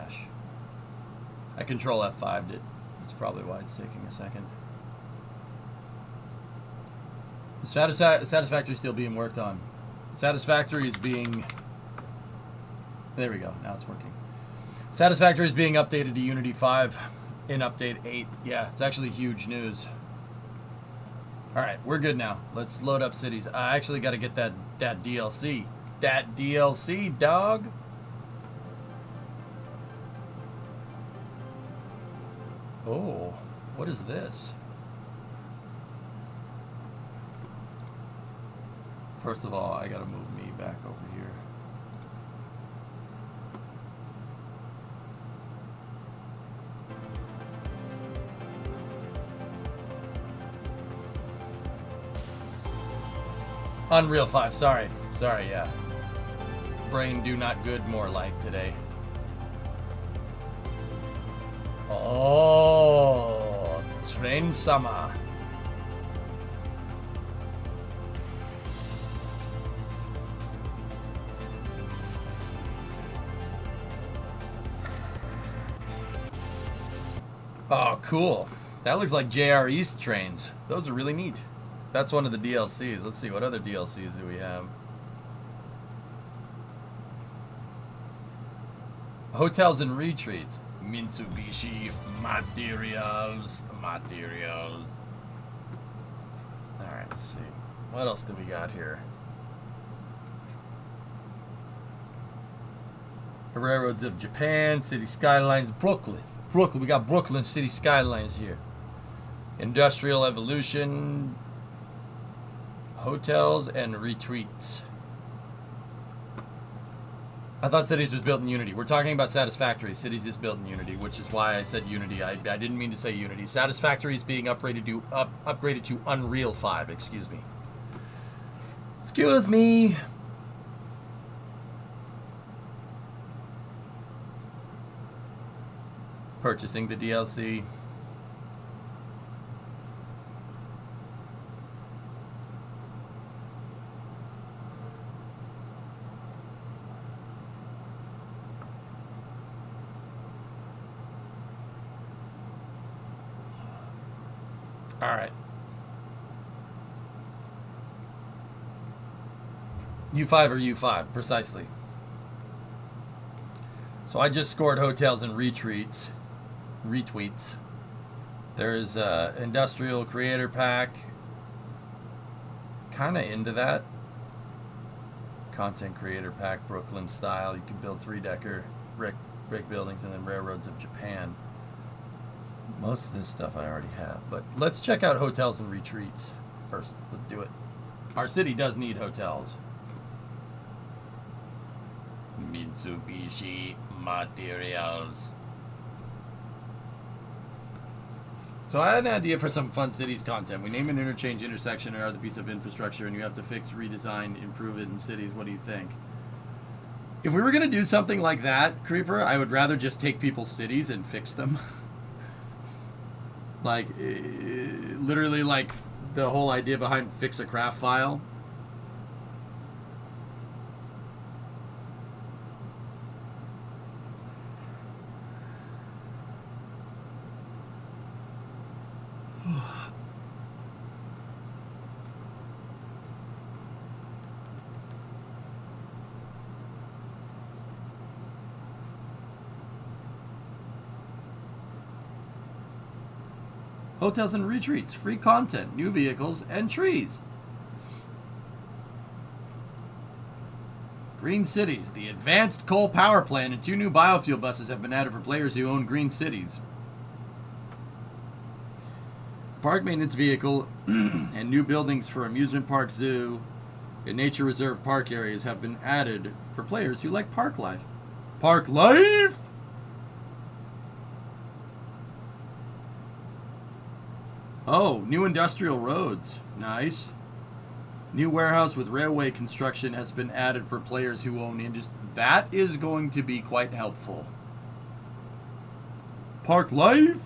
cache. I control F5'd it. That's probably why it's taking a second. The Satisfactory is still being worked on. Satisfactory is being... There we go. Now it's working. Satisfactory is being updated to Unity 5 in Update 8. Yeah, it's actually huge news. Alright, we're good now. Let's load up cities. I actually got to get that DLC. That DLC, dog. Oh, what is this? First of all, I gotta move me back over here. Unreal 5, sorry, yeah. Brain do not good more like today. Oh, Train Summer. Oh, cool. That looks like JR East trains. Those are really neat. That's one of the DLCs. Let's see, what other DLCs do we have? Hotels and retreats. Mitsubishi Materials. Alright, let's see. What else do we got here? The Railroads of Japan, City Skylines, Brooklyn. We got Brooklyn City Skylines here. Industrial Evolution. Hotels and retreats. I thought Cities was built in Unity. We're talking about Satisfactory. Cities is built in Unity, which is why I said Unity. I didn't mean to say Unity. Satisfactory is being upgraded to Unreal 5. Excuse me. Excuse me. Purchasing the DLC. All right. U5 or U5, precisely. So I just scored hotels and retweets. There's Industrial Creator Pack. Kind of into that. Content Creator Pack, Brooklyn style. You can build 3-decker brick buildings, and then Railroads of Japan. Most of this stuff I already have, but let's check out hotels and retreats first. Let's do it. Our city does need hotels. Mitsubishi Materials. So I had an idea for some fun cities content. We name an interchange, intersection, or other piece of infrastructure, and you have to fix, redesign, improve it in cities. What do you think? If we were going to do something like that, Creeper, I would rather just take people's cities and fix them. Like, literally like the whole idea behind fix a craft file. Hotels and retreats, free content, new vehicles, and trees. Green cities. The advanced coal power plant and 2 new biofuel buses have been added for players who own green cities. Park maintenance vehicle and new buildings for amusement park, zoo, and nature reserve park areas have been added for players who like park life. Park life? Oh, new industrial roads. Nice. New warehouse with railway construction has been added for players who own industry. That is going to be quite helpful. Park life?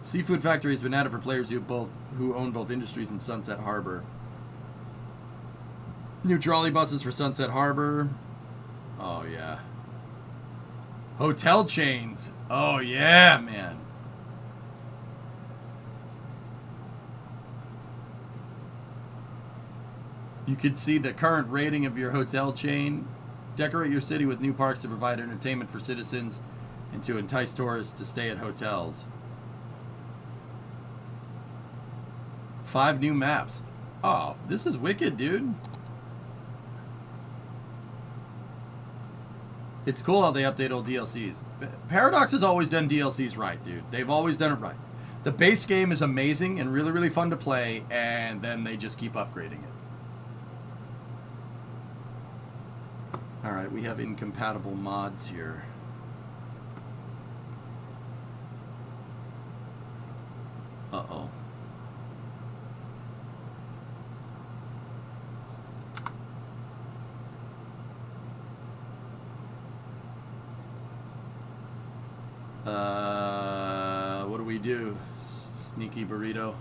Seafood factory has been added for players who own both industries and Sunset Harbor. New trolley buses for Sunset Harbor. Oh, yeah. Hotel chains. Oh, yeah, man. You could see the current rating of your hotel chain. Decorate your city with new parks to provide entertainment for citizens and to entice tourists to stay at hotels. 5 new maps. Oh, this is wicked, dude. It's cool how they update old DLCs. Paradox has always done DLCs right, dude. They've always done it right. The base game is amazing and really, really fun to play, and then they just keep upgrading it. Alright, we have incompatible mods here. Uh-oh. What do we do? Sneaky burrito.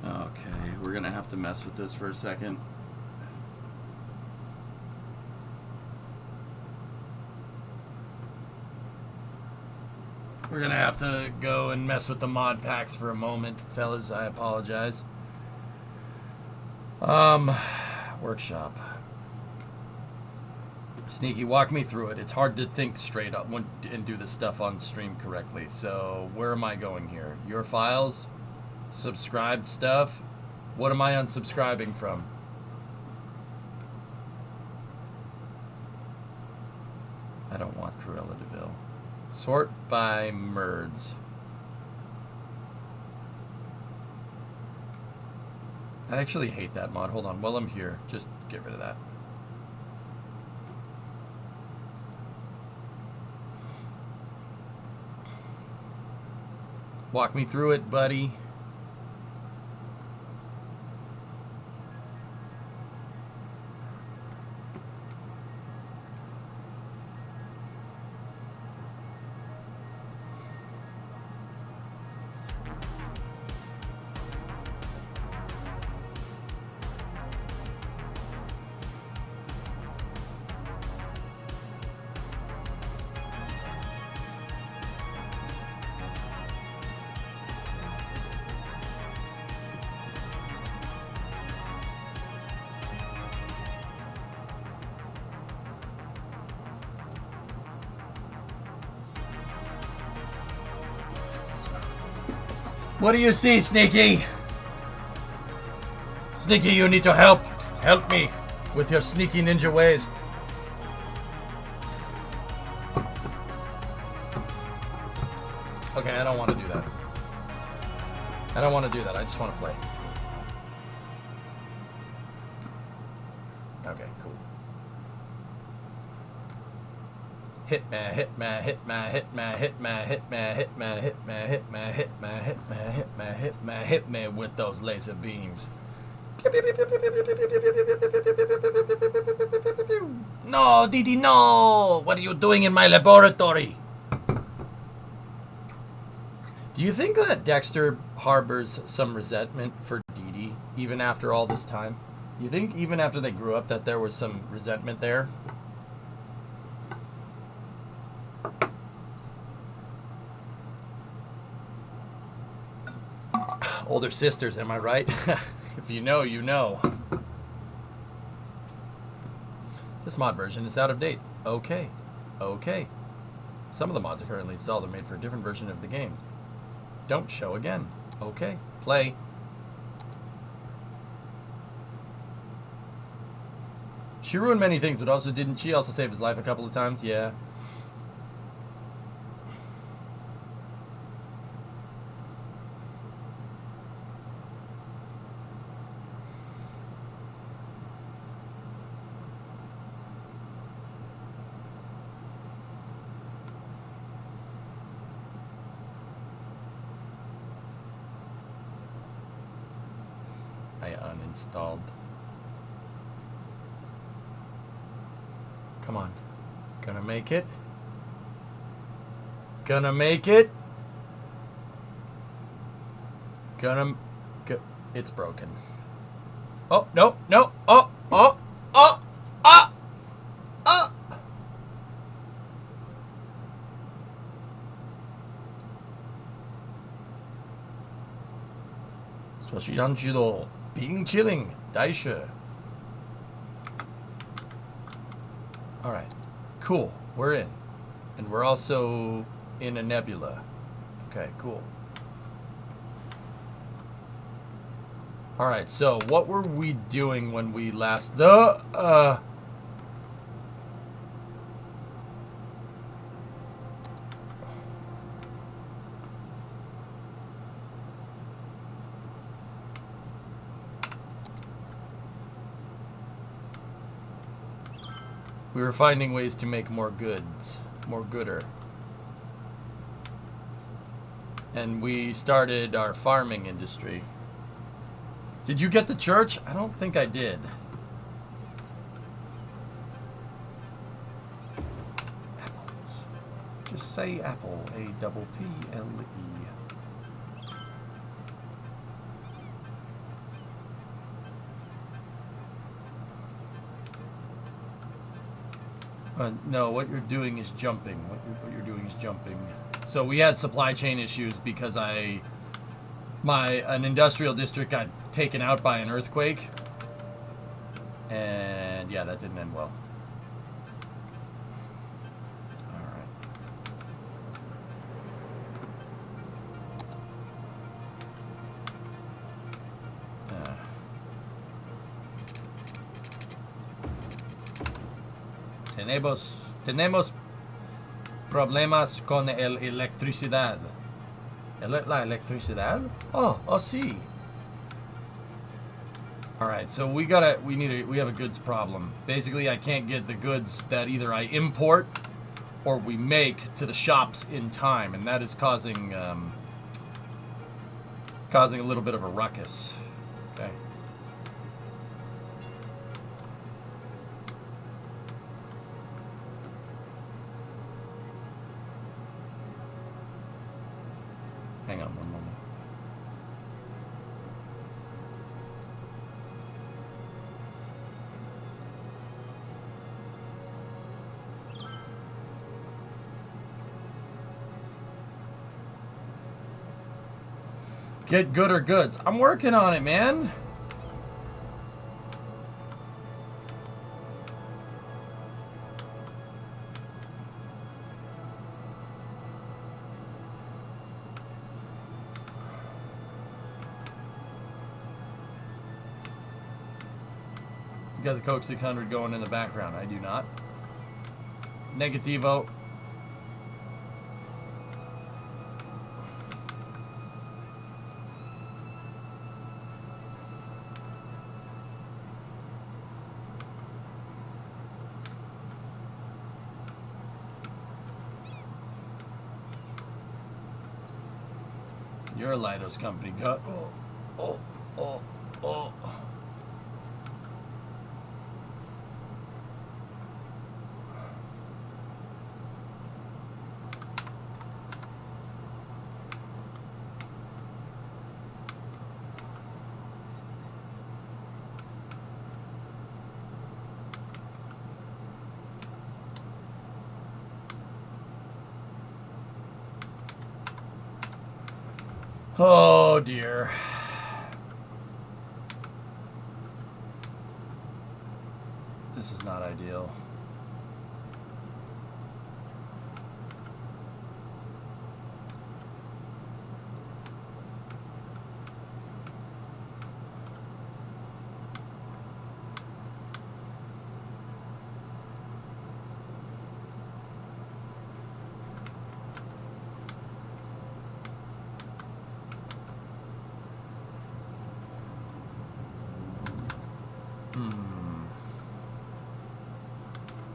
Okay, we're gonna have to mess with this for a second. We're gonna have to go and mess with the mod packs for a moment, fellas. I apologize. Workshop. Sneaky, walk me through it. It's hard to think straight up and do this stuff on stream correctly. So, where am I going here? Your files? Subscribed stuff? What am I unsubscribing from? I don't want Cruella de Vil. Sort by merds. I actually hate that mod. Hold on. While I'm here, just get rid of that. Walk me through it, buddy. What do you see, Sneaky? Sneaky, you need to help. Help me with your sneaky ninja ways. Okay, I don't want to do that. I don't want to do that. I just want to play. Okay, cool. Hitman, hitman, hitman, hitman, hitman, hitman, hitman, hitman, hitman, hitman, hitman, hitman, hitman, hit me with those laser beams. No, Didi, no! What are you doing in my laboratory? Do you think that Dexter harbors some resentment for Didi, even after all this time? You think even after they grew up that there was some resentment there? Older sisters, am I right? If you know, you know. This mod version is out of date. Okay. Okay. Some of the mods are currently installed and made for a different version of the game. Don't show again. Okay. Play. She ruined many things, but also didn't she also save his life a couple of times? Yeah. I uninstalled. Come on. Gonna make it. Gonna make it. Gonna... It's broken. Oh, no, no. Oh, oh, oh, oh, oh. Being chilling. Daisha. Alright. Cool. We're in. And we're also in a nebula. Okay, cool. Alright, so what were we doing when we last... We were finding ways to make more goods. More gooder. And we started our farming industry. Did you get the church? I don't think I did. Apples. Just say apple. A-double-P-L-E. No, what you're doing is jumping. What you're doing is jumping. So we had supply chain issues because an industrial district got taken out by an earthquake, and yeah, that didn't end well. All right. Tenemos problemas con el electricidad. La electricidad? Oh, sí. Alright, so we have a goods problem. Basically, I can't get the goods that either I import or we make to the shops in time, and that is causing it's causing a little bit of a ruckus. Okay. Hang on one moment. Get gooder goods. I'm working on it, man. You got the Coke 600 going in the background. I do not. Negativo. Your Lidos company got... Oh. Oh dear. This is not ideal.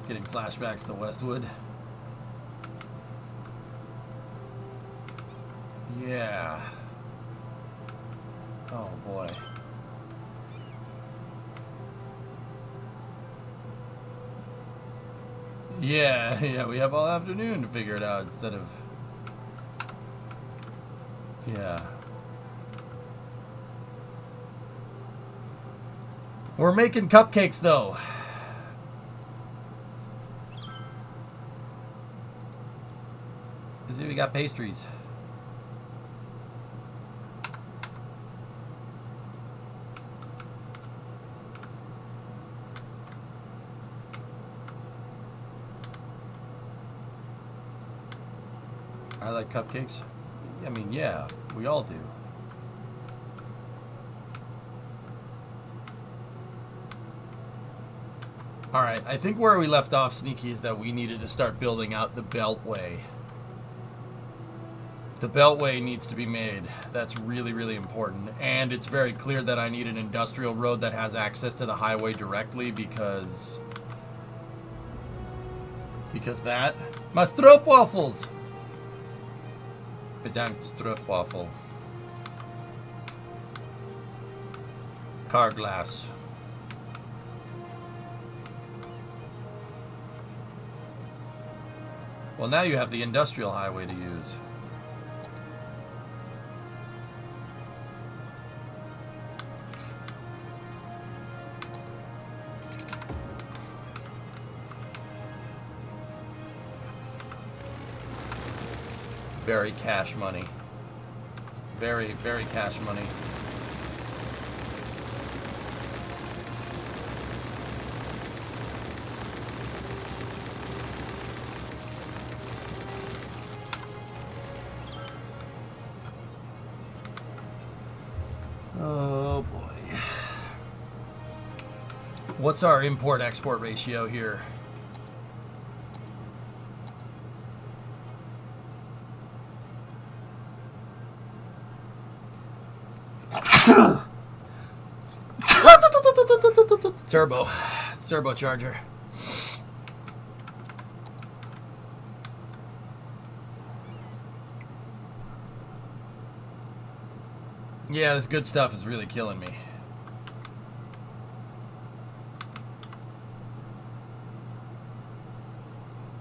Getting flashbacks to Westwood. Yeah. Oh boy. Yeah, we have all afternoon to figure it out instead of... Yeah. We're making cupcakes, though. See, we got pastries. I like cupcakes. I mean, yeah, we all do. Alright, I think where we left off, Sneaky, is that we needed to start building out the Beltway. The Beltway needs to be made. That's really, really important. And it's very clear that I need an industrial road that has access to the highway directly because that... My stroopwafels! Bedankt, stroopwafel. Car glass. Well, now you have the industrial highway to use. Very cash money. Very, very cash money. Oh boy. What's our import-export ratio here? Turbo. Turbocharger. Yeah, this good stuff is really killing me.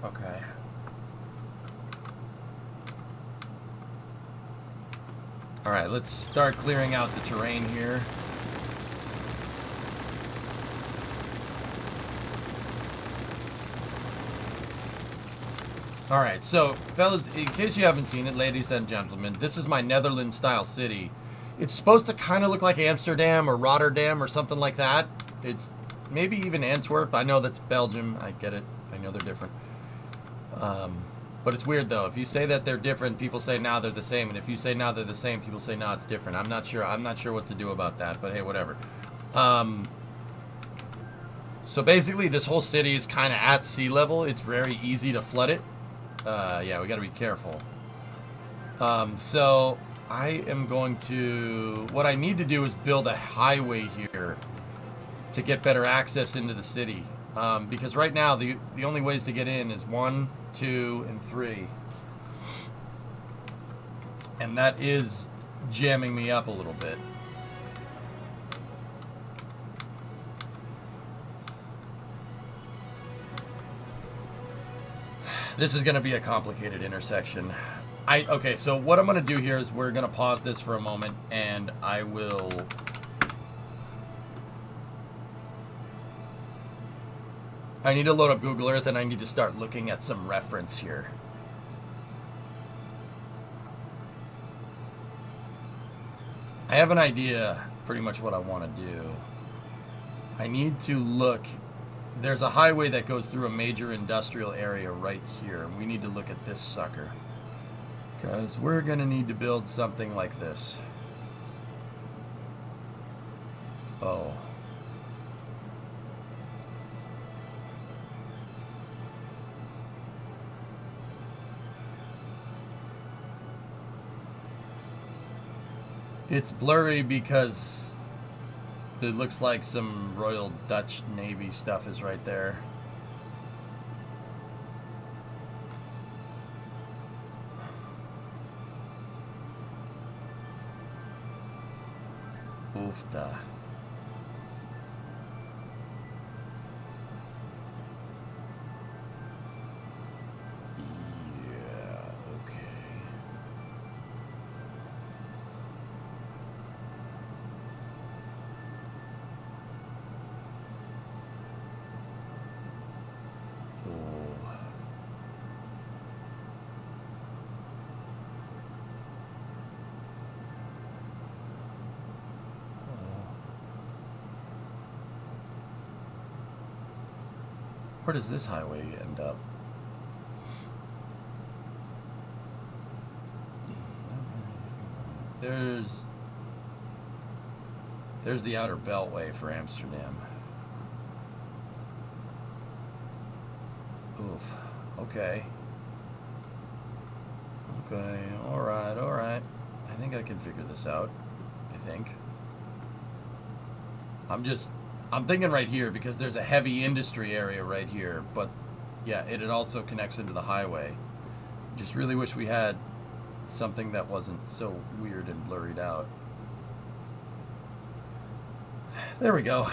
Okay. Alright, let's start clearing out the terrain here. Alright, so, fellas, in case you haven't seen it, ladies and gentlemen, this is my Netherlands-style city. It's supposed to kind of look like Amsterdam or Rotterdam or something like that. It's maybe even Antwerp. I know that's Belgium. I get it. I know they're different. But it's weird, though. If you say that they're different, people say now they're the same. And if you say now they're the same, people say no, it's different. I'm not sure. I'm not sure what to do about that. But hey, whatever. So basically, this whole city is kind of at sea level. It's very easy to flood it. Yeah, we got to be careful. So I am going to... What I need to do is build a highway here to get better access into the city. Because right now, the only ways to get in is 1, 2, and 3. And that is jamming me up a little bit. This is going to be a complicated intersection. Okay, so what I'm going to do here is we're going to pause this for a moment, and I will... I need to load up Google Earth, and I need to start looking at some reference here. I have an idea pretty much what I want to do. I need to look... There's a highway that goes through a major industrial area right here. We need to look at this sucker. Because we're going to need to build something like this. Oh. It's blurry because it looks like some Royal Dutch Navy stuff is right there. Oofda. Yeah, okay. Where does this highway end up? There's the outer beltway for Amsterdam. Oof. Okay. Okay. All right. All right. I think I can figure this out. I think. I'm thinking right here because there's a heavy industry area right here, but yeah, it also connects into the highway. Just really wish we had something that wasn't so weird and blurred out. There we go.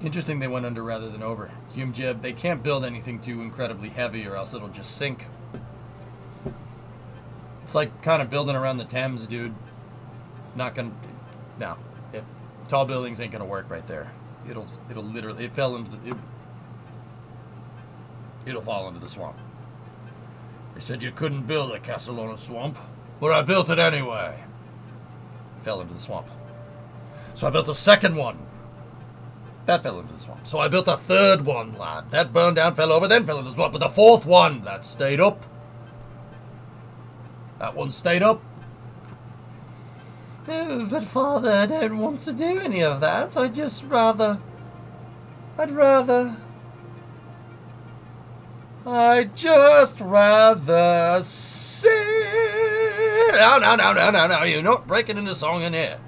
Interesting they went under rather than over. Hume Jib, they can't build anything too incredibly heavy or else it'll just sink. It's like kind of building around the Thames, dude. Not gonna... No. Tall buildings ain't gonna work right there. It'll literally... It fell into the... It'll fall into the swamp. They said you couldn't build a castle on a swamp, but I built it anyway. It fell into the swamp. So I built a second one. That fell into the swamp. So I built a third one, lad. That burned down, fell over, then fell into the swamp. But the fourth one, that stayed up. That one stayed up. No, but Father, I don't want to do any of that. I'd rather sit. No. You're not breaking into song in here.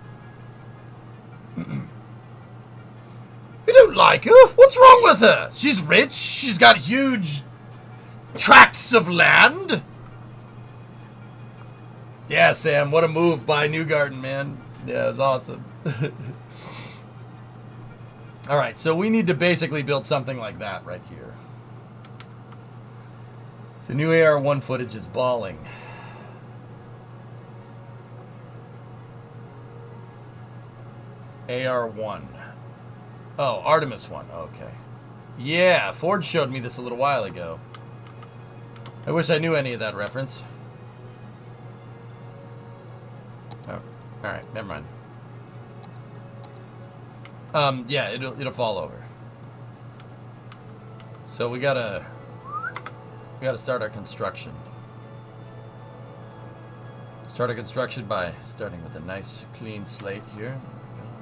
You don't like her? What's wrong with her? She's rich. She's got huge tracts of land. Yeah, Sam, what a move by Newgarden, man. Yeah, it was awesome. All right, so we need to basically build something like that right here. The new AR1 footage is balling. AR1. Oh, Artemis 1. Okay. Yeah, Ford showed me this a little while ago. I wish I knew any of that reference. Oh, alright, never mind. Yeah, it'll fall over. So we gotta start our construction. Start our construction by starting with a nice clean slate here.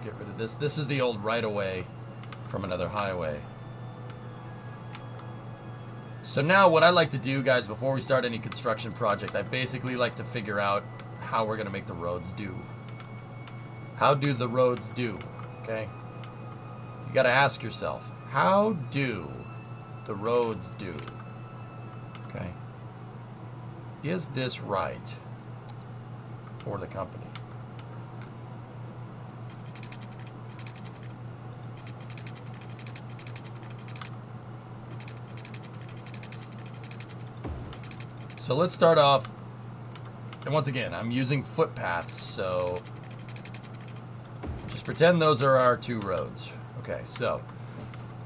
Get rid of this. This is the old right-of-way from another highway. So now what I like to do, guys, before we start any construction project, I basically like to figure out how we're going to make the roads do. How do the roads do? Okay? You got to ask yourself, how do the roads do? Okay? Is this right for the company? So let's start off, and once again, I'm using footpaths, so just pretend those are our two roads. Okay, so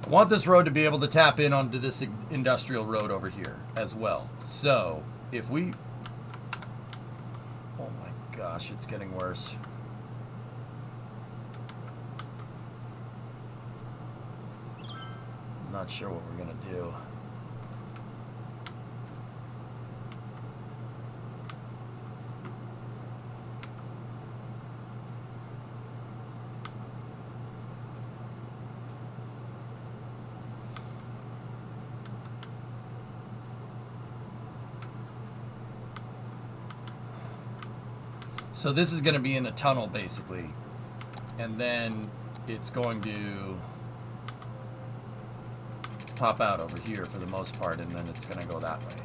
I want this road to be able to tap in onto this industrial road over here as well. So if we, oh my gosh, it's getting worse. I'm not sure what we're gonna do. So this is going to be in a tunnel, basically. And then it's going to pop out over here for the most part, and then it's going to go that way.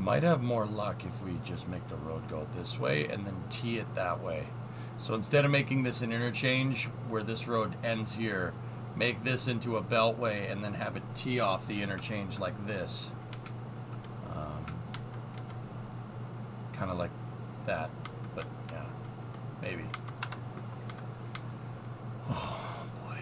might have more luck if we just make the road go this way and then tee it that way. So instead of making this an interchange where this road ends here, make this into a beltway and then have it tee off the interchange like this. Kind of like that, but yeah, maybe. Oh boy.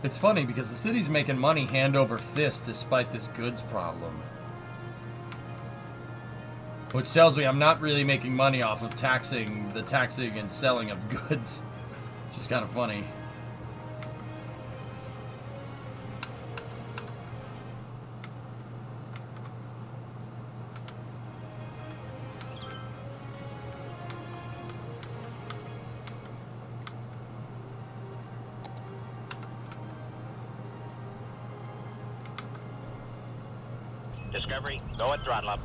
It's funny because the city's making money hand over fist despite this goods problem. Which tells me I'm not really making money off of taxing and selling of goods. Which is kind of funny. Discovery, go at throttle up.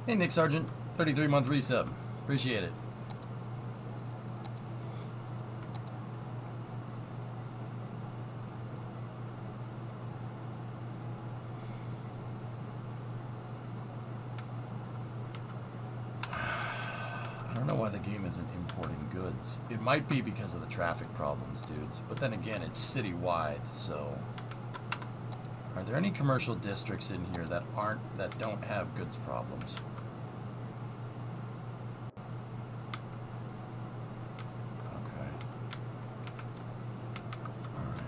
Hey Nick Sargent, 33-month resub. Appreciate it. I don't know why the game isn't importing goods. It might be because of the traffic problems, dudes. But then again, it's citywide, so... Are there any commercial districts in here that don't have goods problems? Okay. Alright.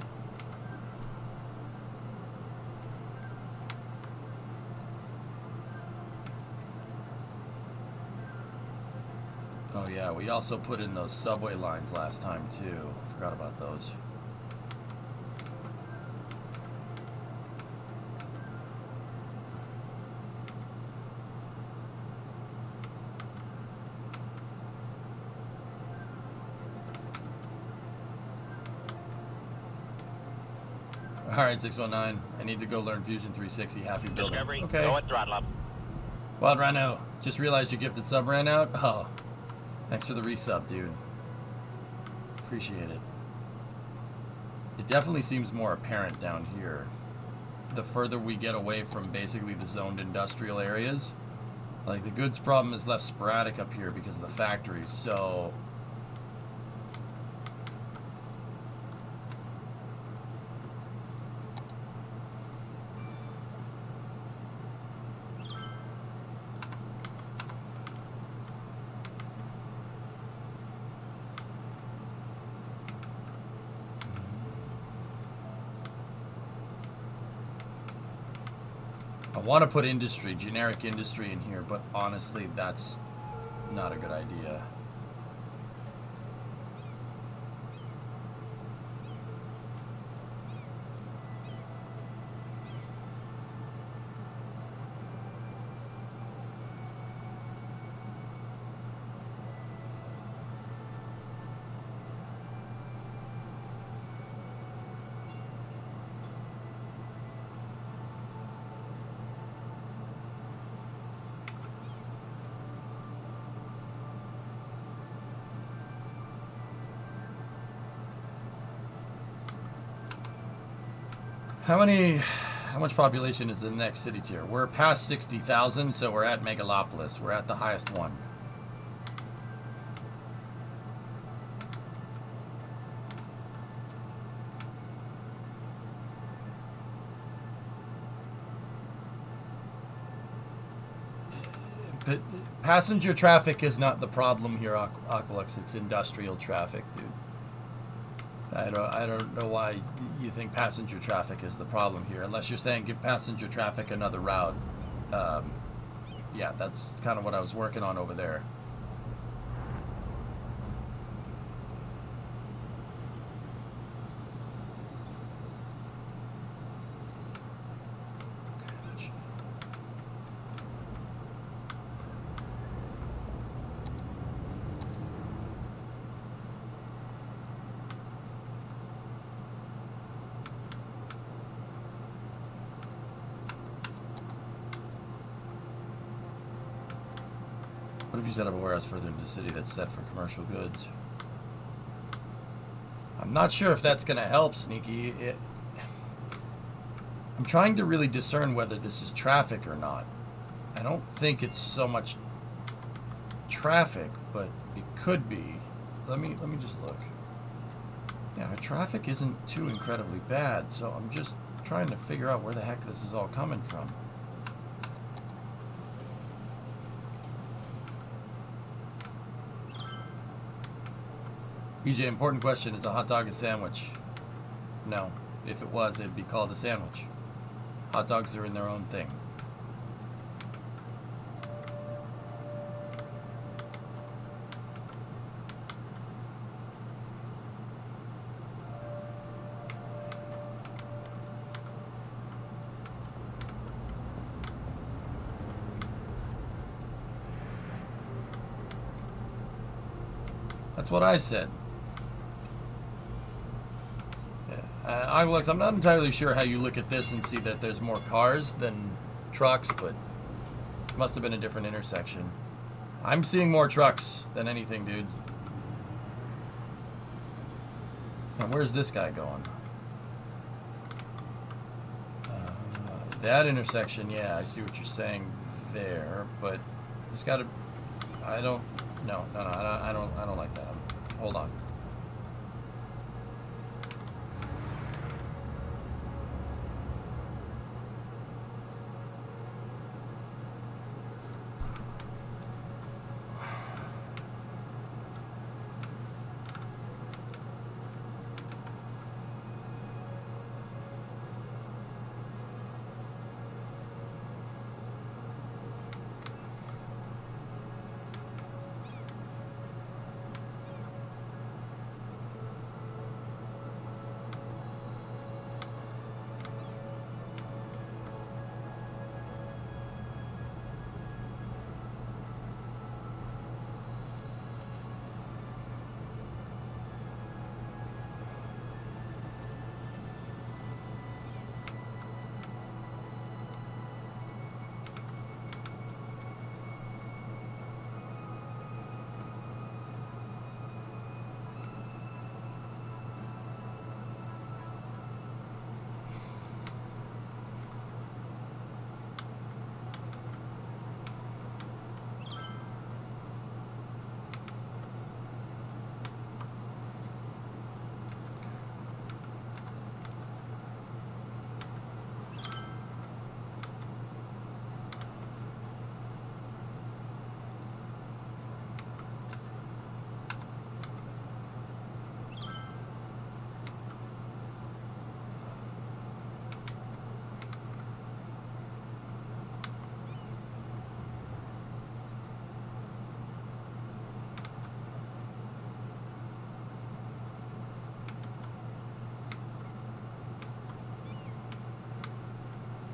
Oh yeah, we also put in those subway lines last time too. Forgot about those. Alright, 619. I need to go learn Fusion 360. Happy building. Discovery, okay. go at throttle up. Wild Rhino, just realized your gifted sub ran out. Oh, thanks for the resub, dude. Appreciate it. It definitely seems more apparent down here. The further we get away from basically the zoned industrial areas. Like, the goods problem is less sporadic up here because of the factories, so... I want to put industry, generic industry in here, but honestly, that's not a good idea. How much population is the next city tier? We're past 60,000, so we're at Megalopolis. We're at the highest one. But passenger traffic is not the problem here, Aqualux. It's industrial traffic, dude. I don't know why you think passenger traffic is the problem here, unless you're saying give passenger traffic another route. Yeah, that's kind of what I was working on over there. What if you set up a warehouse further into the city that's set for commercial goods? I'm not sure if that's going to help, Sneaky. I'm trying to really discern whether this is traffic or not. I don't think it's so much traffic, but it could be. Let me just look. Yeah, the traffic isn't too incredibly bad, so I'm just trying to figure out where the heck this is all coming from. EJ, important question. Is a hot dog a sandwich? No. If it was, it'd be called a sandwich. Hot dogs are in their own thing. That's what I said. Aqualux, I'm not entirely sure how you look at this and see that there's more cars than trucks, but it must have been a different intersection. I'm seeing more trucks than anything, dudes. Now, where's this guy going? That intersection, yeah, I see what you're saying there, but there's got to. I don't. No, I don't like that. Hold on.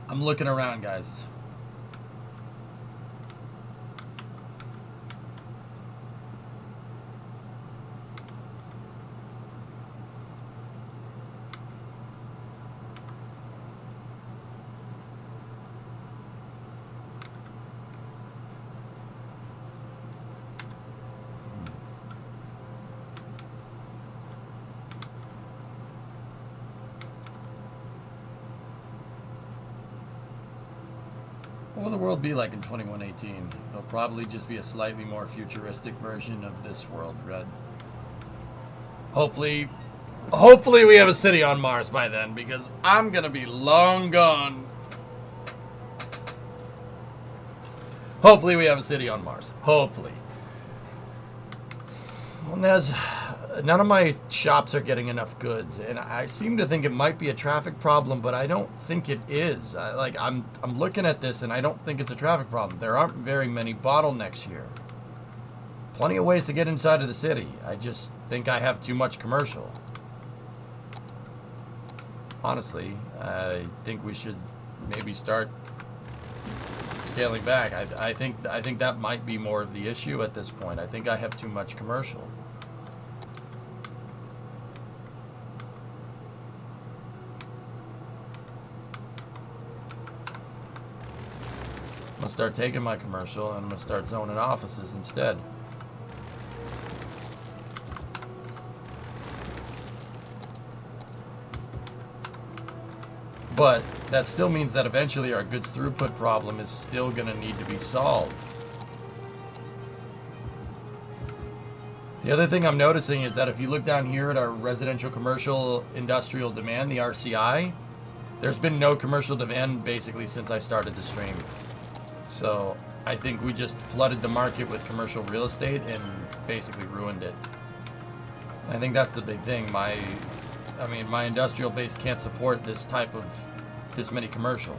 I'm looking around, guys. What will the world be like in 2118? It'll probably just be a slightly more futuristic version of this world, Red. Hopefully we have a city on Mars by then, because I'm gonna be long gone. Hopefully we have a city on Mars. Hopefully. Well, Nez, none of my shops are getting enough goods, and I seem to think it might be a traffic problem, but I don't think it is. I'm looking at this, and I don't think it's a traffic problem. There aren't very many bottlenecks here. Plenty of ways to get inside of the city. I just think I have too much commercial. Honestly, I think we should maybe start scaling back. I think that might be more of the issue at this point. I think I have too much commercial. I'm gonna start taking my commercial and I'm gonna start zoning offices instead. But that still means that eventually our goods throughput problem is still going to need to be solved. The other thing I'm noticing is that if you look down here at our residential commercial industrial demand, the RCI, there's been no commercial demand basically since I started the stream. So I think we just flooded the market with commercial real estate and basically ruined it. I think that's the big thing. My industrial base can't support this many commercial.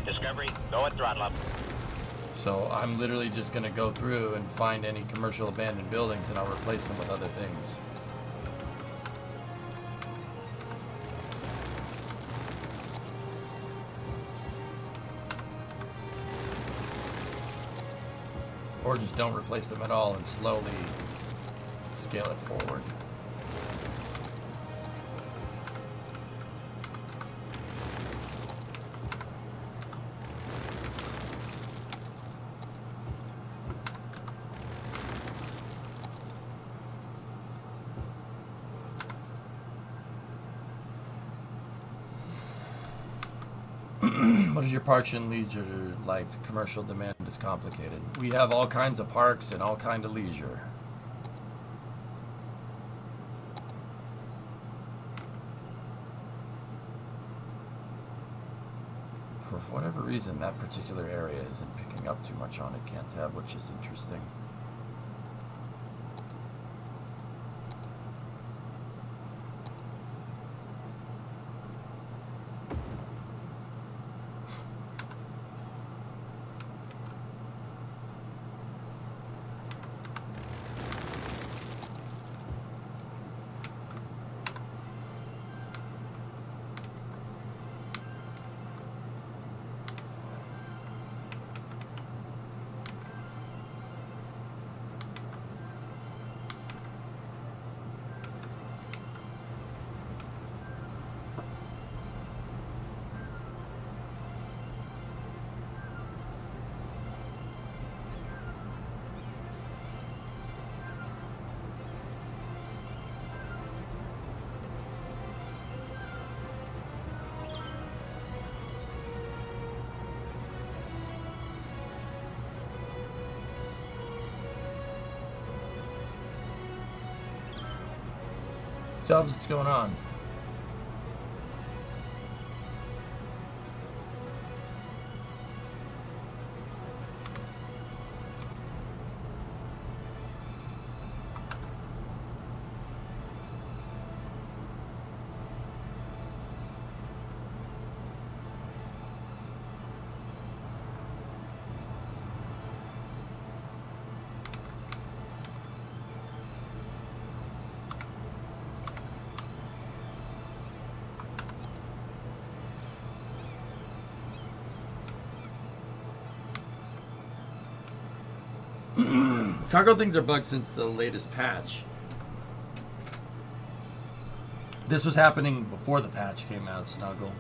Discovery, go at throttle up. So I'm literally just going to go through and find any commercial abandoned buildings and I'll replace them with other things. Or just don't replace them at all and slowly scale it forward. What is your parks and leisure like? Commercial demand is complicated. We have all kinds of parks and all kinds of leisure. For whatever reason, that particular area isn't picking up too much on it, can't have, which is interesting. Tubbs, what's going on? Cargo things are bugged since the latest patch. This was happening before the patch came out, Snuggle.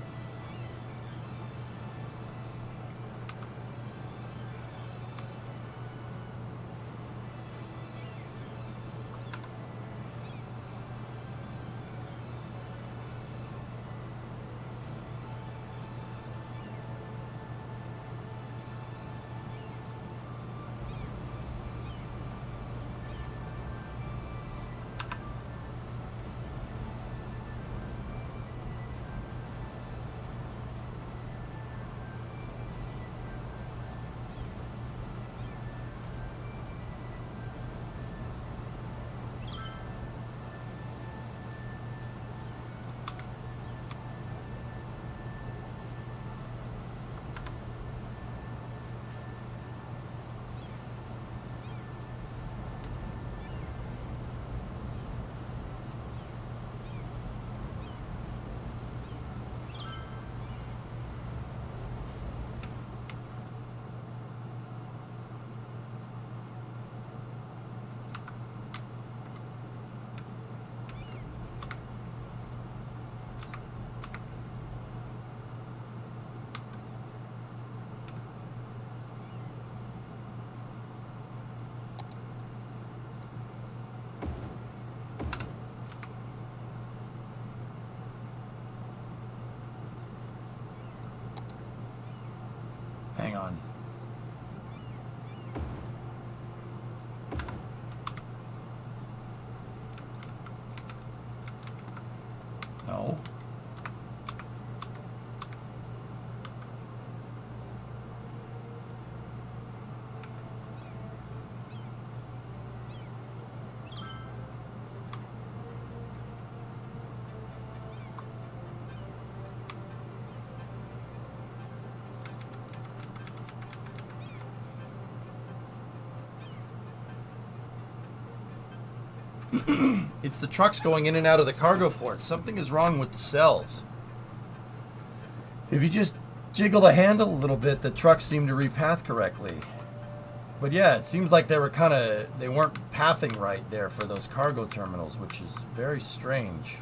It's the trucks going in and out of the cargo port. Something is wrong with the cells. If you just jiggle the handle a little bit, the trucks seem to repath correctly. But yeah, it seems like they weren't pathing right there for those cargo terminals, which is very strange.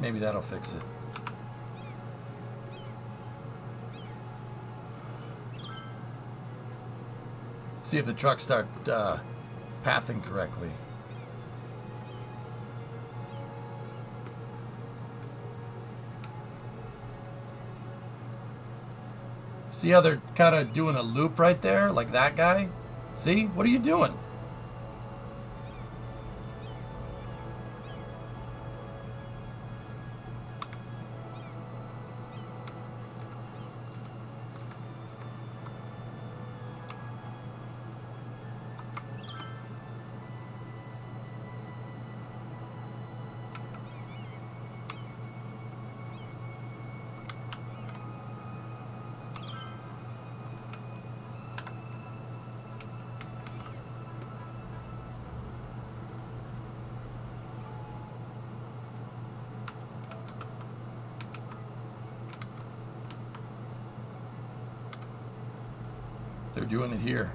Maybe that'll fix it. See if the trucks start pathing correctly. See how they're kind of doing a loop right there, like that guy? See? What are you doing? They're doing it here.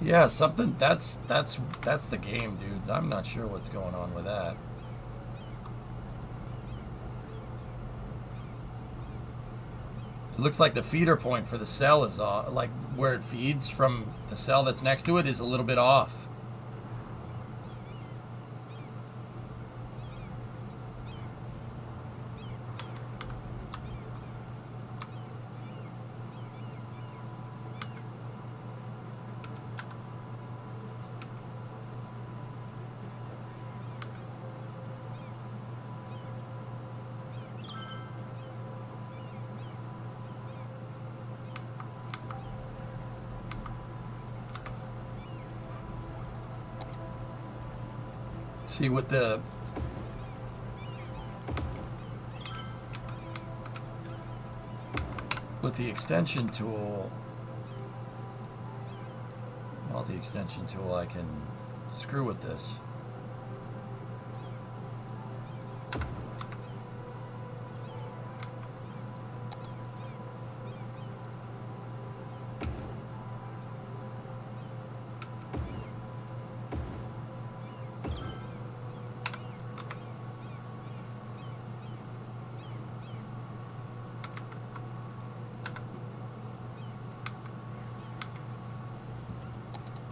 Yeah, something that's the game, dudes. I'm not sure what's going on with that. It looks like the feeder point for the cell is off, like where it feeds from the cell that's next to it is a little bit off. See what the extension tool. Well, the extension tool, I can screw with this.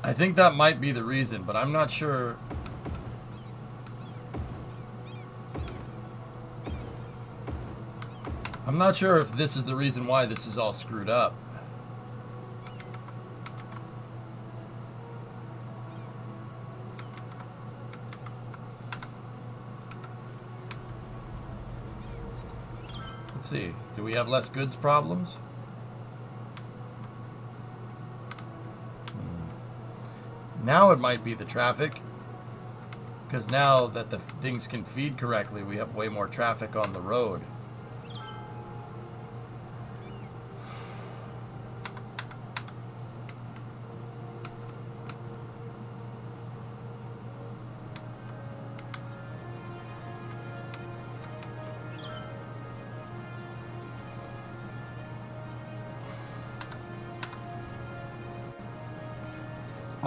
I think that might be the reason, but I'm not sure. I'm not sure if this is the reason why this is all screwed up. Let's see. Do we have less goods problems? Now it might be the traffic, because now that the things can feed correctly, we have way more traffic on the road.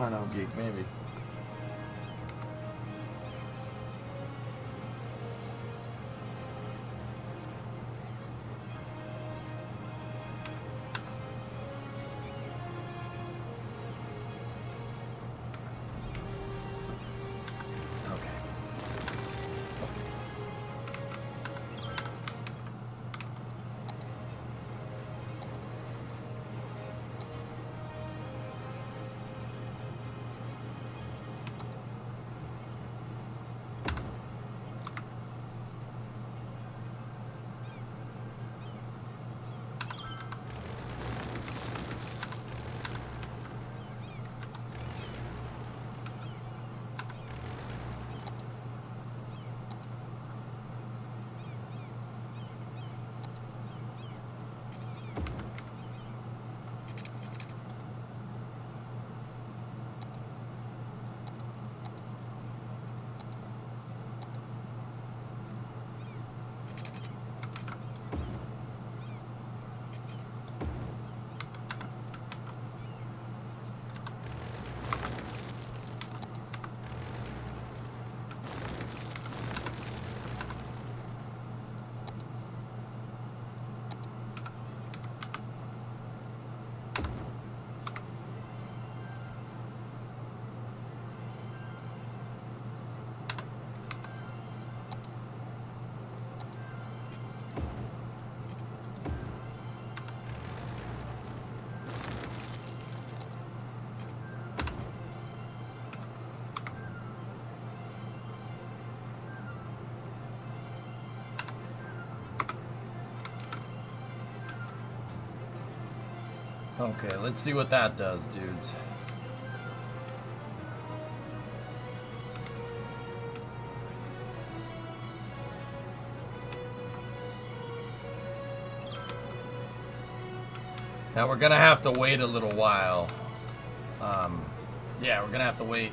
I don't know, geek, maybe. Okay, let's see what that does, dudes. Now we're gonna have to wait a little while. Yeah, we're gonna have to wait.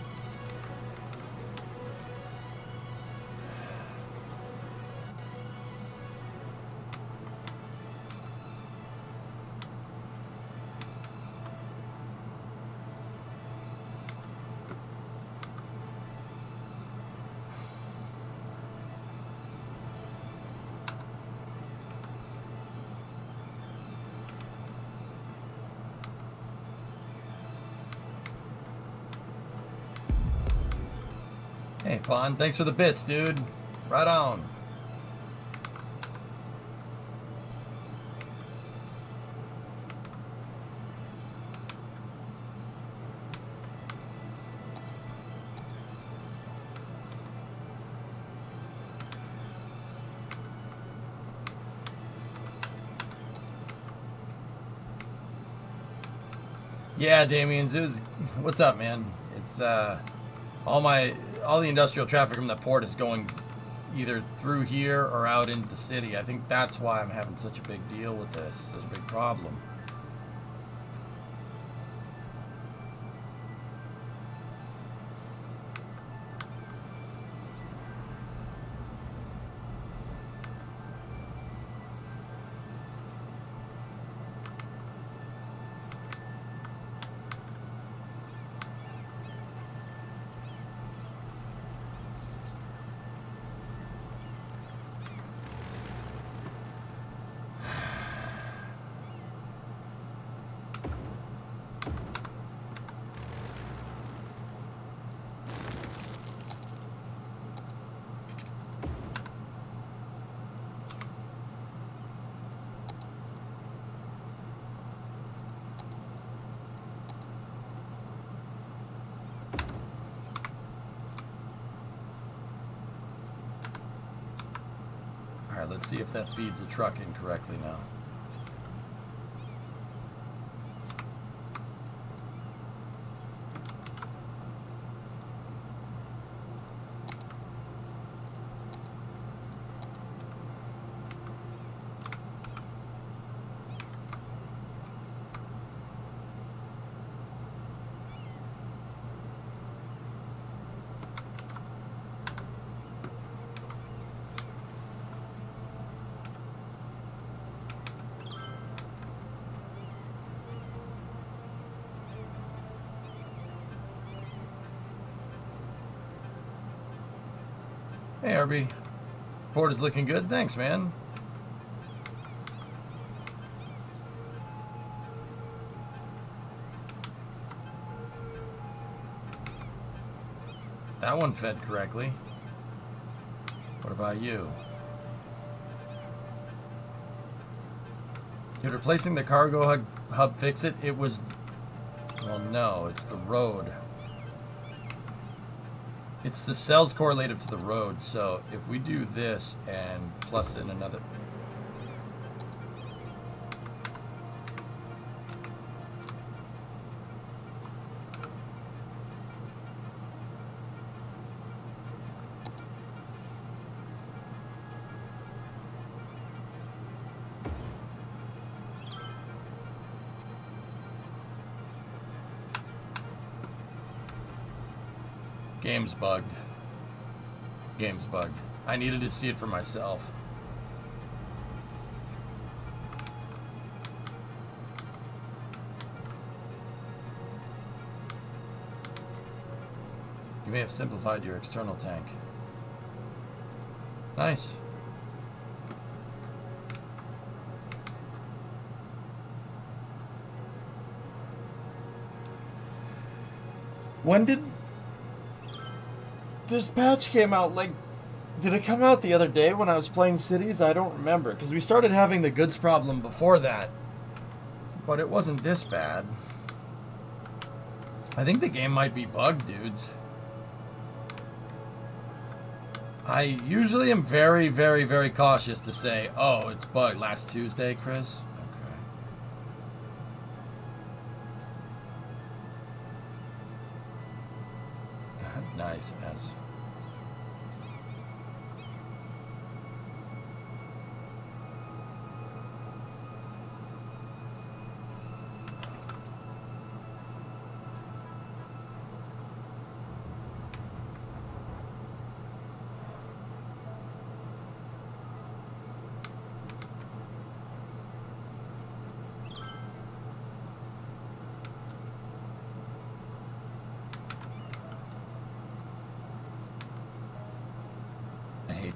Hey, Pond, thanks for the bits, dude. Right on. Yeah, Damien, what's up, man? It's all the industrial traffic from the port is going either through here or out into the city. I think that's why I'm having such a big deal with this, such a big problem. Alright, let's see if that feeds the truck incorrectly now. Hey, Arby. Port is looking good. Thanks, man. That one fed correctly. What about you? Did replacing the cargo hub fix it? It was... Well, no. It's the road. It's the cells correlative to the road. So if we do this and plus in another... Game's bugged. Game's bugged. I needed to see it for myself. You may have simplified your external tank. Nice. When did this patch came out? Like, did it come out the other day when I was playing Cities? I don't remember, because we started having the goods problem before that, but it wasn't this bad. I think the game might be bugged, dudes. I usually am very, very, very cautious to say, oh, it's bugged. Last Tuesday, Chris? Okay. Nice, yes.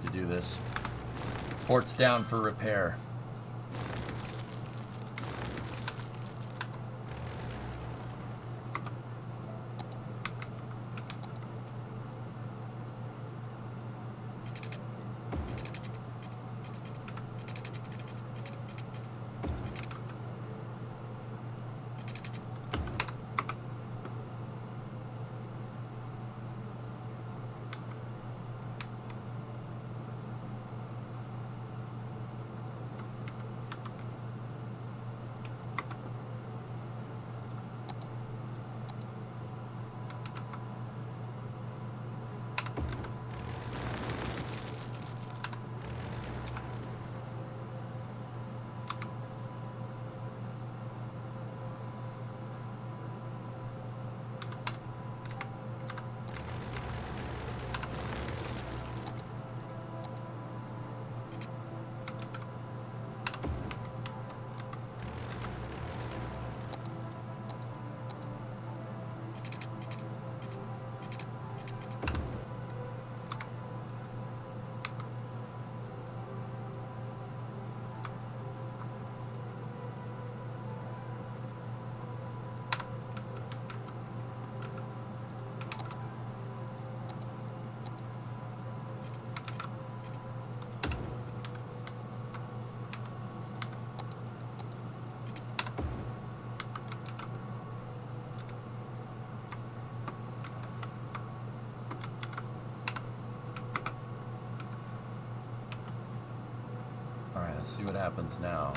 To do this. Port's down for repair. Let's see what happens now.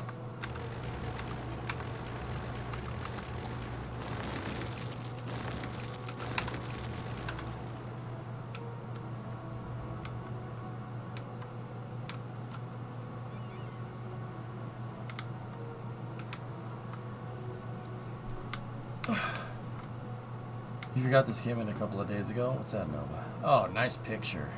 You forgot this came in a couple of days ago? What's that, Nova? Oh, nice picture.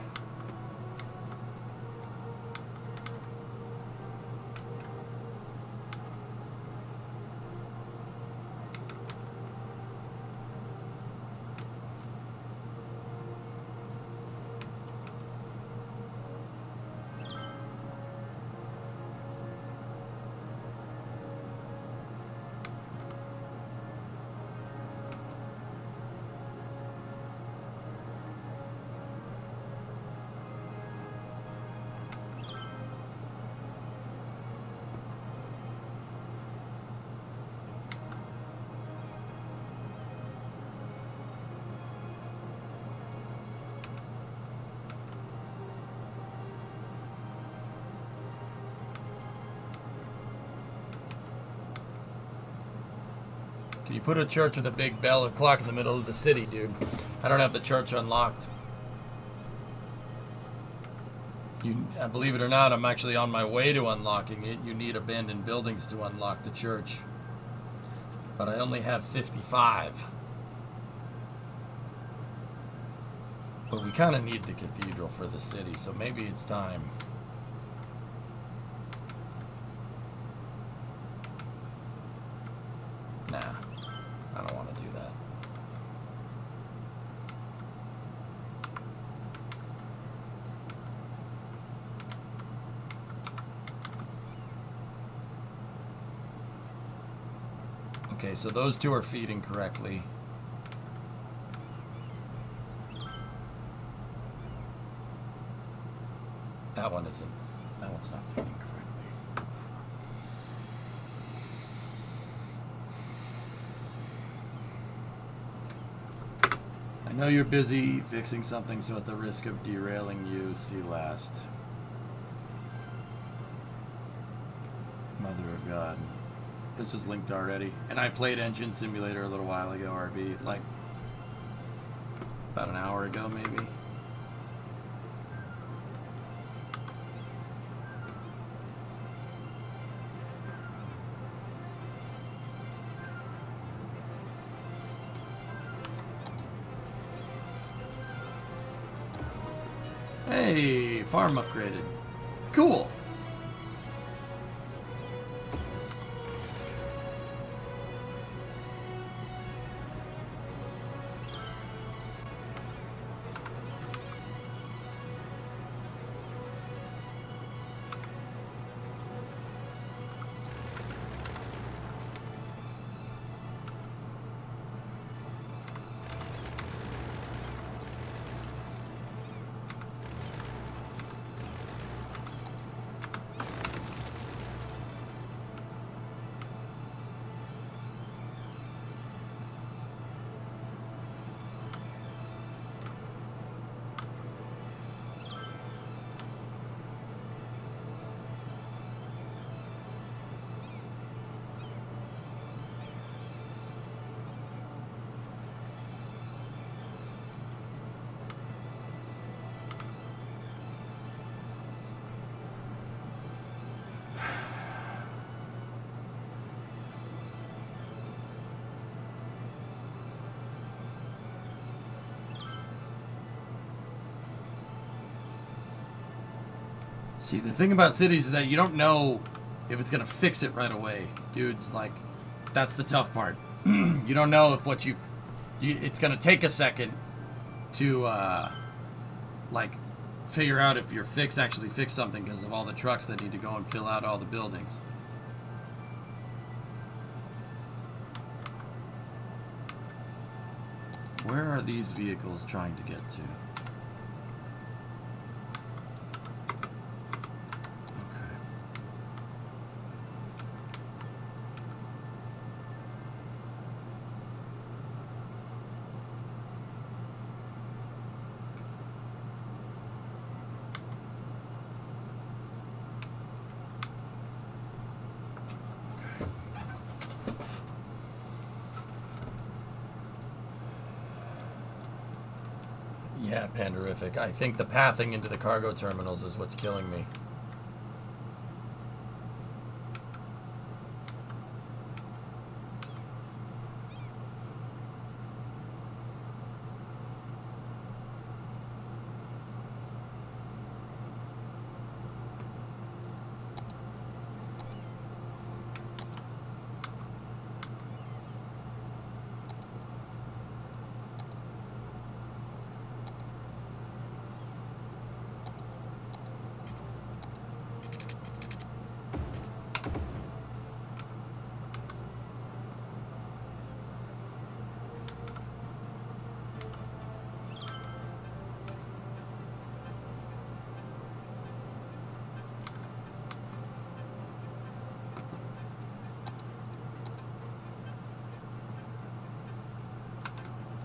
You put a church with a big bell and clock in the middle of the city, dude. I don't have the church unlocked. Believe it or not, I'm actually on my way to unlocking it. You need abandoned buildings to unlock the church. But I only have 55. But we kind of need the cathedral for the city, so maybe it's time. Nah, I don't want to do that. Okay, so those two are feeding correctly. That one isn't. That one's not feeding correctly. I know you're busy fixing something, so at the risk of derailing you, see last. Mother of God. This was linked already. And I played Engine Simulator a little while ago, RB. Like, about an hour ago, maybe. Hey, farm upgraded. Cool. See, the thing about cities is that you don't know if it's going to fix it right away. Dudes, like, that's the tough part. You don't know if what it's going to take a second to, like, figure out if your fix actually fixed something because of all the trucks that need to go and fill out all the buildings. Where are these vehicles trying to get to? Yeah, Panderific. I think the pathing into the cargo terminals is what's killing me.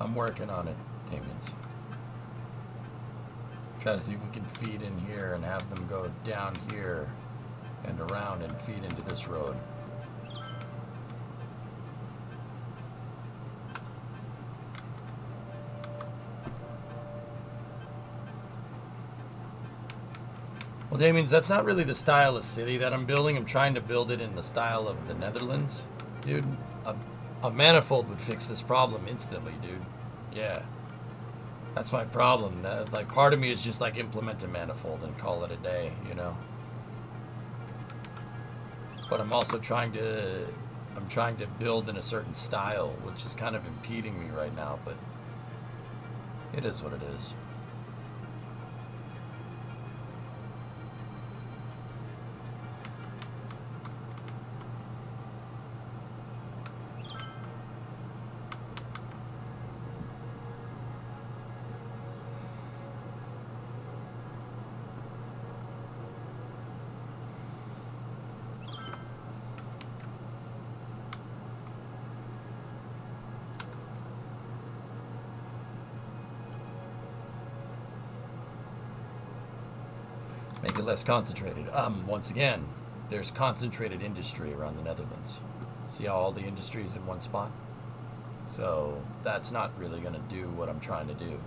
I'm working on it, Damians. Try to see if we can feed in here and have them go down here and around and feed into this road. Well, Damien's, that's not really the style of city that I'm building. I'm trying to build it in the style of the Netherlands. Dude, a manifold would fix this problem instantly, dude. Yeah. That's my problem. Like, part of me is just like implement a manifold and call it a day, you know? But I'm also trying to build in a certain style, which is kind of impeding me right now, but it is what it is. Make it less concentrated. Once again, there's concentrated industry around the Netherlands. See how all the industry is in one spot? So that's not really going to do what I'm trying to do.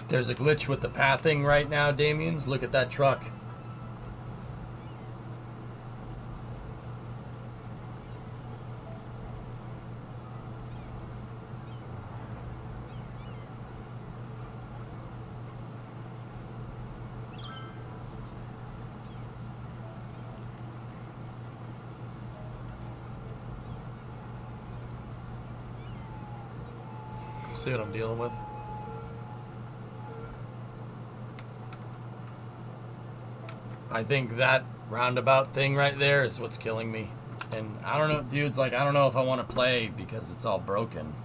There's a glitch with the pathing right now, Damien's. Look at that truck. See what I'm dealing with? I think that roundabout thing right there is what's killing me. And I don't know, dudes, like, I don't know if I want to play because it's all broken.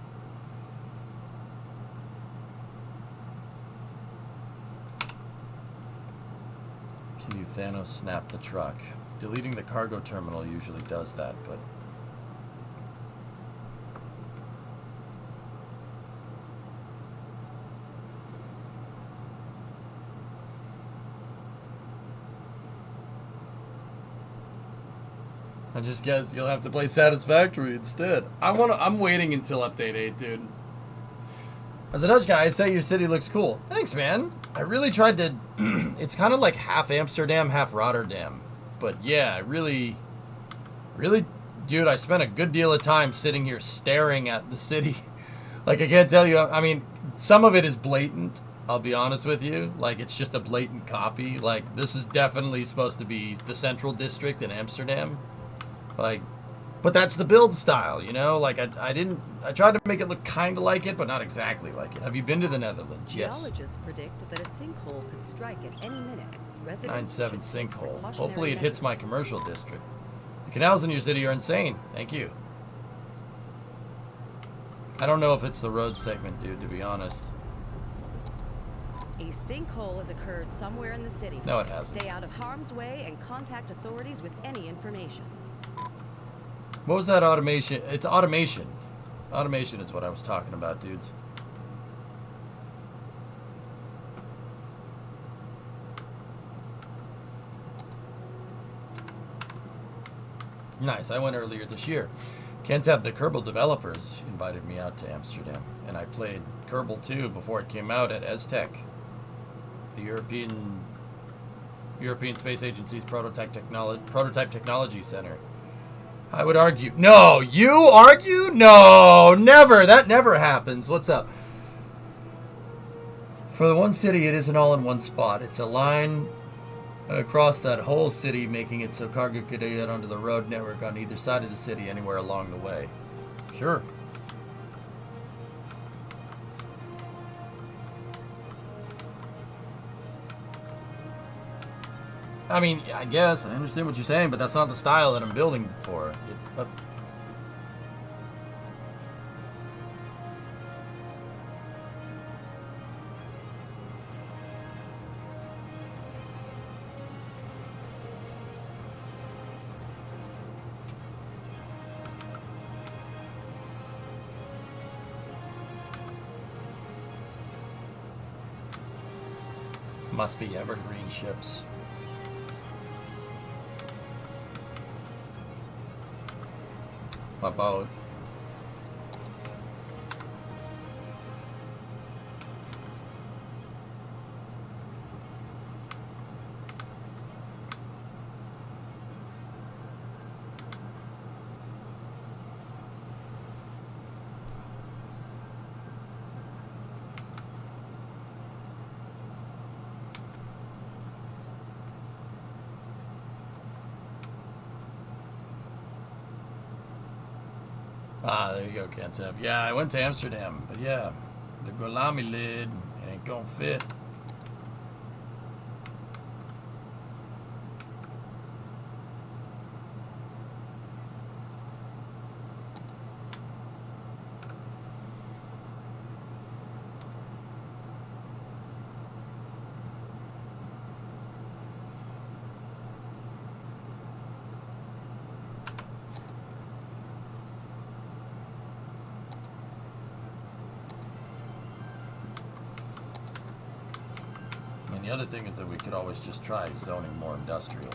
Can you Thanos snap the truck? Deleting the cargo terminal usually does that, but... I just guess you'll have to play Satisfactory instead. I'm waiting until update 8, dude. As a Dutch guy, I say your city looks cool. Thanks, man. I really tried to... It's kind of like half Amsterdam, half Rotterdam. But yeah, really... Dude, I spent a good deal of time sitting here staring at the city. Like, I can't tell you... I mean, some of it is blatant. I'll be honest with you. Like, it's just a blatant copy. Like, this is definitely supposed to be the Central District in Amsterdam. Like, but that's the build style, you know? Like, I tried to make it look kind of like it, but not exactly like it. Have you been to the Netherlands? Yes. Geologists predict that a sinkhole could strike at any minute. 9-7 sinkhole. Hopefully it hits my commercial district. The canals in your city are insane. Thank you. I don't know if it's the road segment, dude, to be honest. A sinkhole has occurred somewhere in the city. No, it hasn't. Stay out of harm's way and contact authorities with any information. What was that automation? It's automation. Automation is what I was talking about, dudes. Nice. I went earlier this year. Kentab, the Kerbal developers, invited me out to Amsterdam, and I played Kerbal 2 before it came out at ESTEC, the European Space Agency's Prototype Technology Center. I would argue. No, you argue? No, never. That never happens. What's up? For the one city, it isn't all in one spot. It's a line across that whole city, making it so cargo could get onto the road network on either side of the city anywhere along the way. Sure. I mean, I guess I understand what you're saying, but that's not the style that I'm building for. Must be evergreen ships. It's my boat. Ah, there you go, Kentep. Yeah, I went to Amsterdam, but yeah, the Golami lid ain't gonna fit. The other thing is that we could always just try zoning more industrial.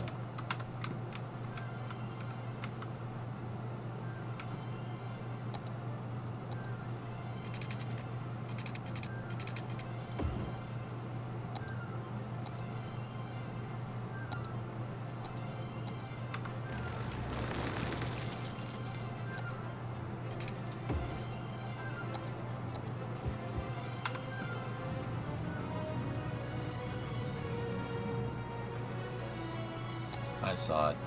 I saw it.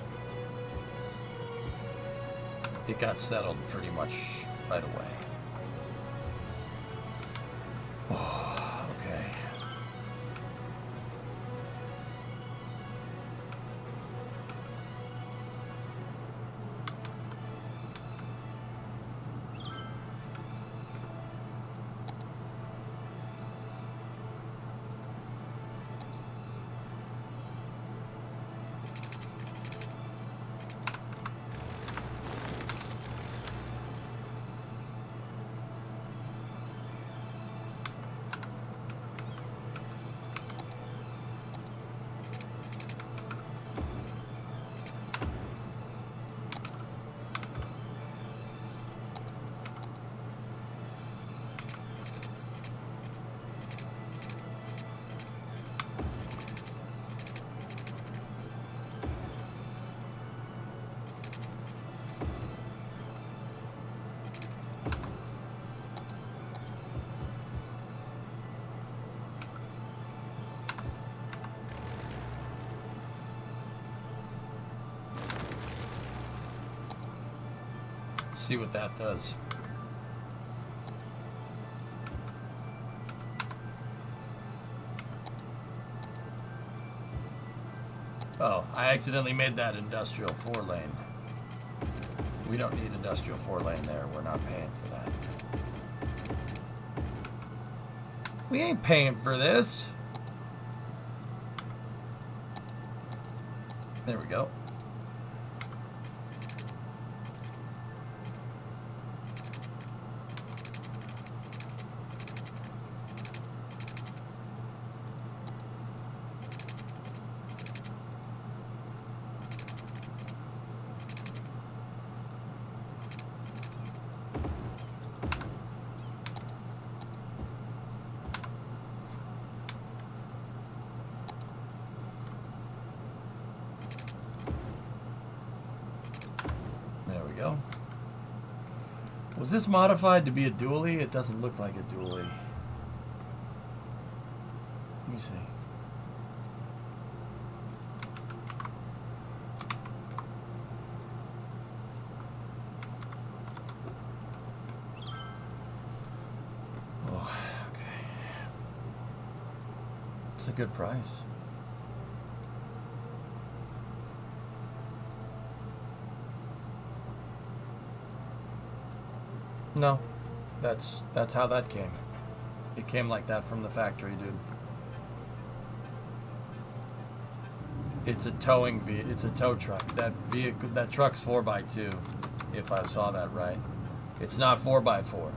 It got settled pretty much right away. Oh, okay. See what that does. Oh, I accidentally made that industrial 4-lane. We don't need industrial 4-lane there. We're not paying for that. We ain't paying for this. There we go. Was this modified to be a dually? It doesn't look like a dually. Let me see. Oh, okay. It's a good price. No, that's how that came. It came like that from the factory, dude. It's a towing it's a tow truck. That truck's 4x2, if I saw that right. It's not 4x4.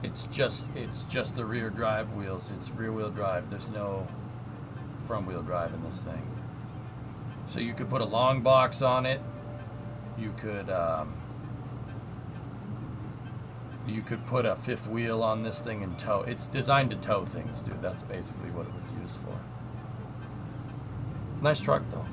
It's just the rear drive wheels. It's rear wheel drive. There's no front-wheel drive in this thing. So you could put a long box on it. You could put a fifth wheel on this thing and tow. It's designed to tow things, dude. That's basically what it was used for. Nice truck, though.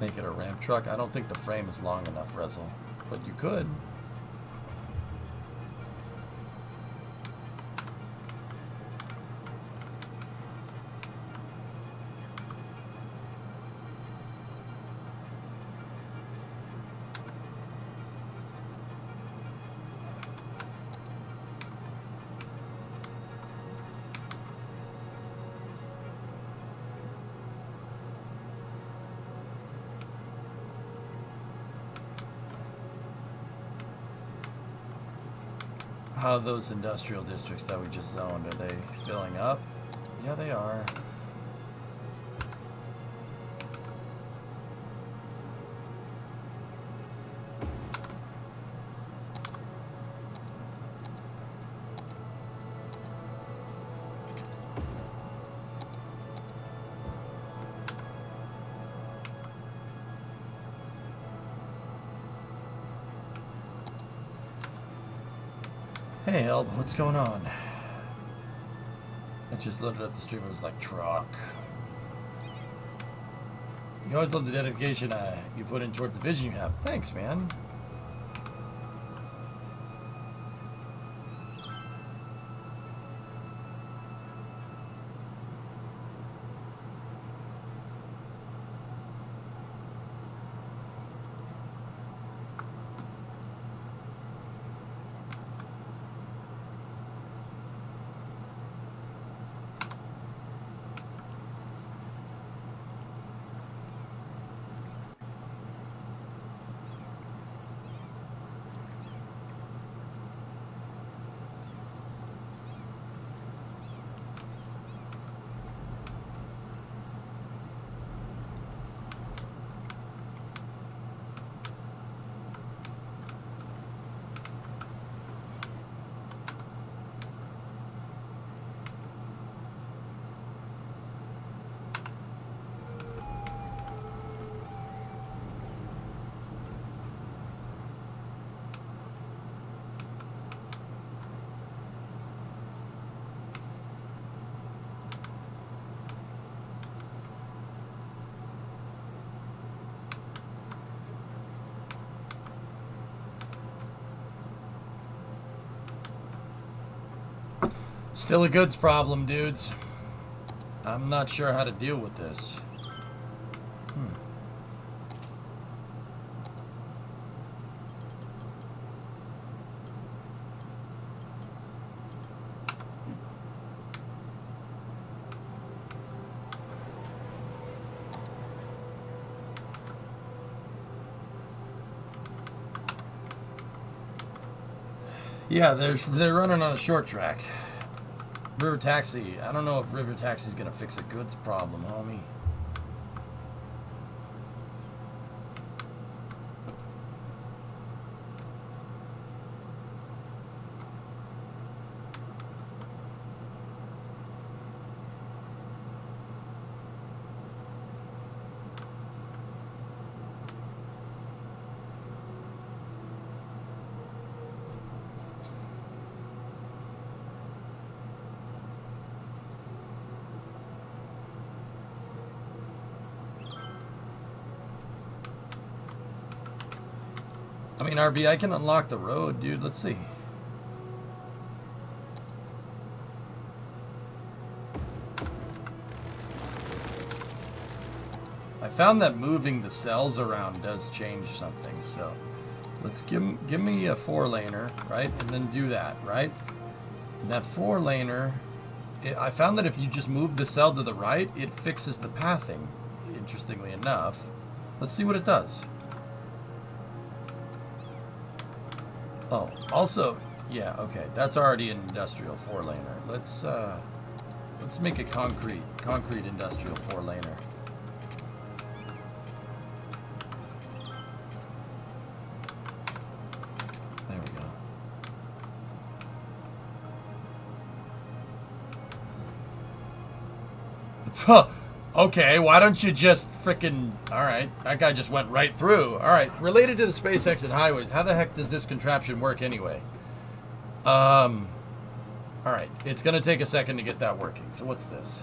Make it a ramp truck. I don't think the frame is long enough, Rezel, but you could. How those industrial districts that we just zoned, are they filling up? Yeah, they are. Hey, Elb, what's going on? I just loaded up the stream. It was like, truck. You always love the dedication you put in towards the vision you have. Thanks, man. Still a goods problem, dudes. I'm not sure how to deal with this. Yeah, they're running on a short track. River Taxi. I don't know if River Taxi is going to fix a goods problem, homie. I mean, RB, I can unlock the road, dude. Let's see. I found that moving the cells around does change something, so let's give me a 4-laner, right? And then do that, right? That 4-laner, I found that if you just move the cell to the right, it fixes the pathing, interestingly enough. Let's see what it does. Oh, also, yeah, okay, that's already an industrial 4-laner. Let's make a concrete industrial 4-laner. Okay, why don't you just frickin'... Alright, that guy just went right through. Alright, related to the SpaceX and highways, how the heck does this contraption work anyway? Alright, it's gonna take a second to get that working. So what's this?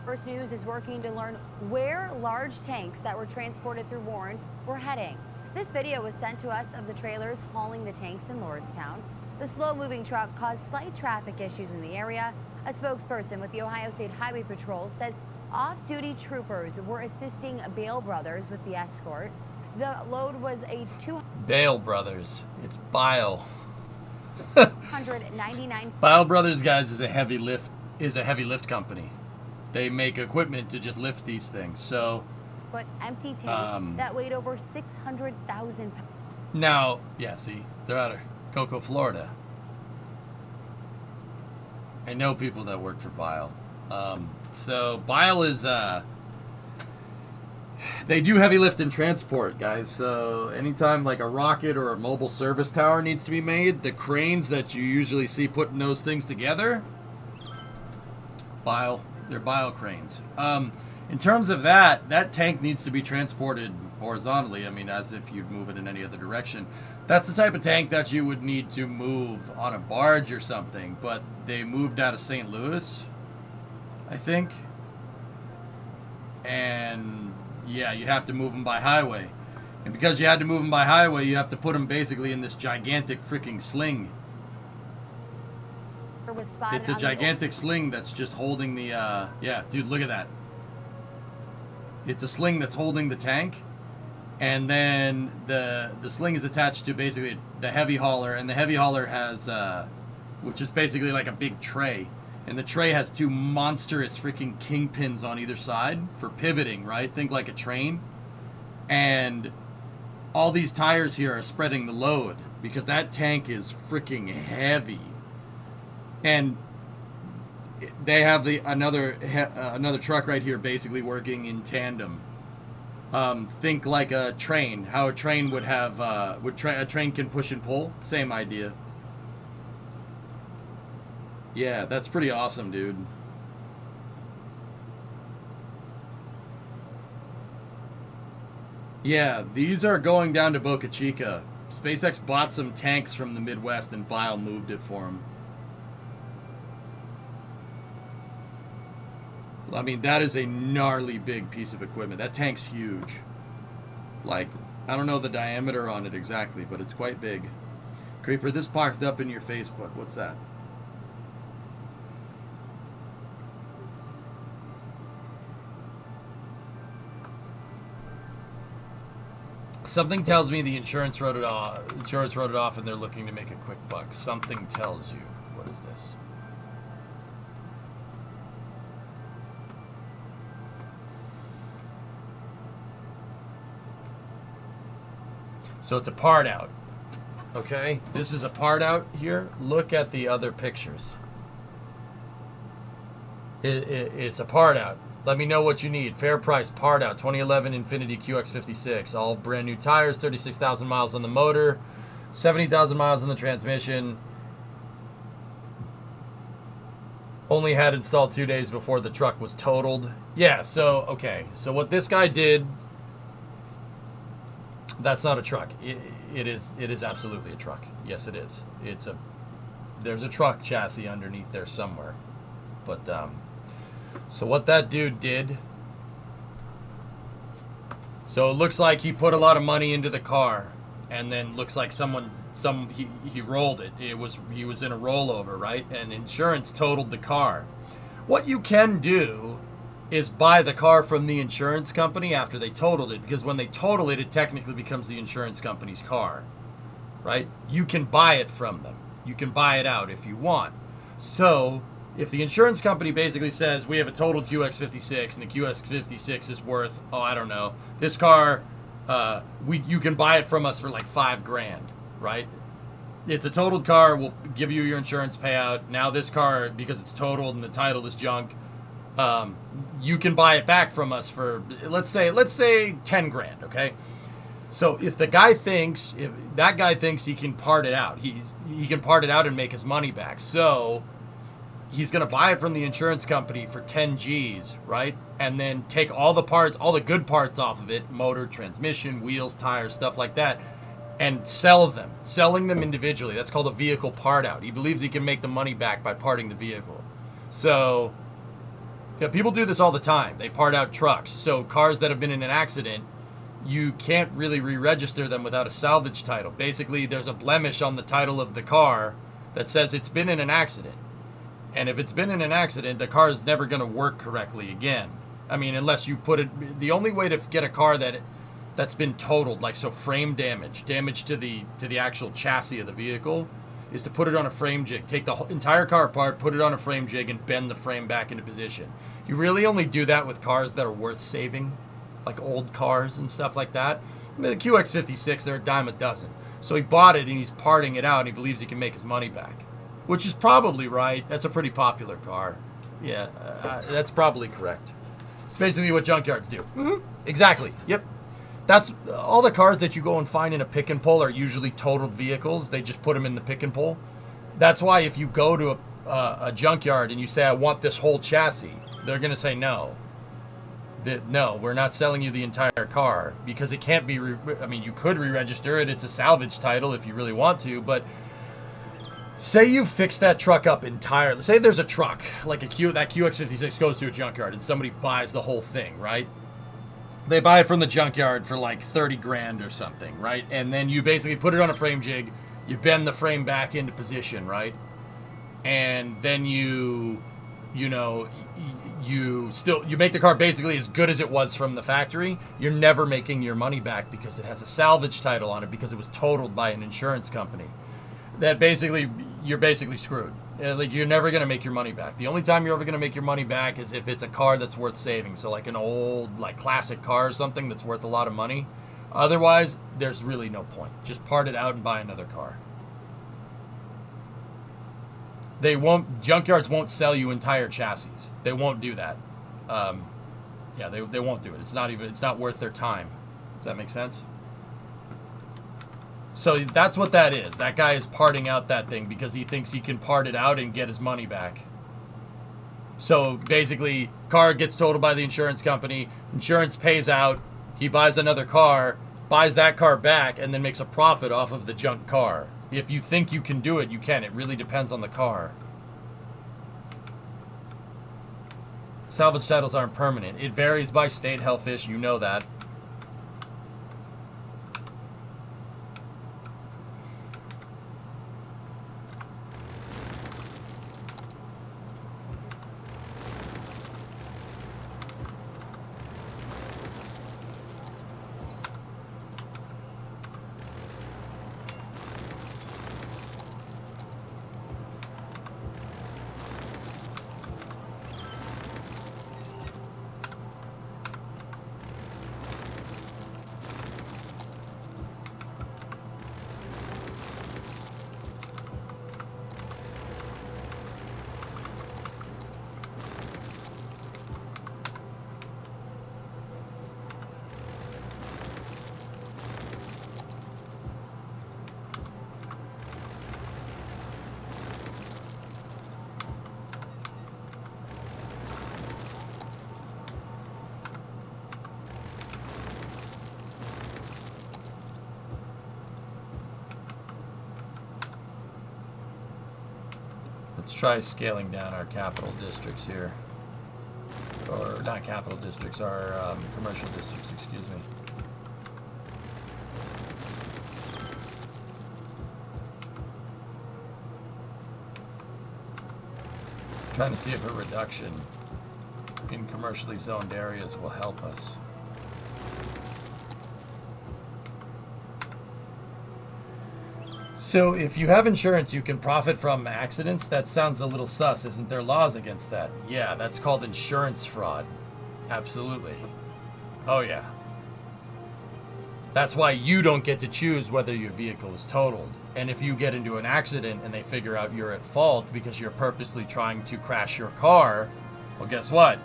First News is working to learn where large tanks that were transported through Warren were heading. This video was sent to us of the trailers hauling the tanks in Lordstown. The slow-moving truck caused slight traffic issues in the area. A spokesperson with the Ohio State Highway Patrol says off-duty troopers were assisting Bale Brothers with the escort. The load was a Bale Brothers. It's Bile. 299. Bile Brothers, guys, is a heavy lift company. They make equipment to just lift these things. So Foot empty tank that weighed over 600,000 pounds. now, yeah, see, they're out of Cocoa, Florida. I know people that work for Bile. So Bile is they do heavy lift and transport, guys. So anytime like a rocket or a mobile service tower needs to be made, the cranes that you usually see putting those things together, they're Bile cranes. In terms of that tank needs to be transported horizontally. I mean, as if you'd move it in any other direction. That's the type of tank that you would need to move on a barge or something. But they moved out of St. Louis, I think. And yeah, you have to move them by highway. And because you had to move them by highway, you have to put them basically in this gigantic freaking sling. It's a gigantic sling that's just holding the, yeah, dude, look at that. It's a sling that's holding the tank, and then the sling is attached to basically the heavy hauler, and the heavy hauler has, which is basically like a big tray, and the tray has two monstrous freaking kingpins on either side for pivoting, right? Think like a train, and all these tires here are spreading the load, because that tank is freaking heavy. And they have another truck right here, basically working in tandem. Think like a train. How a train would have, a train can push and pull. Same idea. Yeah, that's pretty awesome, dude. Yeah, these are going down to Boca Chica. SpaceX bought some tanks from the Midwest, and Bile moved it for them. I mean, that is a gnarly big piece of equipment. That tank's huge. Like, I don't know the diameter on it exactly, but it's quite big. Creeper, this popped up in your Facebook. What's that? Something tells me the insurance wrote it off and they're looking to make a quick buck. Something tells you. What is this? So it's a part out, okay? This is a part out here. Look at the other pictures. It's a part out. Let me know what you need. Fair price, part out, 2011 Infiniti QX56. All brand new tires, 36,000 miles on the motor, 70,000 miles on the transmission. Only had installed 2 days before the truck was totaled. Yeah, so, okay. So what this guy did... That's not a truck. It is absolutely a truck. Yes, it is. There's a truck chassis underneath there somewhere. But so what that dude did. So it looks like he put a lot of money into the car, and then looks like he rolled it. He was in a rollover, right? And insurance totaled the car. What you can do is buy the car from the insurance company after they totaled it, because when they total it, it technically becomes the insurance company's car, right? You can buy it from them. You can buy it out if you want. So if the insurance company basically says, we have a totaled QX56 and the QX56 is worth, oh, I don't know, this car, you can buy it from us for like $5,000, right? It's a totaled car. We'll give you your insurance payout. Now this car, because it's totaled and the title is junk, you can buy it back from us for, let's say $10,000, okay? So if the guy thinks, if that guy thinks he can part it out, he can part it out and make his money back. So he's going to buy it from the insurance company for 10 G's, right? And then take all the parts, all the good parts off of it, motor, transmission, wheels, tires, stuff like that, and sell them, selling them individually. That's called a vehicle part out. He believes he can make the money back by parting the vehicle. So yeah, people do this all the time. They part out trucks. So cars that have been in an accident, you can't really re-register them without a salvage title. Basically, there's a blemish on the title of the car that says it's been in an accident. And if it's been in an accident, the car is never going to work correctly again. I mean, unless you put it... The only way to get a car that's been totaled, like so frame damage to the actual chassis of the vehicle, is to put it on a frame jig. Take the entire car apart, put it on a frame jig, and bend the frame back into position. You really only do that with cars that are worth saving, like old cars and stuff like that. I mean, the QX56, they're a dime a dozen. So he bought it and he's parting it out and he believes he can make his money back. Which is probably right. That's a pretty popular car. Yeah, that's probably correct. It's basically what junkyards do. Mm-hmm. Exactly. Yep. That's all the cars that you go and find in a pick and pull are usually totaled vehicles. They just put them in the pick and pull. That's why if you go to a junkyard and you say, I want this whole chassis, they're going to say no. No, we're not selling you the entire car because it can't be, I mean, you could re-register it. It's a salvage title if you really want to, but say you fix that truck up entirely. Say there's a truck, like that QX56 goes to a junkyard and somebody buys the whole thing, right? They buy it from the junkyard for like 30 grand or something, right? And then you basically put it on a frame jig, you bend the frame back into position, right? And then you make the car basically as good as it was from the factory. You're never making your money back because it has a salvage title on it because it was totaled by an insurance company. That basically, you're basically screwed. Like, you're never going to make your money back. The only time you're ever going to make your money back is if it's a car that's worth saving. So like an old, like classic car or something that's worth a lot of money. Otherwise, there's really no point. Just part it out and buy another car. Junkyards won't sell you entire chassis. They won't do that. Yeah, they won't do it. It's not worth their time. Does that make sense? So that's what that is. That guy is parting out that thing because he thinks he can part it out and get his money back. So basically, car gets totaled by the insurance company. Insurance pays out. He buys another car, buys that car back, and then makes a profit off of the junk car. If you think you can do it, you can. It really depends on the car. Salvage titles aren't permanent. It varies by state, Hellfish. You know that. Let's try scaling down our capital districts here. Or not capital districts, our commercial districts, excuse me. Trying to see if a reduction in commercially zoned areas will help us. So if you have insurance, you can profit from accidents. That sounds a little sus. Isn't there laws against that? Yeah, that's called insurance fraud. Absolutely. Oh, yeah. That's why you don't get to choose whether your vehicle is totaled. And if you get into an accident and they figure out you're at fault because you're purposely trying to crash your car, well, guess what?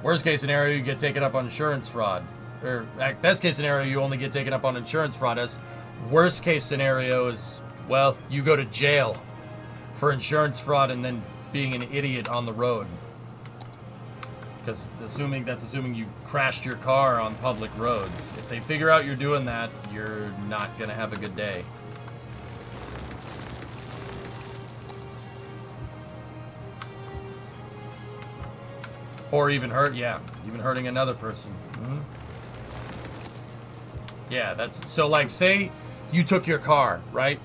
Worst case scenario, you get taken up on insurance fraud. or at best case scenario, you only get taken up on insurance fraud. As worst case scenario is, well, you go to jail for insurance fraud and then being an idiot on the road. Because assuming you crashed your car on public roads. If they figure out you're doing that, you're not going to have a good day. Or even even hurting another person. Mm-hmm. Yeah, that's, so like, say you took your car, right?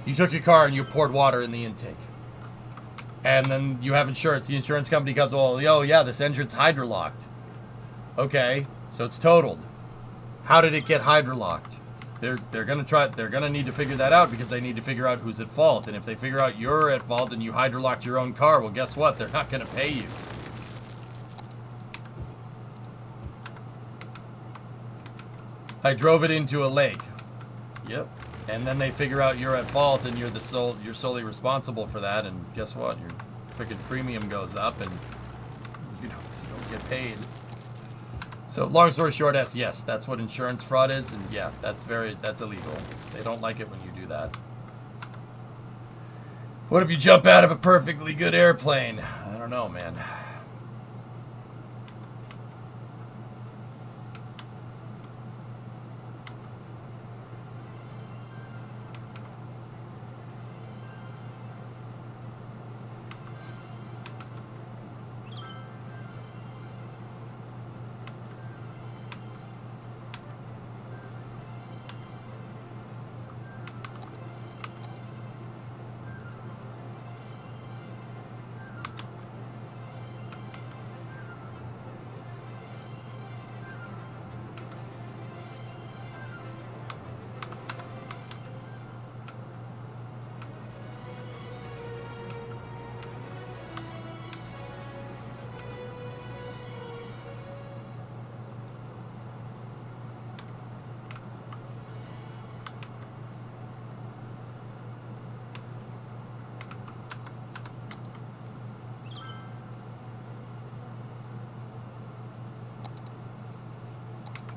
You took your car and you poured water in the intake. And then you have insurance. The insurance company comes, oh, yeah, this engine's hydrolocked. Okay, so it's totaled. How did it get hydrolocked? They're gonna need to figure that out, because they need to figure out who's at fault. And if they figure out you're at fault and you hydrolocked your own car, well, guess what? They're not gonna pay you. I drove it into a lake. Yep. And then they figure out you're at fault and you're solely responsible for that, and guess what? Your freaking premium goes up and you don't get paid. So long story short, yes, that's what insurance fraud is, and yeah, that's illegal. They don't like it when you do that. What if you jump out of a perfectly good airplane? I don't know, man.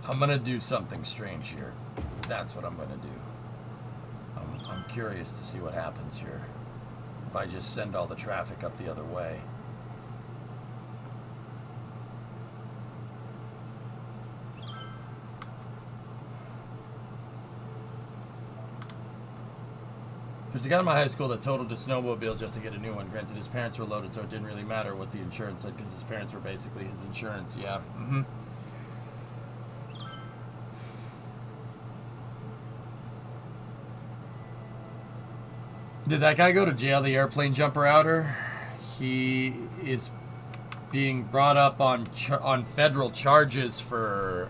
I'm gonna do something strange here. That's what I'm gonna do. I'm curious to see what happens here. If I just send all the traffic up the other way. There's a guy in my high school that totaled a snowmobile just to get a new one. Granted, his parents were loaded, so it didn't really matter what the insurance said, because his parents were basically his insurance. Yeah. Mm-hmm. Did that guy go to jail, the airplane jumper outer? He is being brought up on federal charges for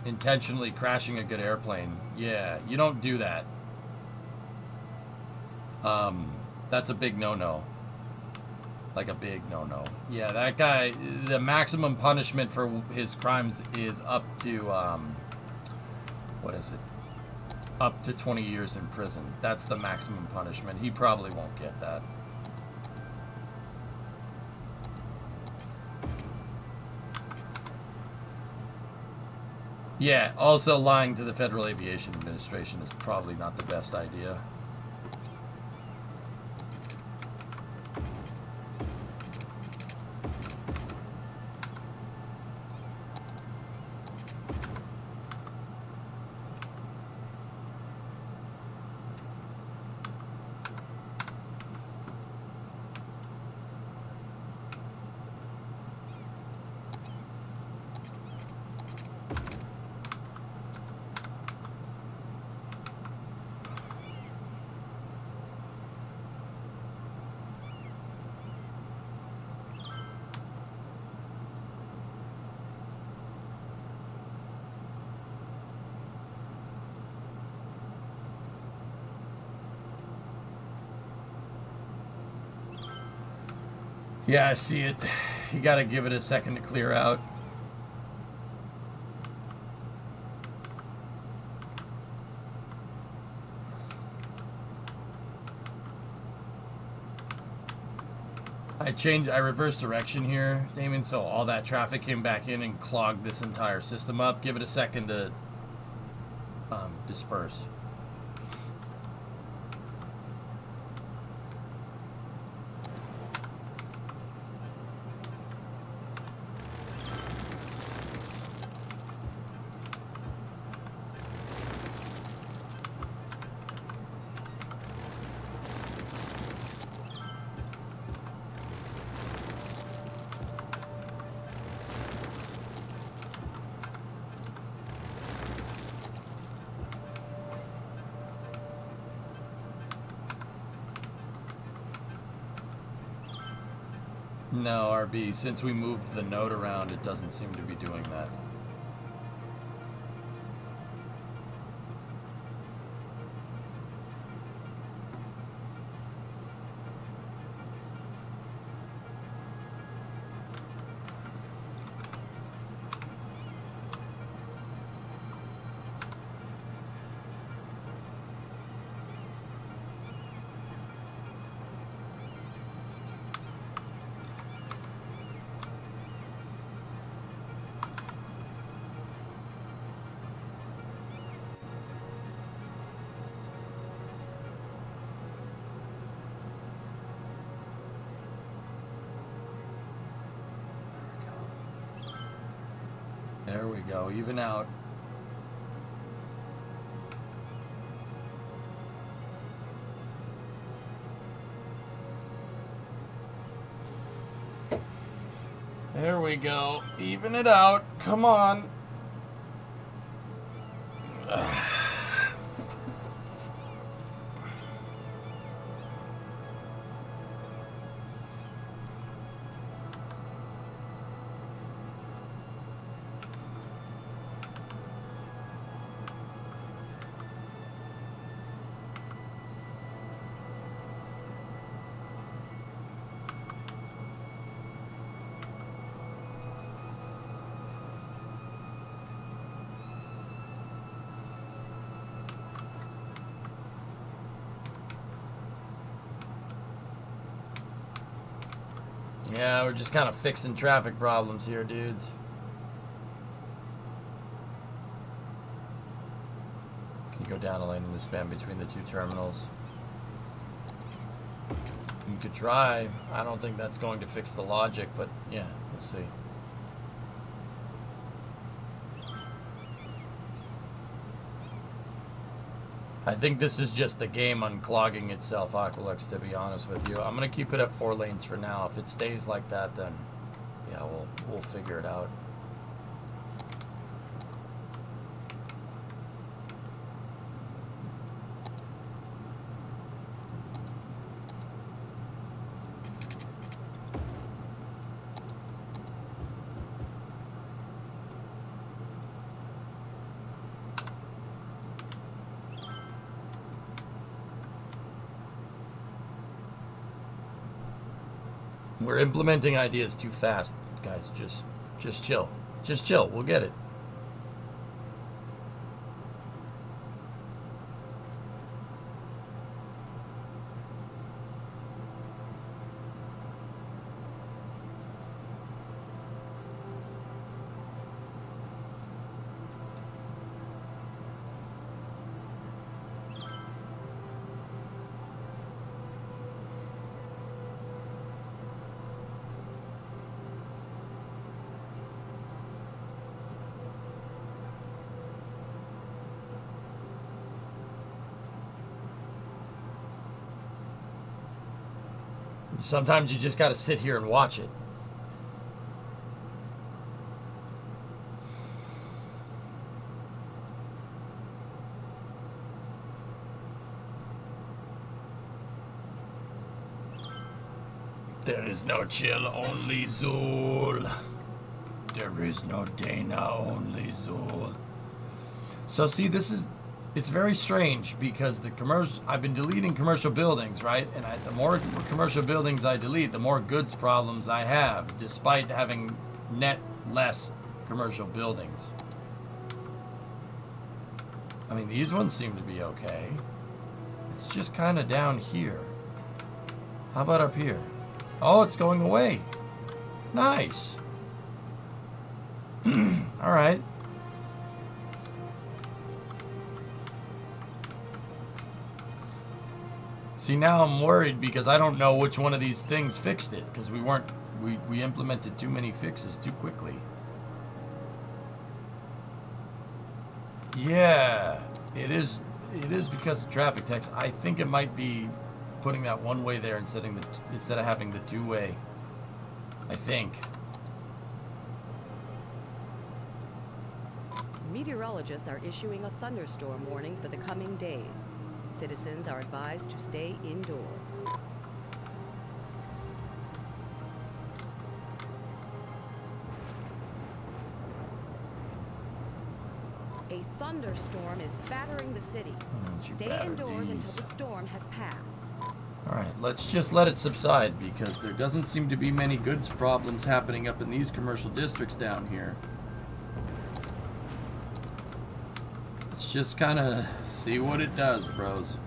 intentionally crashing a good airplane. Yeah, you don't do that. That's a big no-no. Like a big no-no. Yeah, that guy, the maximum punishment for his crimes is up to, what is it? Up to 20 years in prison. That's the maximum punishment. He probably won't get that. Yeah, also lying to the Federal Aviation Administration is probably not the best idea. Yeah, I see it. You gotta give it a second to clear out. I reversed direction here, Damien, so all that traffic came back in and clogged this entire system up. Give it a second to disperse. No, RB, since we moved the node around, it doesn't seem to be doing that. There we go, even out. There we go, even it out. Come on. Yeah, we're just kind of fixing traffic problems here, dudes. Can you go down a lane in the span between the two terminals? You could try. I don't think that's going to fix the logic, but yeah, let's see. I think this is just the game unclogging itself, Aquilux, to be honest with you. I'm going to keep it at 4 lanes for now. If it stays like that, then yeah, we'll figure it out. We're implementing ideas too fast, guys. Just chill. Just chill. We'll get it. Sometimes you just got to sit here and watch it. There is no chill, only Zool. There is no Dana, only Zool. So see, it's very strange because I've been deleting commercial buildings, right? And the more commercial buildings I delete, the more goods problems I have, despite having net less commercial buildings. I mean, these ones seem to be okay. It's just kind of down here. How about up here? Oh, it's going away. Nice. All right. See, now I'm worried because I don't know which one of these things fixed it because we implemented too many fixes too quickly. Yeah, it is because of traffic text. I think it might be putting that one way there instead of having the two way. I think. Meteorologists are issuing a thunderstorm warning for the coming days. Citizens are advised to stay indoors. A thunderstorm is battering the city. Stay indoors until the storm has passed. All right, let's just let it subside because there doesn't seem to be many goods problems happening up in these commercial districts down here. Let's just kind of see what it does, bros.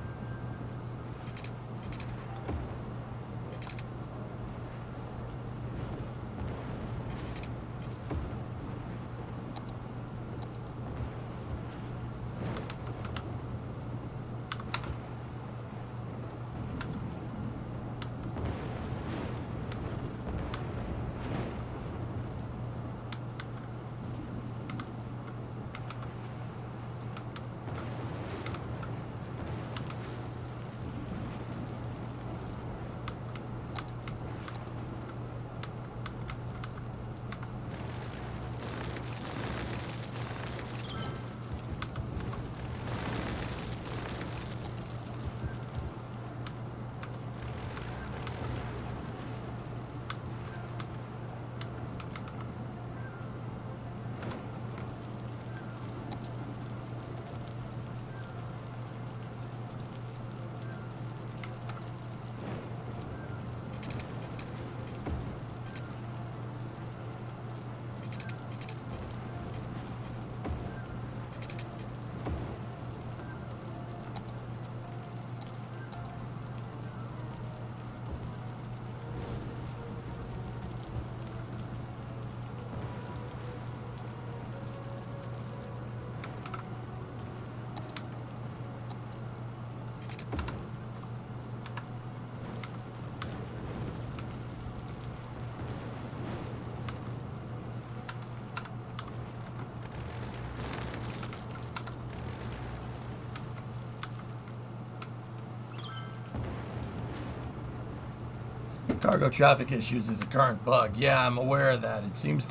Cargo traffic issues is a current bug. Yeah, I'm aware of that. It seems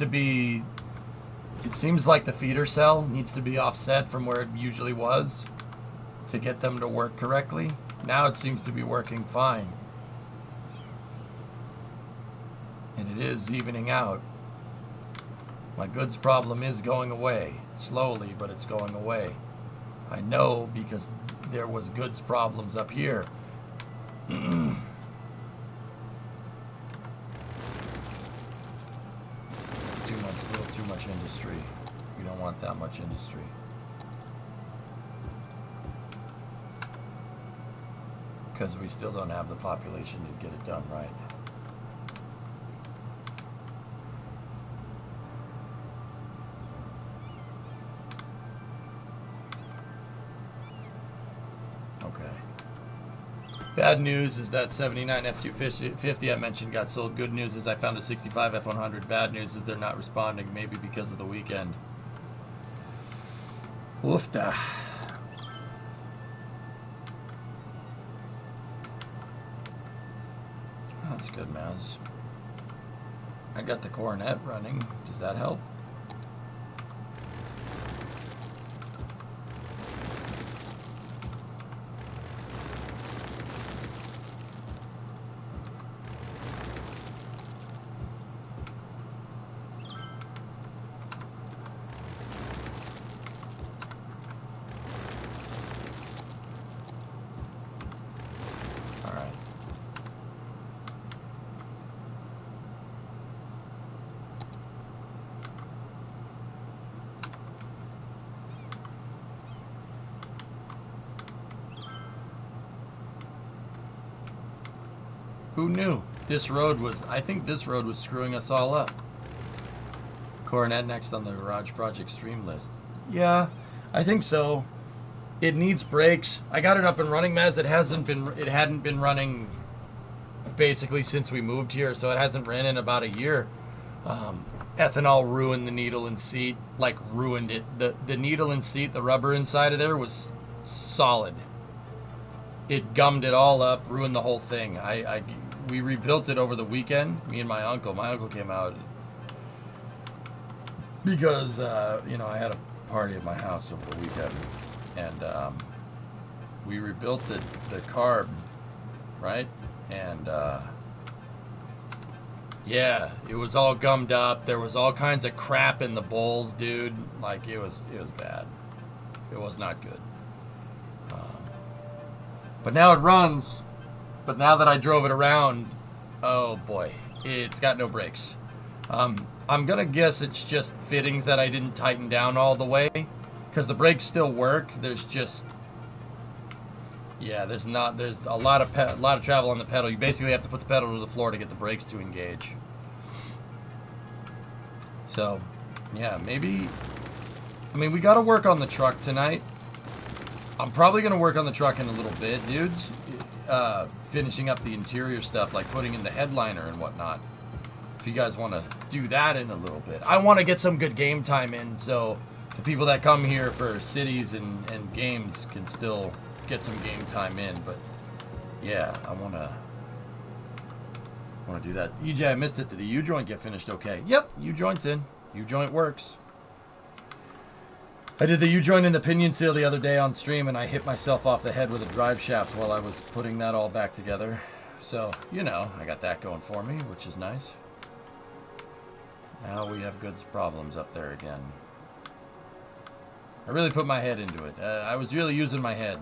like the feeder cell needs to be offset from where it usually was to get them to work correctly. Now it seems to be working fine. And it is evening out. My goods problem is going away. Slowly, but it's going away. I know because there was goods problems up here. Too much industry. We don't want that much industry. Because we still don't have the population to get it done right. Okay. Bad news is that 79 F-250 I mentioned got sold. Good news is I found a 65 F-100. Bad news is they're not responding, maybe because of the weekend. Oofta. That's good, Maz. I got the Coronet running. Does that help? Who knew? this road was, screwing us all up. Coronet next on the Garage Project stream list. Yeah, I think so. It needs brakes. I got it up and running, Maz. It hadn't been running basically since we moved here, so it hasn't ran in about a year. Ethanol ruined the needle and seat, like ruined it. The needle and seat, the rubber inside of there was solid. It gummed it all up, ruined the whole thing. We rebuilt it over the weekend. Me and my uncle. My uncle came out because I had a party at my house over the weekend, and we rebuilt the carb, right? And yeah, it was all gummed up. There was all kinds of crap in the bowls, dude. Like it was bad. It was not good. But now it runs. But now that I drove it around, oh boy, it's got no brakes. I'm gonna guess it's just fittings that I didn't tighten down all the way, because the brakes still work. There's just, yeah, there's a lot of travel on the pedal. You basically have to put the pedal to the floor to get the brakes to engage. So, yeah, maybe, I mean, we got to work on the truck tonight. I'm probably gonna work on the truck in a little bit, dudes. Finishing up the interior stuff, like putting in the headliner and whatnot. If you guys want to do that in a little bit. I want to get some good game time in, so the people that come here for cities and games can still get some game time in. But yeah, I want to do that. EJ, I missed it. Did the U-joint get finished okay? Yep, U-joint's in. U-joint works. I did the U-joint in the pinion seal the other day on stream, and I hit myself off the head with a drive shaft while I was putting that all back together. So, I got that going for me, which is nice. Now we have goods problems up there again. I really put my head into it. I was really using my head.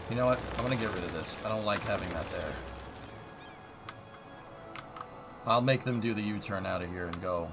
You know what? I'm going to get rid of this. I don't like having that there. I'll make them do the U-turn out of here and go.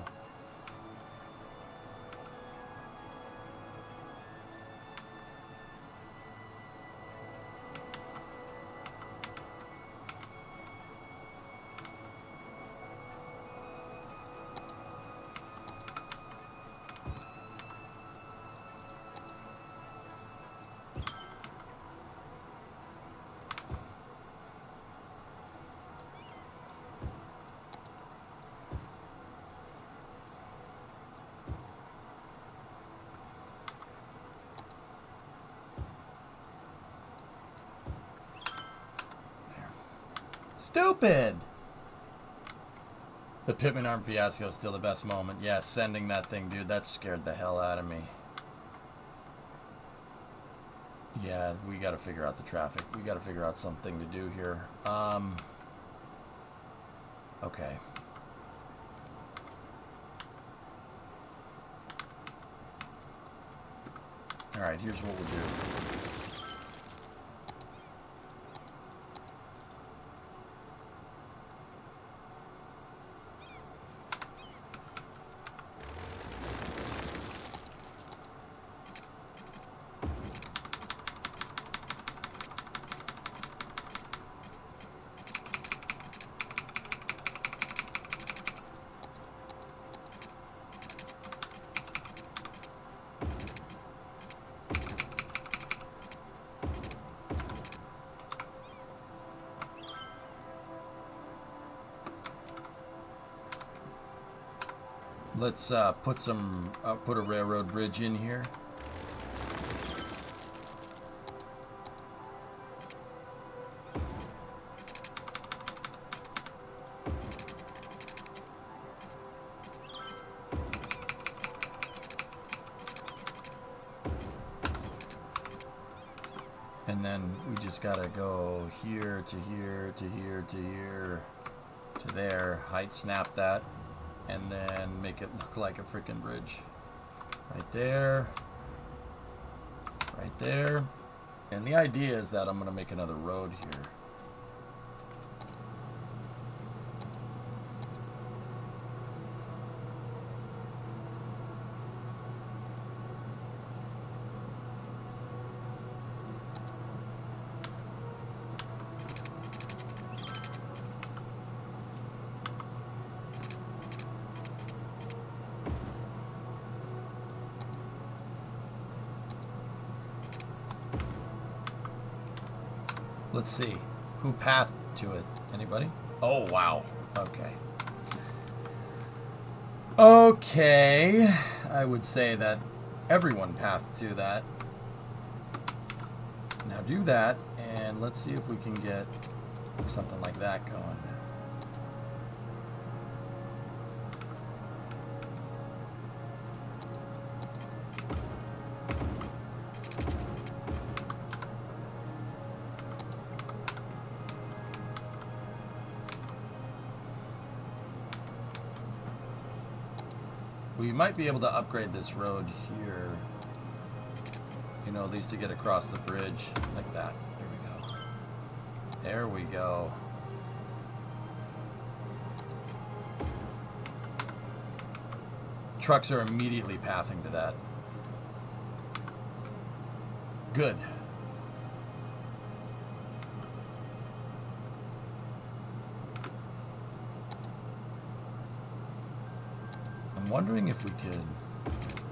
Stupid! The Pittman arm fiasco is still the best moment. Yeah, sending that thing, dude, that scared the hell out of me. Yeah, we gotta figure out the traffic. We gotta figure out something to do here. Okay. Alright, here's what we'll do. Let's put a railroad bridge in here. And then we just gotta go here to here to here to here to there, height snap that. And then make it look like a freaking bridge. Right there. Right there. And the idea is that I'm going to make another road here. Let's see. Who pathed to it? Anybody? Oh, wow. Okay. Okay. I would say that everyone pathed to that. Now do that, and let's see if we can get something like that going. We might be able to upgrade this road here, you know, at least to get across the bridge like that. There we go. There we go. Trucks are immediately pathing to that. Good. I'm wondering if we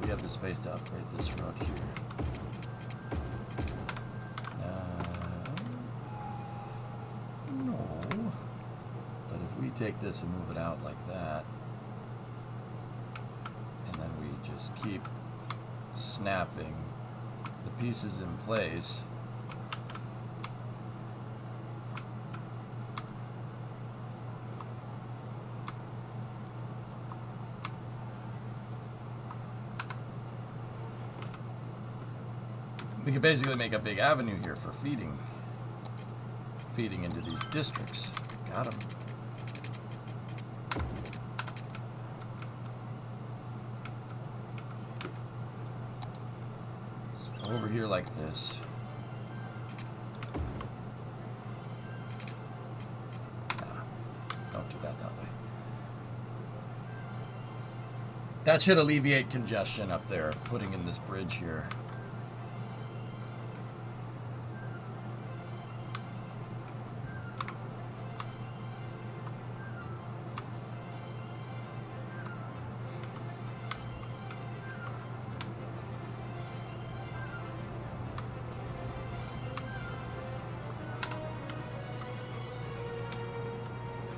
have the space to upgrade this road here. No. But if we take this and move it out like that, and then we just keep snapping the pieces in place, we could basically make a big avenue here for feeding into these districts. Got 'em. So go over here like this. Nah, don't do that way. That should alleviate congestion up there, putting in this bridge here.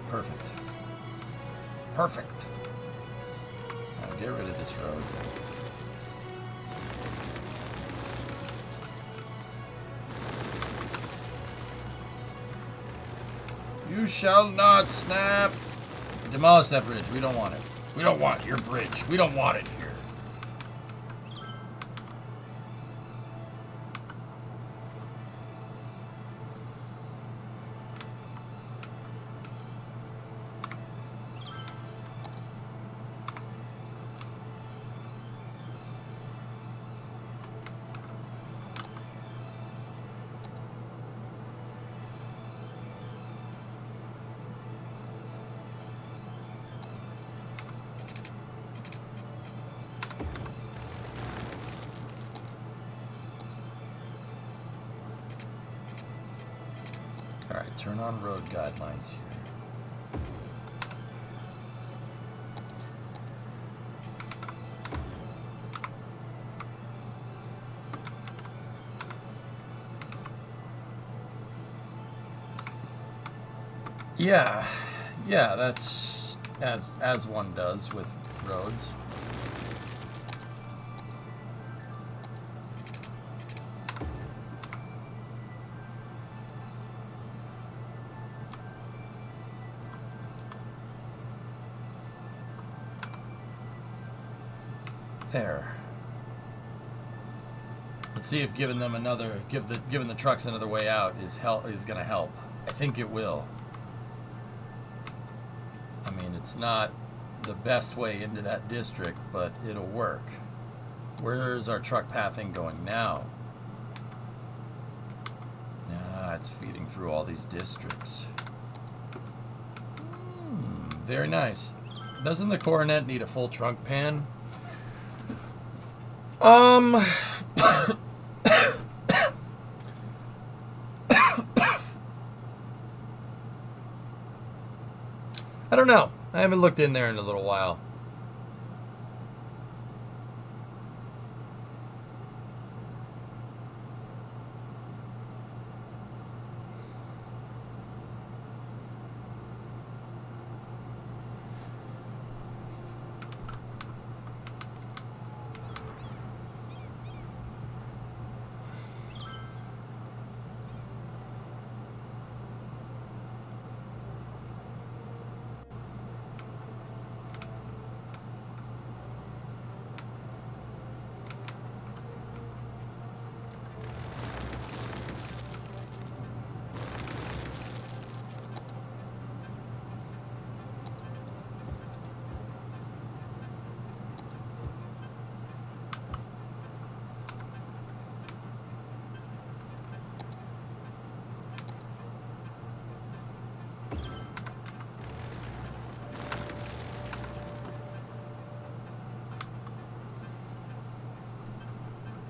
Perfect. Perfect. Now get rid of this road. You shall not snap. Demolish that bridge. We don't want it. We don't want your bridge. We don't want it here. Alright, turn on road guidelines here. Yeah, that's as one does with roads. There. Let's see if giving them giving the trucks another way out is going to help. I think it will. I mean, it's not the best way into that district, but it'll work. Where's our truck pathing going now? It's feeding through all these districts. Very nice. Doesn't the Coronet need a full trunk pan? I don't know. I haven't looked in there in a little while.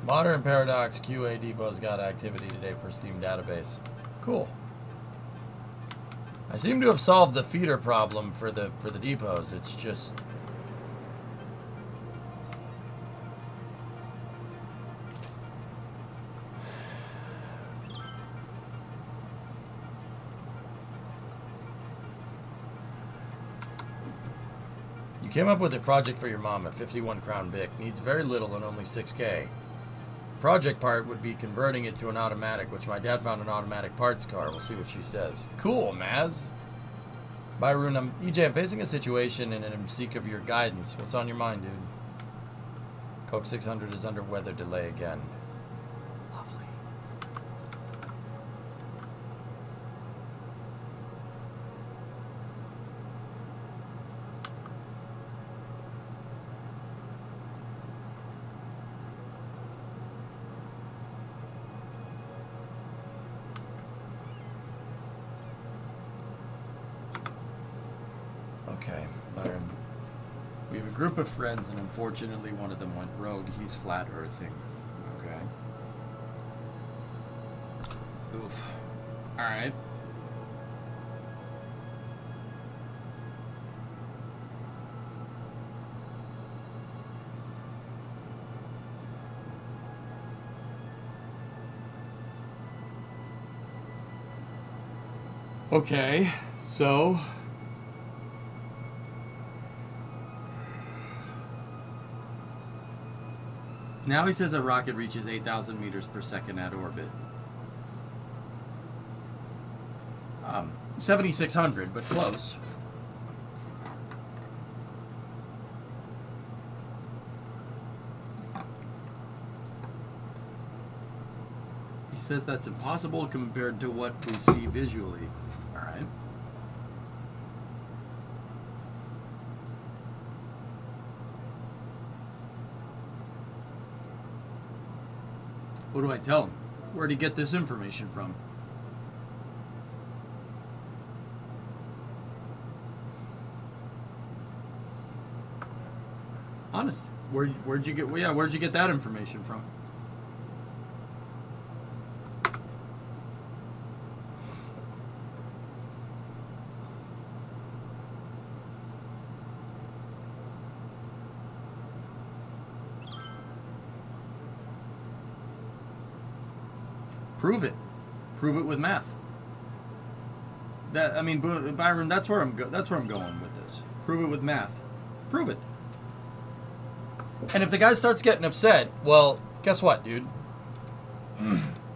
Modern Paradox QA Depot's got activity today per Steam database. Cool. I seem to have solved the feeder problem for the depots. It's just you came up with a project for your mom at 51 Crown Vic. Needs very little and only 6K. Project part would be converting it to an automatic, which my dad found an automatic parts car. We'll see what she says. Cool, Maz. Byron, EJ, I'm facing a situation and I'm seek of your guidance. What's on your mind, dude? Coke 600 is under weather delay again. Lovely. Okay, Byron. We have a group of friends, and unfortunately one of them went rogue. He's flat earthing. Okay. Oof. Alright. Okay, so now he says a rocket reaches 8,000 meters per second at orbit. 7,600, but close. He says that's impossible compared to what we see visually. All right. What do I tell him? Where'd he get this information from? Honest. Where'd you get that information from? Prove it. Prove it with math. Byron, that's where I'm going with this. Prove it with math. Prove it. And if the guy starts getting upset, well, guess what, dude?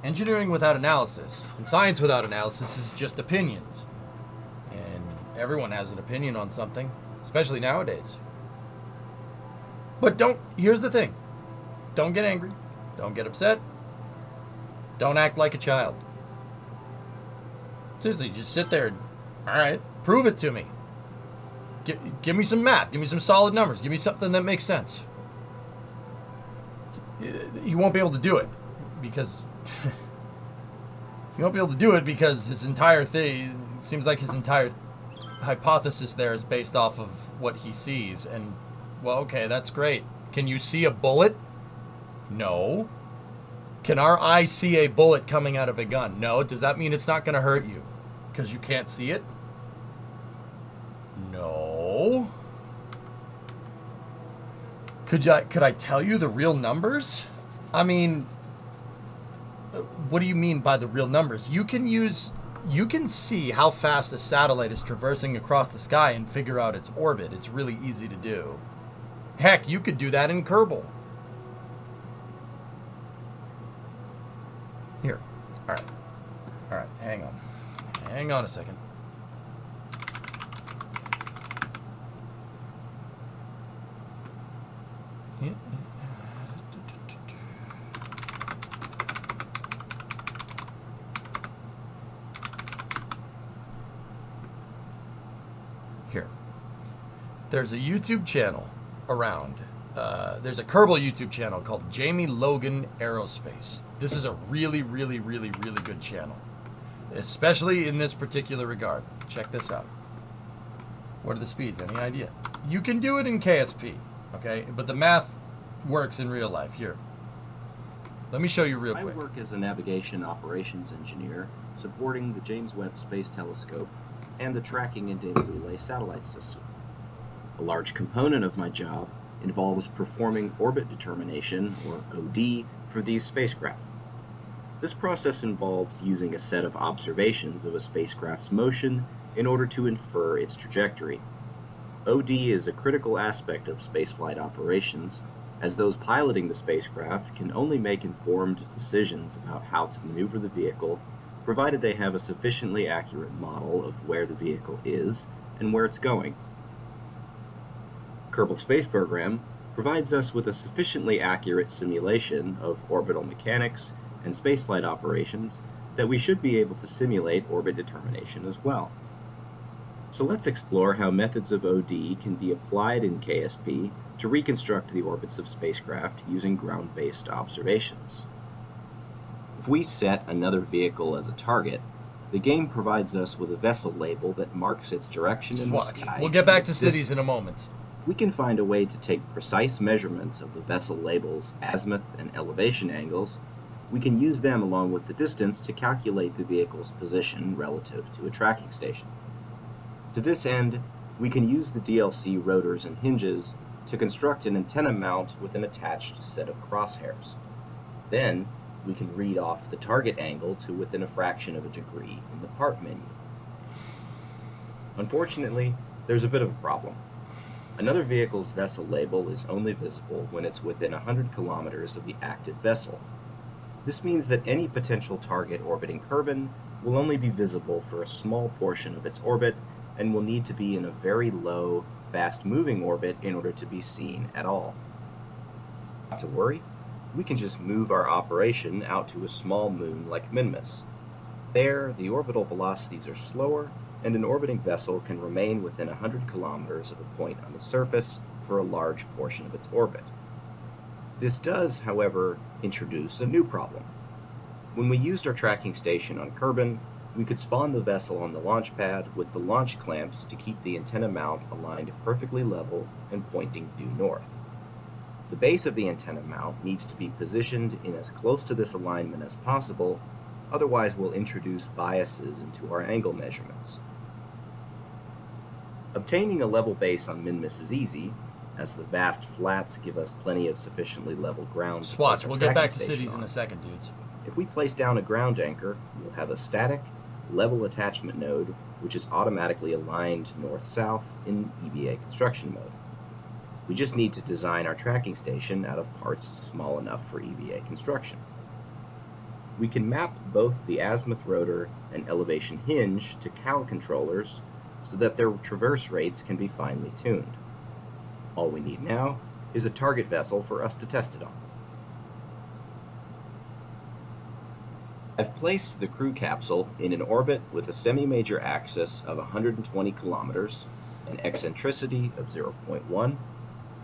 Engineering without analysis and science without analysis is just opinions. And everyone has an opinion on something, especially nowadays. But here's the thing. Don't get angry. Don't get upset. Don't act like a child. Seriously, just sit there and, all right, prove it to me. Give me some math. Give me some solid numbers. Give me something that makes sense. He won't be able to do it because his entire thing, it seems like his entire hypothesis there is based off of what he sees. And, well, okay, that's great. Can you see a bullet? No. Can our eye see a bullet coming out of a gun? No. Does that mean it's not going to hurt you because you can't see it? No. Could I tell you the real numbers? I mean, what do you mean by the real numbers? You can see how fast a satellite is traversing across the sky and figure out its orbit. It's really easy to do. Heck, you could do that in Kerbal. Here. All right. Hang on a second. Here. There's a YouTube channel around. There's a Kerbal YouTube channel called Jamie Logan Aerospace. This is a really, really, really, really good channel, especially in this particular regard. Check this out. What are the speeds? Any idea? You can do it in KSP, okay? But the math works in real life. Here. Let me show you real I quick. work as a navigation operations engineer supporting the James Webb Space Telescope and the Tracking and Data Relay Satellite System. A large component of my job involves performing orbit determination, or OD, for these spacecraft. This process involves using a set of observations of a spacecraft's motion in order to infer its trajectory. OD is a critical aspect of spaceflight operations, as those piloting the spacecraft can only make informed decisions about how to maneuver the vehicle, provided they have a sufficiently accurate model of where the vehicle is and where it's going. Kerbal Space Program provides us with a sufficiently accurate simulation of orbital mechanics and spaceflight operations that we should be able to simulate orbit determination as well. So let's explore how methods of OD can be applied in KSP to reconstruct the orbits of spacecraft using ground-based observations. If we set another vehicle as a target, the game provides us with a vessel label that marks its direction in the sky. We'll get back to its cities in a distance. moment. We can find a way to take precise measurements of the vessel label's azimuth and elevation angles. We can use them along with the distance to calculate the vehicle's position relative to a tracking station. To this end, we can use the DLC rotors and hinges to construct an antenna mount with an attached set of crosshairs. Then, we can read off the target angle to within a fraction of a degree in the part menu. Unfortunately, there's a bit of a problem. Another vehicle's vessel label is only visible when it's within 100 kilometers of the active vessel. This means that any potential target orbiting Kerbin will only be visible for a small portion of its orbit and will need to be in a very low, fast-moving orbit in order to be seen at all. Not to worry, we can just move our operation out to a small moon like Minmus. There, the orbital velocities are slower, and an orbiting vessel can remain within 100 kilometers of a point on the surface for a large portion of its orbit. This does, however, introduce a new problem. When we used our tracking station on Kerbin, we could spawn the vessel on the launch pad with the launch clamps to keep the antenna mount aligned perfectly level and pointing due north. The base of the antenna mount needs to be positioned in as close to this alignment as possible, otherwise we'll introduce biases into our angle measurements. Obtaining a level base on Minmus is easy, as the vast flats give us plenty of sufficiently level ground. Swatch, we'll get back to station cities in on. a second, dudes. If we place down a ground anchor, we'll have a static, level attachment node, which is automatically aligned north-south in EVA construction mode. We just need to design our tracking station out of parts small enough for EVA construction. We can map both the azimuth rotor and elevation hinge to CAL controllers so that their traverse rates can be finely tuned. All we need now is a target vessel for us to test it on. I've placed the crew capsule in an orbit with a semi-major axis of 120 kilometers, an eccentricity of 0.1,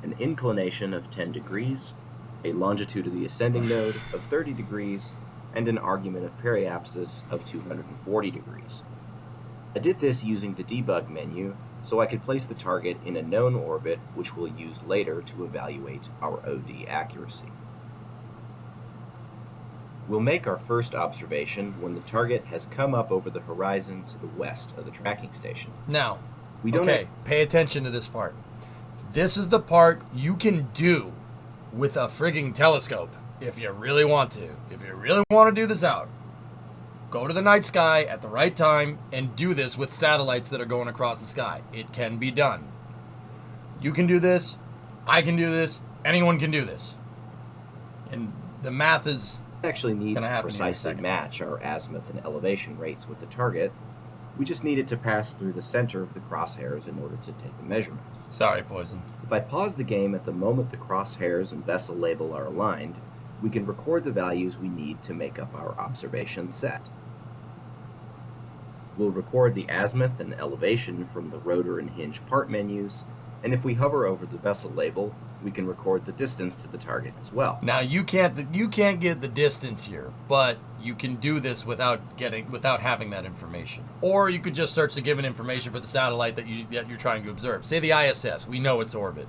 an inclination of 10 degrees, a longitude of the ascending node of 30 degrees, and an argument of periapsis of 240 degrees. I did this using the debug menu so I could place the target in a known orbit which we'll use later to evaluate our OD accuracy. We'll make our first observation when the target has come up over the horizon to the west of the tracking station. Now, We don't okay, pay attention to this part. This is the part you can do with a frigging telescope if you really want to. If you really want to do this out, go to the night sky at the right time and do this with satellites that are going across the sky. It can be done. You can do this. I can do this. Anyone can do this. And the math is actually need gonna to happen here in a precisely second. match our azimuth and elevation rates with the target. We just need it to pass through the center of the crosshairs in order to take a measurement. Sorry, Poison. If I pause the game at the moment the crosshairs and vessel label are aligned, we can record the values we need to make up our observation set. We'll record the azimuth and elevation from the rotor and hinge part menus, and if we hover over the vessel label, we can record the distance to the target as well. Now you can't get the distance here, but you can do this without having that information. Or you could just search the given information for the satellite that you're trying to observe. Say the ISS, we know its orbit.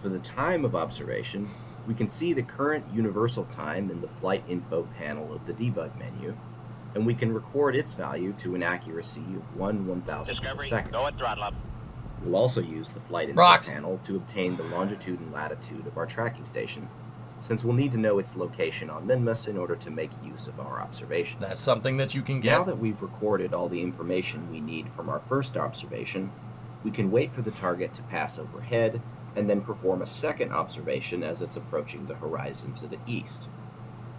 For the time of observation, We can see the current universal time in the flight info panel of the debug menu, and we can record its value to an accuracy of 1/1000th of a Discovery, second. go at throttle up. We'll also use the flight info Rocks. panel to obtain the longitude and latitude of our tracking station, since we'll need to know its location on Minmus in order to make use of our observations. That's something that you can get. Now that we've recorded all the information we need from our first observation, we can wait for the target to pass overhead and then perform a second observation as it's approaching the horizon to the east.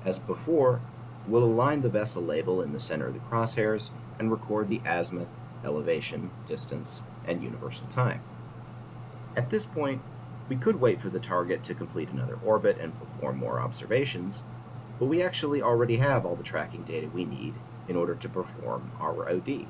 As before, we'll align the vessel label in the center of the crosshairs and record the azimuth, elevation, distance, and universal time. At this point, we could wait for the target to complete another orbit and perform more observations, but we actually already have all the tracking data we need in order to perform our OD.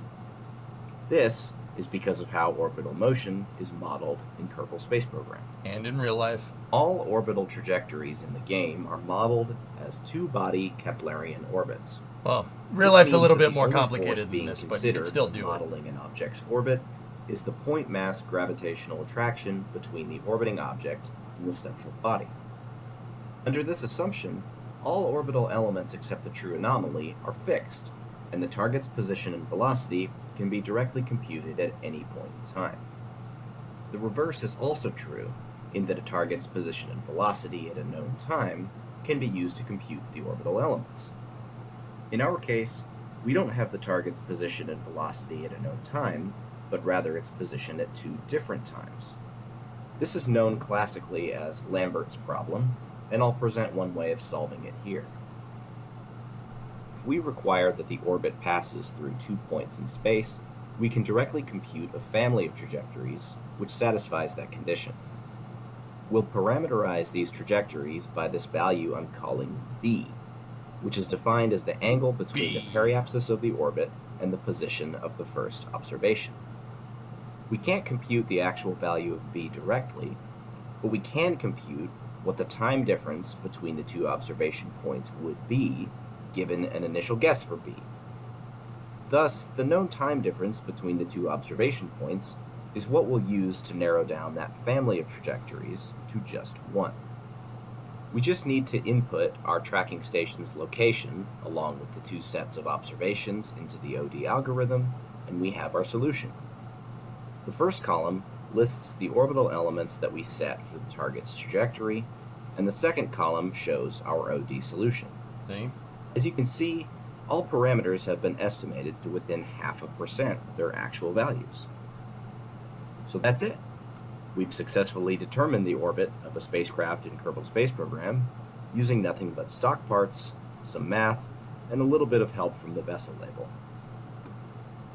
This is because of how orbital motion is modeled in Kerbal Space Program. And in real life. All orbital trajectories in the game are modeled as two-body Keplerian orbits. Well, real This life's a means little that bit the more only force complicated than being this, but you considered can still when do it. modeling an object's orbit is the point mass gravitational attraction between the orbiting object and the central body. Under this assumption, all orbital elements except the true anomaly are fixed, and the target's position and velocity can be directly computed at any point in time. The reverse is also true, in that a target's position and velocity at a known time can be used to compute the orbital elements. In our case, we don't have the target's position and velocity at a known time, but rather its position at two different times. This is known classically as Lambert's problem, and I'll present one way of solving it here. If we require that the orbit passes through 2 points in space, we can directly compute a family of trajectories which satisfies that condition. We'll parameterize these trajectories by this value I'm calling b, which is defined as the angle between the periapsis of the orbit and the position of the first observation. We can't compute the actual value of b directly, but we can compute what the time difference between the two observation points would be given an initial guess for b. Thus, the known time difference between the two observation points is what we'll use to narrow down that family of trajectories to just one. We just need to input our tracking station's location along with the two sets of observations into the OD algorithm, and we have our solution. The first column lists the orbital elements that we set for the target's trajectory, and the second column shows our OD solution. See? As you can see, all parameters have been estimated to within 0.5% of their actual values. So that's it. We've successfully determined the orbit of a spacecraft in Kerbal Space Program using nothing but stock parts, some math, and a little bit of help from the vessel label.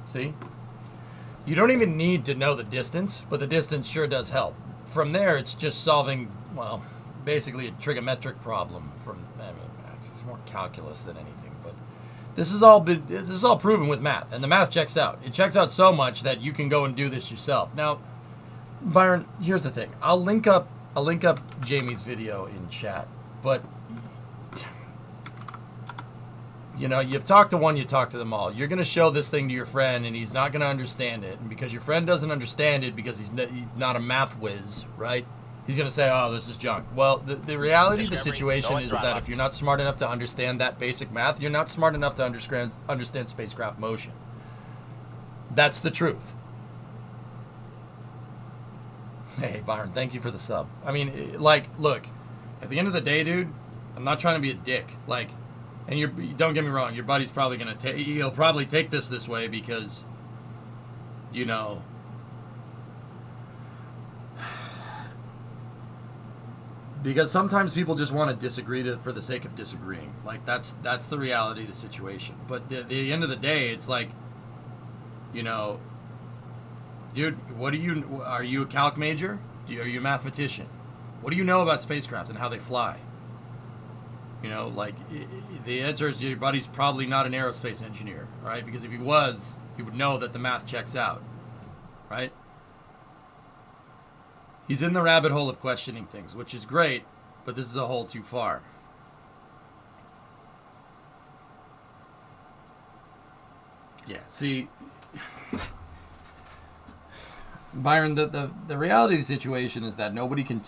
See? You don't even need to know the distance, but the distance sure does help. From there, it's just solving, well, basically a trigonometric problem it's more calculus than anything, but this is all proven with math, and the math checks out. It checks out so much that you can go and do this yourself. Now, Byron, here's the thing. I'll link up Jamie's video in chat, but you know, you've talked to one, you talk to them all. You're going to show this thing to your friend, and he's not going to understand it, and because your friend doesn't understand it because he's not a math whiz, right? He's going to say, oh, this is junk. Well, the reality of the situation is that if you're not smart enough to understand that basic math, you're not smart enough to understand spacecraft motion. That's the truth. Hey, Byron, thank you for the sub. I mean, like, look, at the end of the day, dude, I'm not trying to be a dick. Like, and don't get me wrong, your buddy's probably going to he'll probably take this way because, you know, because sometimes people just want to disagree for the sake of disagreeing. Like, that's the reality of the situation. But at the end of the day, it's like, you know, dude, are you a calc major? Are you a mathematician? What do you know about spacecraft and how they fly? You know, like, the answer is your buddy's probably not an aerospace engineer, right? Because if he was, he would know that the math checks out, right? He's in the rabbit hole of questioning things, which is great, but this is a hole too far. Yeah, see, Byron, the reality of the situation is that nobody can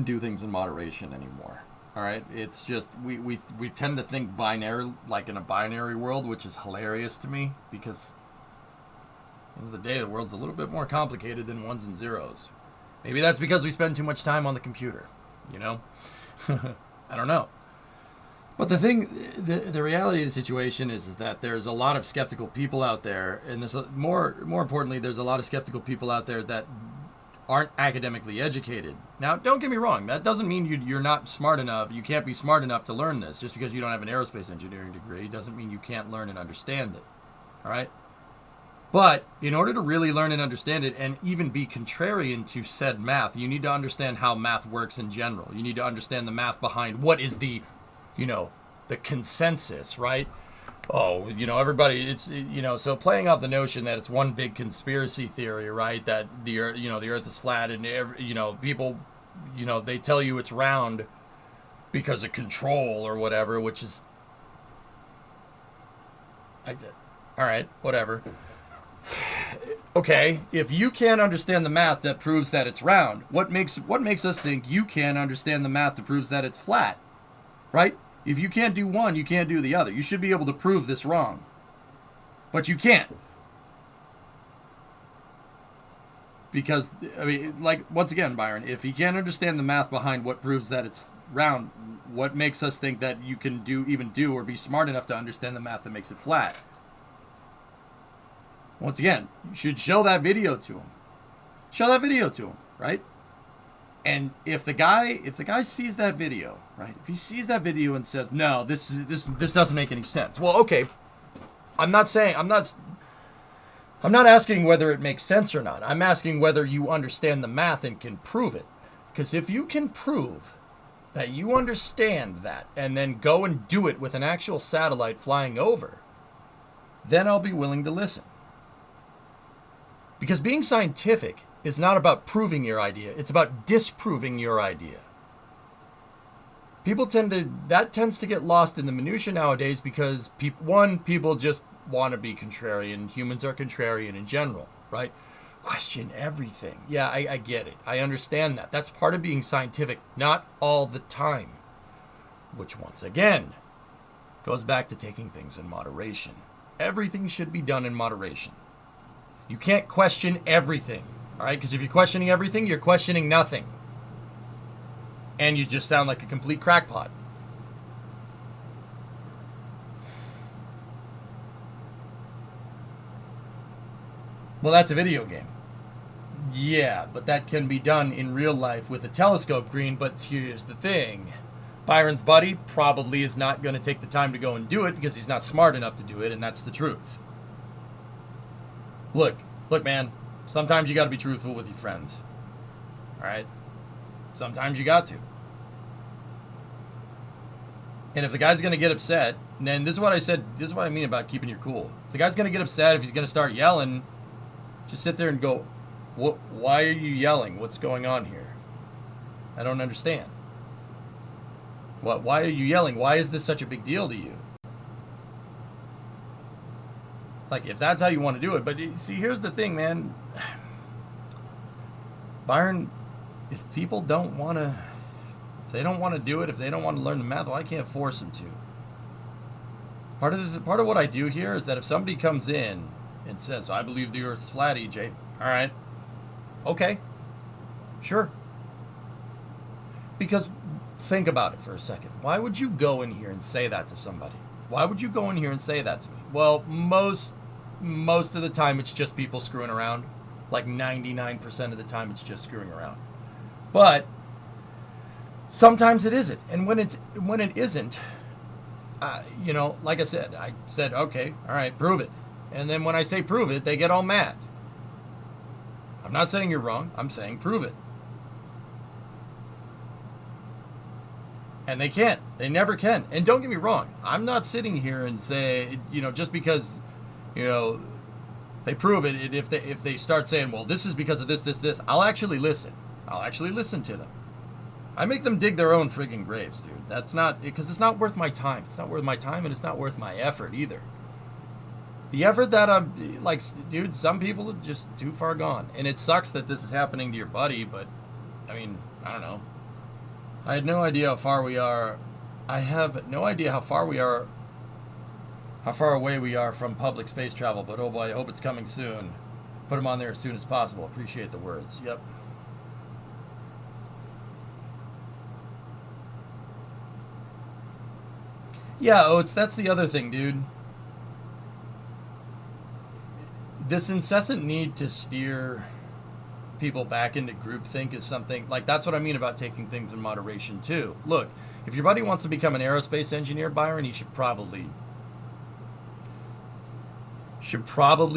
do things in moderation anymore. All right, it's just we tend to think binary, like in a binary world, which is hilarious to me because at the end of the day, the world's a little bit more complicated than ones and zeros. Maybe that's because we spend too much time on the computer, you know? I don't know. But the reality of the situation is that there's a lot of skeptical people out there, and there's more importantly, there's a lot of skeptical people out there that aren't academically educated. Now, don't get me wrong. That doesn't mean you're not smart enough. You can't be smart enough to learn this. Just because you don't have an aerospace engineering degree doesn't mean you can't learn and understand it. All right? But in order to really learn and understand it and even be contrarian to said math, you need to understand how math works in general. You need to understand the math behind what is the consensus, right? Oh, everybody, so playing off the notion that it's one big conspiracy theory, right? That the earth is flat and, people, they tell you it's round because of control or whatever, which is, all right, whatever. Okay, if you can't understand the math that proves that it's round, what makes us think you can't understand the math that proves that it's flat, right? If you can't do one, you can't do the other. You should be able to prove this wrong. But you can't. Because, once again, Byron, if you can't understand the math behind what proves that it's round, what makes us think that you can do or be smart enough to understand the math that makes it flat? Once again, you should show that video to him. Show that video to him, right? And if the guy sees that video, right? If he sees that video and says, "No, this doesn't make any sense." Well, okay. I'm not asking whether it makes sense or not. I'm asking whether you understand the math and can prove it. Because if you can prove that you understand that and then go and do it with an actual satellite flying over, then I'll be willing to listen. Because being scientific is not about proving your idea. It's about disproving your idea. People tends to get lost in the minutia nowadays because people just want to be contrarian. Humans are contrarian in general, right? Question everything. Yeah, I get it. I understand that. That's part of being scientific, not all the time. Which once again goes back to taking things in moderation. Everything should be done in moderation. You can't question everything. All right, because if you're questioning everything, you're questioning nothing. And you just sound like a complete crackpot. Well, that's a video game. Yeah, but that can be done in real life with a telescope screen. But here's the thing. Byron's buddy probably is not going to take the time to go and do it because he's not smart enough to do it, and that's the truth. Look, man. Sometimes you got to be truthful with your friends. All right? Sometimes you got to. And if the guy's going to get upset, then this is what I said, this is what I mean about keeping your cool. If the guy's going to get upset, if he's going to start yelling, just sit there and go, why are you yelling? What's going on here? I don't understand. Why are you yelling? Why is this such a big deal to you? Like, if that's how you want to do it. But see, here's the thing, man. Byron, if people don't want to, if they don't want to do it, if they don't want to learn the math, well, I can't force them to. Part of what I do here is that if somebody comes in and says, "I believe the Earth's flat," EJ, all right, okay, sure. Because think about it for a second. Why would you go in here and say that to somebody? Why would you go in here and say that to me? Well, most of the time it's just people screwing around. Like 99% of the time it's just screwing around. But sometimes it isn't. And when it isn't, like I said, okay, all right, prove it. And then when I say prove it, they get all mad. I'm not saying you're wrong. I'm saying prove it. And they can't. They never can. And don't get me wrong. I'm not sitting here and say, just because, they prove it. And if they start saying, well, this is because of this, I'll actually listen. I'll actually listen to them. I make them dig their own friggin' graves, dude. That's not, because it's not worth my time. It's not worth my time, and it's not worth my effort either. The effort that I'm, like, dude, some people are just too far gone. And it sucks that this is happening to your buddy, but, I mean, I don't know. I had no idea how far we are. I have no idea how far we are, how far away we are from public space travel, but oh boy, I hope it's coming soon. Put them on there as soon as possible. Appreciate the words. Yep. Yeah, Oates, that's the other thing, dude. This incessant need to steer people back into groupthink is something, like, that's what I mean about taking things in moderation, too. Look, if your buddy wants to become an aerospace engineer, Byron, he should probably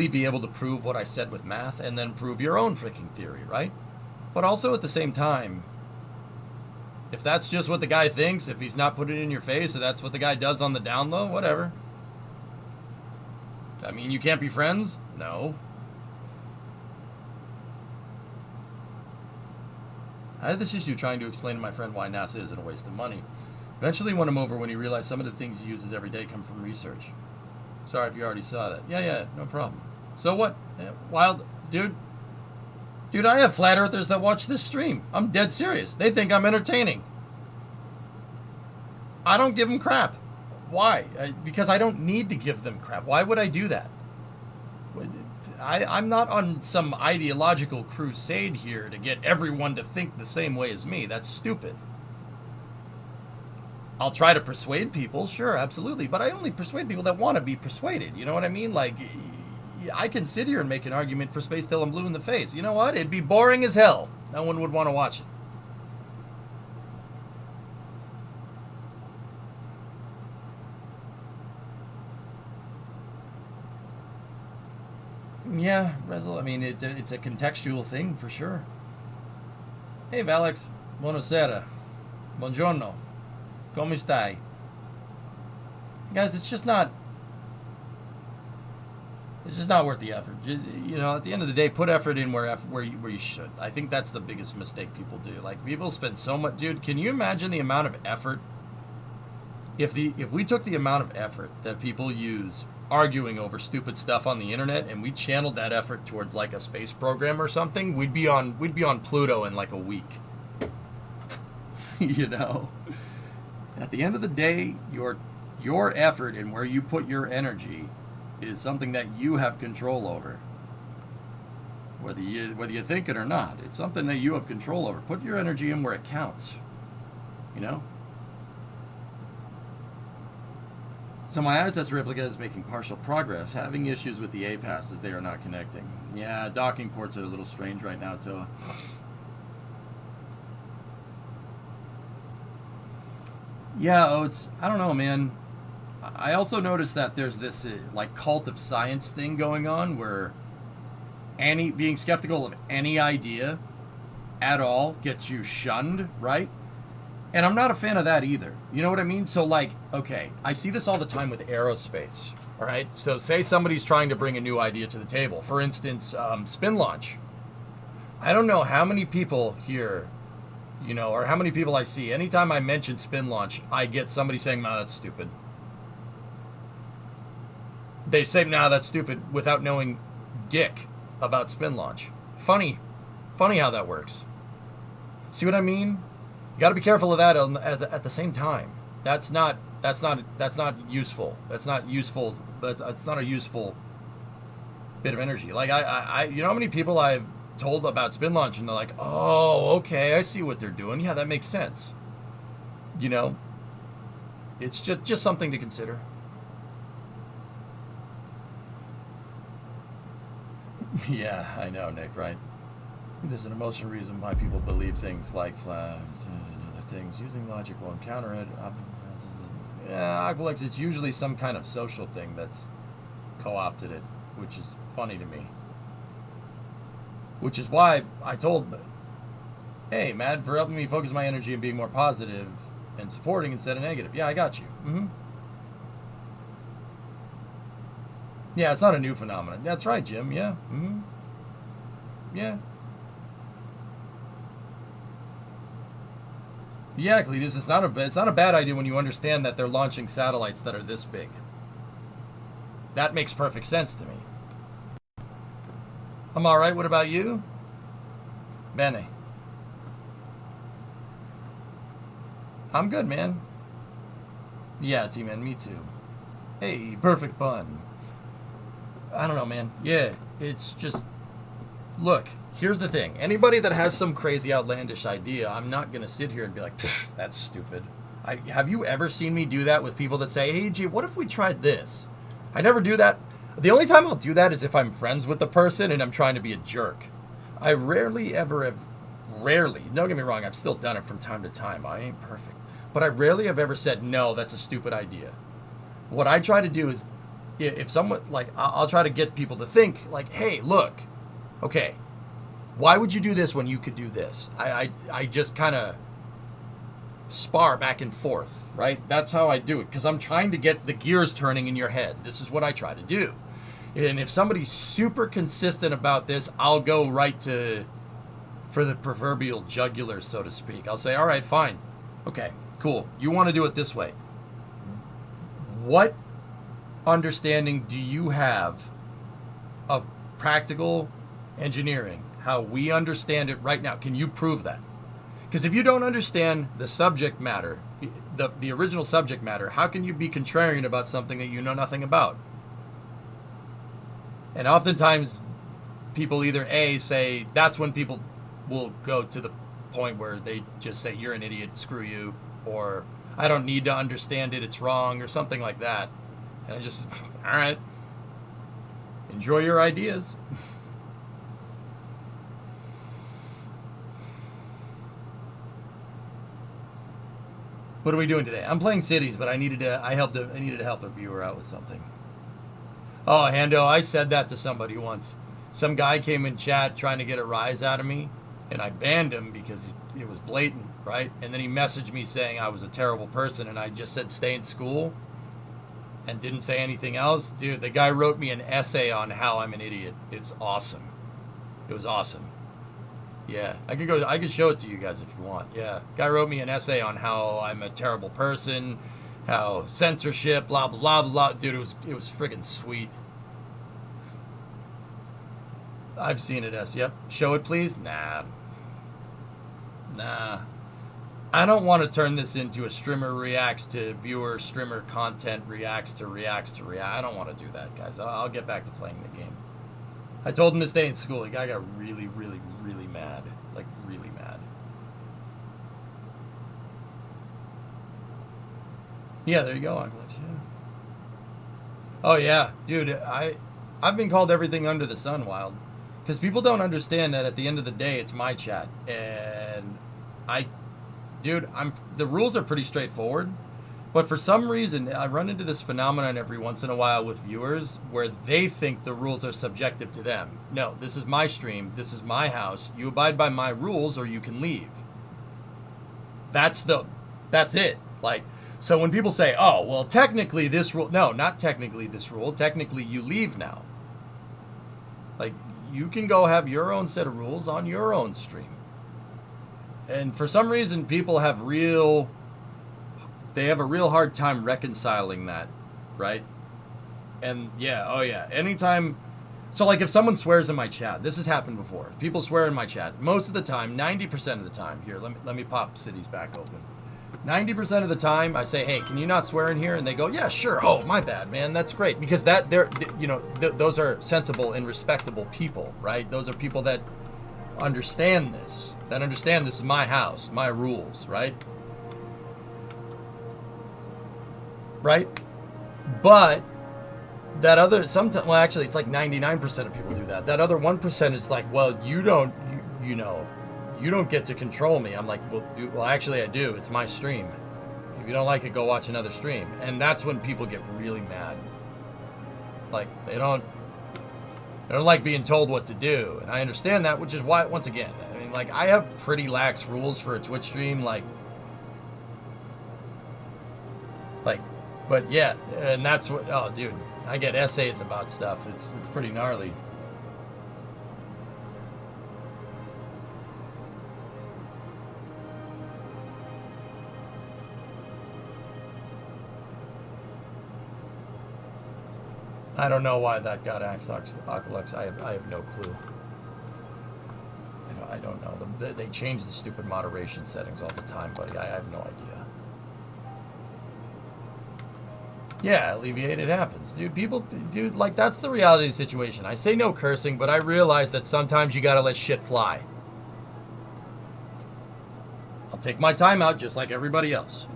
be able to prove what I said with math and then prove your own freaking theory, right? But also at the same time, if that's just what the guy thinks, if he's not putting it in your face, or that's what the guy does on the down low, whatever. I mean, you can't be friends? No. I had this issue trying to explain to my friend why NASA isn't a waste of money. Eventually won him over when he realized some of the things he uses every day come from research. Sorry if you already saw that. Yeah, no problem. So what? Wild, dude, I have flat earthers that watch this stream. I'm dead serious. They think I'm entertaining. I don't give them crap. Why? Because I don't need to give them crap. Why would I do that? I'm not on some ideological crusade here to get everyone to think the same way as me. That's stupid. I'll try to persuade people, sure, absolutely, but I only persuade people that want to be persuaded. You know what I mean? Like, I can sit here and make an argument for space till I'm blue in the face. You know what? It'd be boring as hell. No one would want to watch it. Yeah, Rezel, I mean, it's a contextual thing for sure. Hey, Valix. Buonasera. Buongiorno. Come stai? Guys, it's just not worth the effort. Just, you know, at the end of the day, put effort in where you should. I think that's the biggest mistake people do. Like, people spend so much, dude, can you imagine the amount of effort if we took the amount of effort that people use arguing over stupid stuff on the internet and we channeled that effort towards like a space program or something, we'd be on Pluto in like a week. You know? At the end of the day, your effort and where you put your energy is something that you have control over. Whether you think it or not, it's something that you have control over. Put your energy in where it counts. You know? So my ISS replica is making partial progress, having issues with the A-pass as they are not connecting. Yeah, docking ports are a little strange right now, Toa. Yeah, Oates, I don't know, man. I also noticed that there's this like cult of science thing going on where being skeptical of any idea at all gets you shunned, right? And I'm not a fan of that either. You know what I mean? So like, okay, I see this all the time with aerospace, all right? So say somebody's trying to bring a new idea to the table. For instance, spin launch. I don't know how many people here, you know, or how many people I see. Anytime I mention spin launch, I get somebody saying, "No, that's stupid." They say, "No, that's stupid," without knowing dick about spin launch. Funny how that works. See what I mean? You got to be careful of that at the same time. That's not useful. That's not useful. That's not a useful bit of energy. Like you know how many people I've told about spin launch and they're like, "Oh, okay, I see what they're doing. Yeah, that makes sense." You know, it's just something to consider. Yeah, I know, Nick. Right? There's an emotional reason why people believe things like flags and other things. Using logic will encounter it. Yeah, Aqualex, it's usually some kind of social thing that's co-opted it, which is funny to me. Which is why I told, hey, Mad, for helping me focus my energy and being more positive and supporting instead of negative. Yeah, I got you. Mm-hmm. Yeah, it's not a new phenomenon. That's right, Jim. Yeah. Mm-hmm. Yeah. Yeah, Cletus, it's not a bad idea when you understand that they're launching satellites that are this big. That makes perfect sense to me. I'm all right. What about you? Bene. I'm good, man. Yeah, T-Man, me too. Hey, perfect pun. I don't know, man. Yeah, it's just... Look, here's the thing. Anybody that has some crazy outlandish idea, I'm not going to sit here and be like, that's stupid. Have you ever seen me do that with people that say, hey, gee, what if we tried this? I never do that. The only time I'll do that is if I'm friends with the person and I'm trying to be a jerk. I rarely ever have... Rarely. Don't get me wrong, I've still done it from time to time. I ain't perfect. But I rarely have ever said, no, that's a stupid idea. What I try to do is, if someone, like, I'll try to get people to think, like, hey, look, okay, why would you do this when you could do this? I just kind of spar back and forth, right? That's how I do it, because I'm trying to get the gears turning in your head. This is what I try to do. And if somebody's super consistent about this, I'll go right for the proverbial jugular, so to speak. I'll say, all right, fine. Okay, cool. You want to do it this way. What understanding do you have of practical engineering, how we understand it right now? Can you prove that? Because if you don't understand the subject matter, the original subject matter, how can you be contrarian about something that you know nothing about? And oftentimes people either A, say, that's when people will go to the point where they just say, you're an idiot, screw you, or I don't need to understand it, it's wrong, or something like that. And I just, all right, enjoy your ideas. What are we doing today? I'm playing Cities, but I needed to help a viewer out with something. Oh, Hando, I said that to somebody once. Some guy came in chat trying to get a rise out of me, and I banned him because it was blatant, right? And then he messaged me saying I was a terrible person, and I just said stay in school and didn't say anything else. Dude, the guy wrote me an essay on how I'm an idiot. It's awesome. It was awesome. Yeah, I could show it to you guys if you want. Yeah, guy wrote me an essay on how I'm a terrible person, how censorship, blah blah blah blah. Dude, it was friggin' sweet. I've seen it, Yep. Show it, please. Nah. I don't want to turn this into a streamer reacts to viewer, streamer content reacts to react. I don't want to do that, guys. I'll get back to playing the game. I told him to stay in school. The guy got really, really, really mad. Like, really mad. Yeah, there you go, English. Yeah. Oh, yeah. Dude, I've been called everything under the sun, Wild. Because people don't understand that at the end of the day, it's my chat. And the rules are pretty straightforward. But for some reason, I run into this phenomenon every once in a while with viewers where they think the rules are subjective to them. No, this is my stream. This is my house. You abide by my rules or you can leave. That's it. Like, so when people say, oh, well, technically this rule. No, not technically this rule. Technically you leave now. Like, you can go have your own set of rules on your own stream. And for some reason, people have a real hard time reconciling that, right? And yeah, oh yeah, anytime, so like if someone swears in my chat, this has happened before. People swear in my chat, most of the time, 90% of the time, here, let me pop Cities back open. 90% of the time, I say, hey, can you not swear in here? And they go, yeah, sure. Oh, my bad, man. That's great. Because those are sensible and respectable people, right? Those are people that understand this. That understand this is my house, my rules, right? Right? But that other, sometimes, well, actually, it's like 99% of people do that. That other 1% is like, well, you don't get to control me. I'm like, well, actually I do. It's my stream. If you don't like it, go watch another stream. And that's when people get really mad. Like, they don't like being told what to do. And I understand that, which is why, once again, I mean, like, I have pretty lax rules for a Twitch stream, like, but yeah, and that's what, oh, dude, I get essays about stuff. It's pretty gnarly. I don't know why that got axed, Oculus. I have no clue. I don't know. They change the stupid moderation settings all the time, buddy. I have no idea. Yeah, alleviate it happens. Dude, dude, like, that's the reality of the situation. I say no cursing, but I realize that sometimes you gotta let shit fly. I'll take my time out just like everybody else.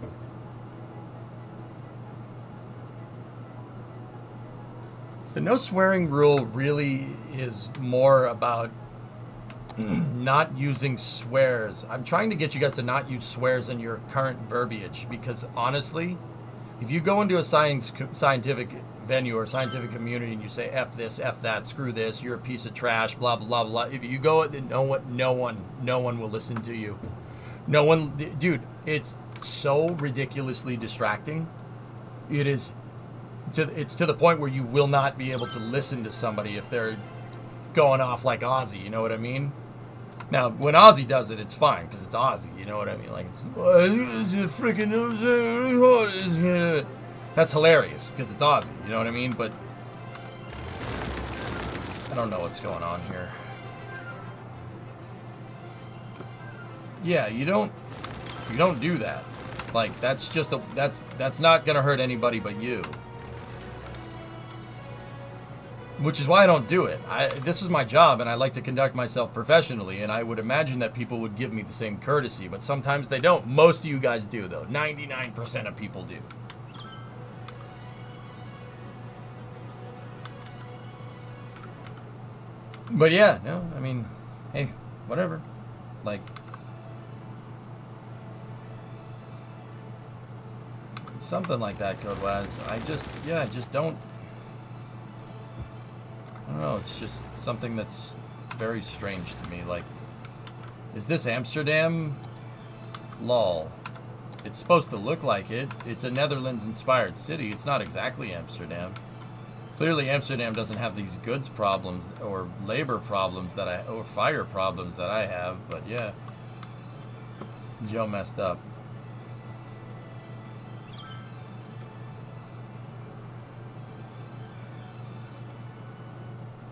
The no swearing rule really is more about not using swears. I'm trying to get you guys to not use swears in your current verbiage because honestly, if you go into a scientific venue or scientific community and you say F this, F that, screw this, you're a piece of trash, blah blah blah blah. If you go, no one will listen to you. No one, dude. It's so ridiculously distracting. It is. It's to the point where you will not be able to listen to somebody if they're going off like Ozzy. You know what I mean? Now, when Ozzy does it, it's fine because it's Ozzy. You know what I mean? Like, it's freaking. That's hilarious because it's Ozzy. You know what I mean? But I don't know what's going on here. Yeah, you don't do that. Like, that's just that's not gonna hurt anybody but you. Which is why I don't do it. This is my job, and I like to conduct myself professionally, and I would imagine that people would give me the same courtesy, but sometimes they don't. Most of you guys do, though. 99% of people do. But yeah, no, I mean, hey, whatever. Like, something like that, Codewise. I just don't. I don't know, it's just something that's very strange to me. Like, is this Amsterdam? Lol. It's supposed to look like it. It's a Netherlands-inspired city. It's not exactly Amsterdam. Clearly, Amsterdam doesn't have these goods problems or labor problems or fire problems that I have, but yeah. Joe messed up.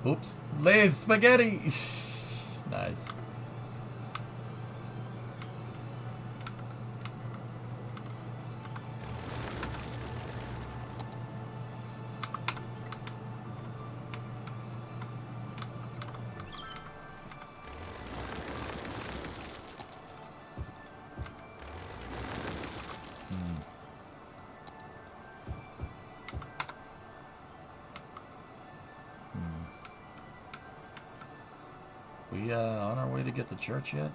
Oops. Lathe spaghetti! Nice. We on our way to get the church yet?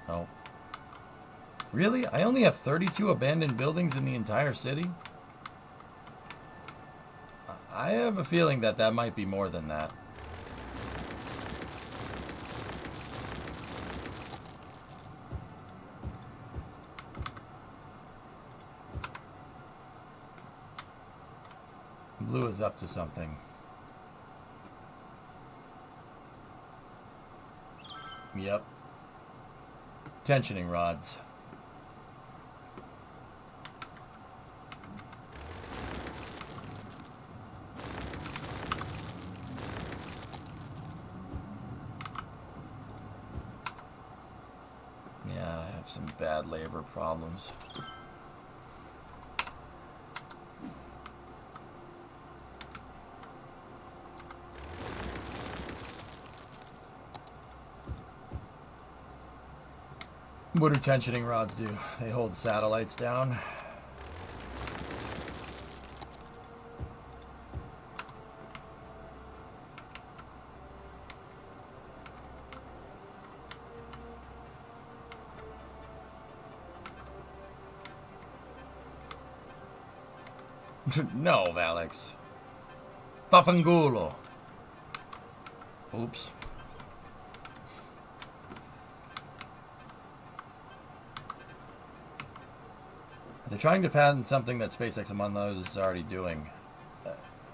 Oh. Really? I only have 32 abandoned buildings in the entire city? I have a feeling that might be more than that. Blue is up to something. Yep. Tensioning rods. Yeah, I have some bad labor problems. What do tensioning rods do? They hold satellites down. No, Alex. Fafangulo. Oops. They're trying to patent something that SpaceX among those is already doing.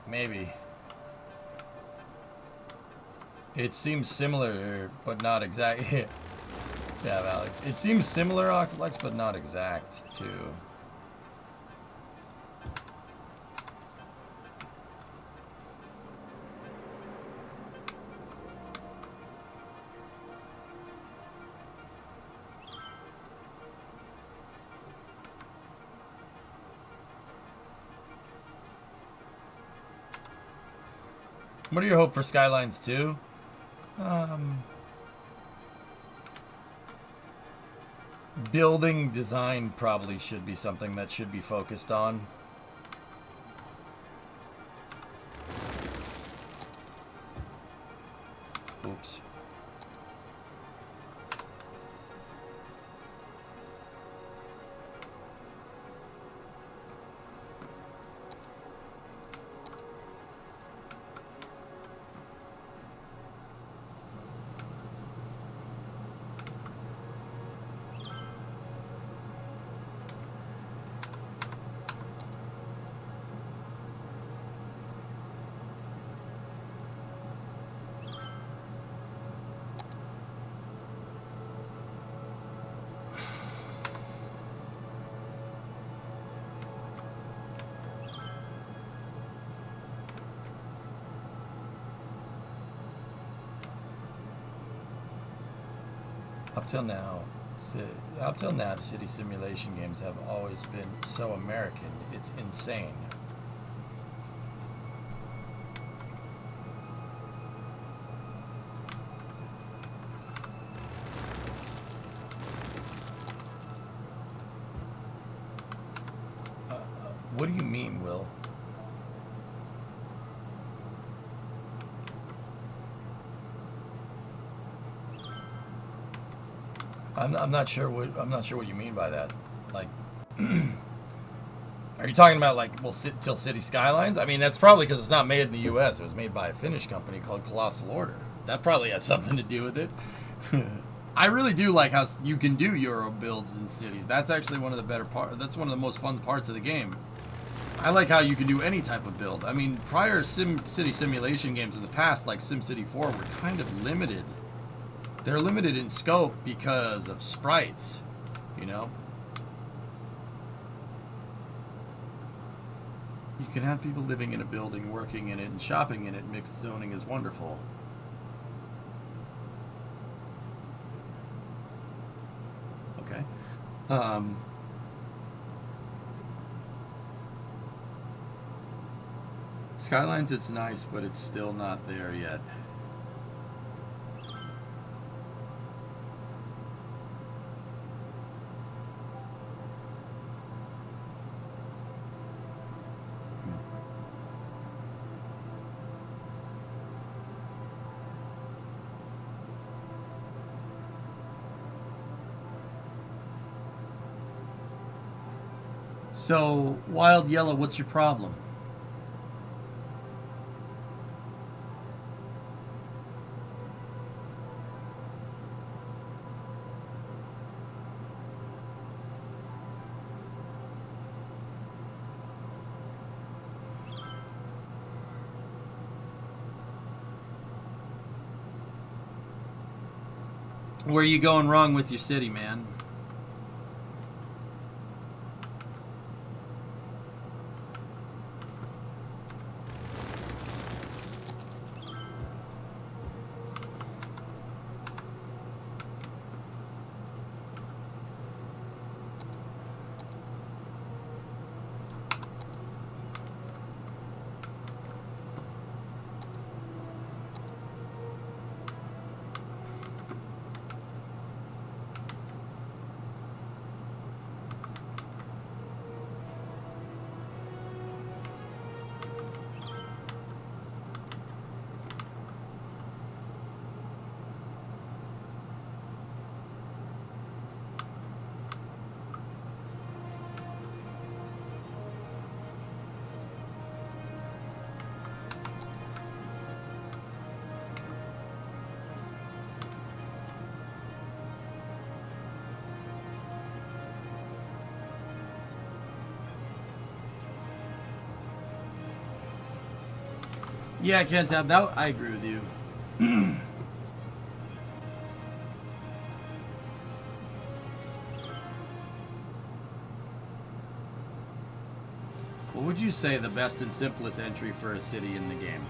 Maybe. It seems similar, but not exact. Yeah, Alex. It seems similar, Alex, but not exact, too. What are your hopes for Skylines 2? Building design probably should be something that should be focused on. Oops. Up till now, city simulation games have always been so American. It's insane. What do you mean, Will? I'm not sure what you mean by that. Like, are you talking about like till City Skylines? I mean, that's probably because it's not made in the U.S. It was made by a Finnish company called Colossal Order. That probably has something to do with it. I really do like how you can do Euro builds in cities. That's actually one of the better parts. That's one of the most fun parts of the game. I like how you can do any type of build. I mean, prior city simulation games in the past, like SimCity 4, were kind of limited. They're limited in scope because of sprites, you know? You can have people living in a building, working in it, and shopping in it. Mixed zoning is wonderful. Okay. Skylines, it's nice, but it's still not there yet. So, Wild Yellow, what's your problem? Where are you going wrong with your city, man? Yeah, Kent, that I agree with you. What would you say the best and simplest entry for a city in the game?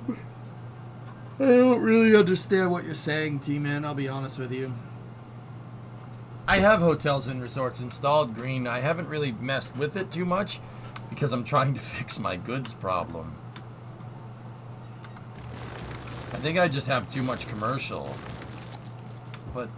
I don't really understand what you're saying, T-Man. I'll be honest with you. I have hotels and resorts installed, Green. I haven't really messed with it too much because I'm trying to fix my goods problem. I think I just have too much commercial. But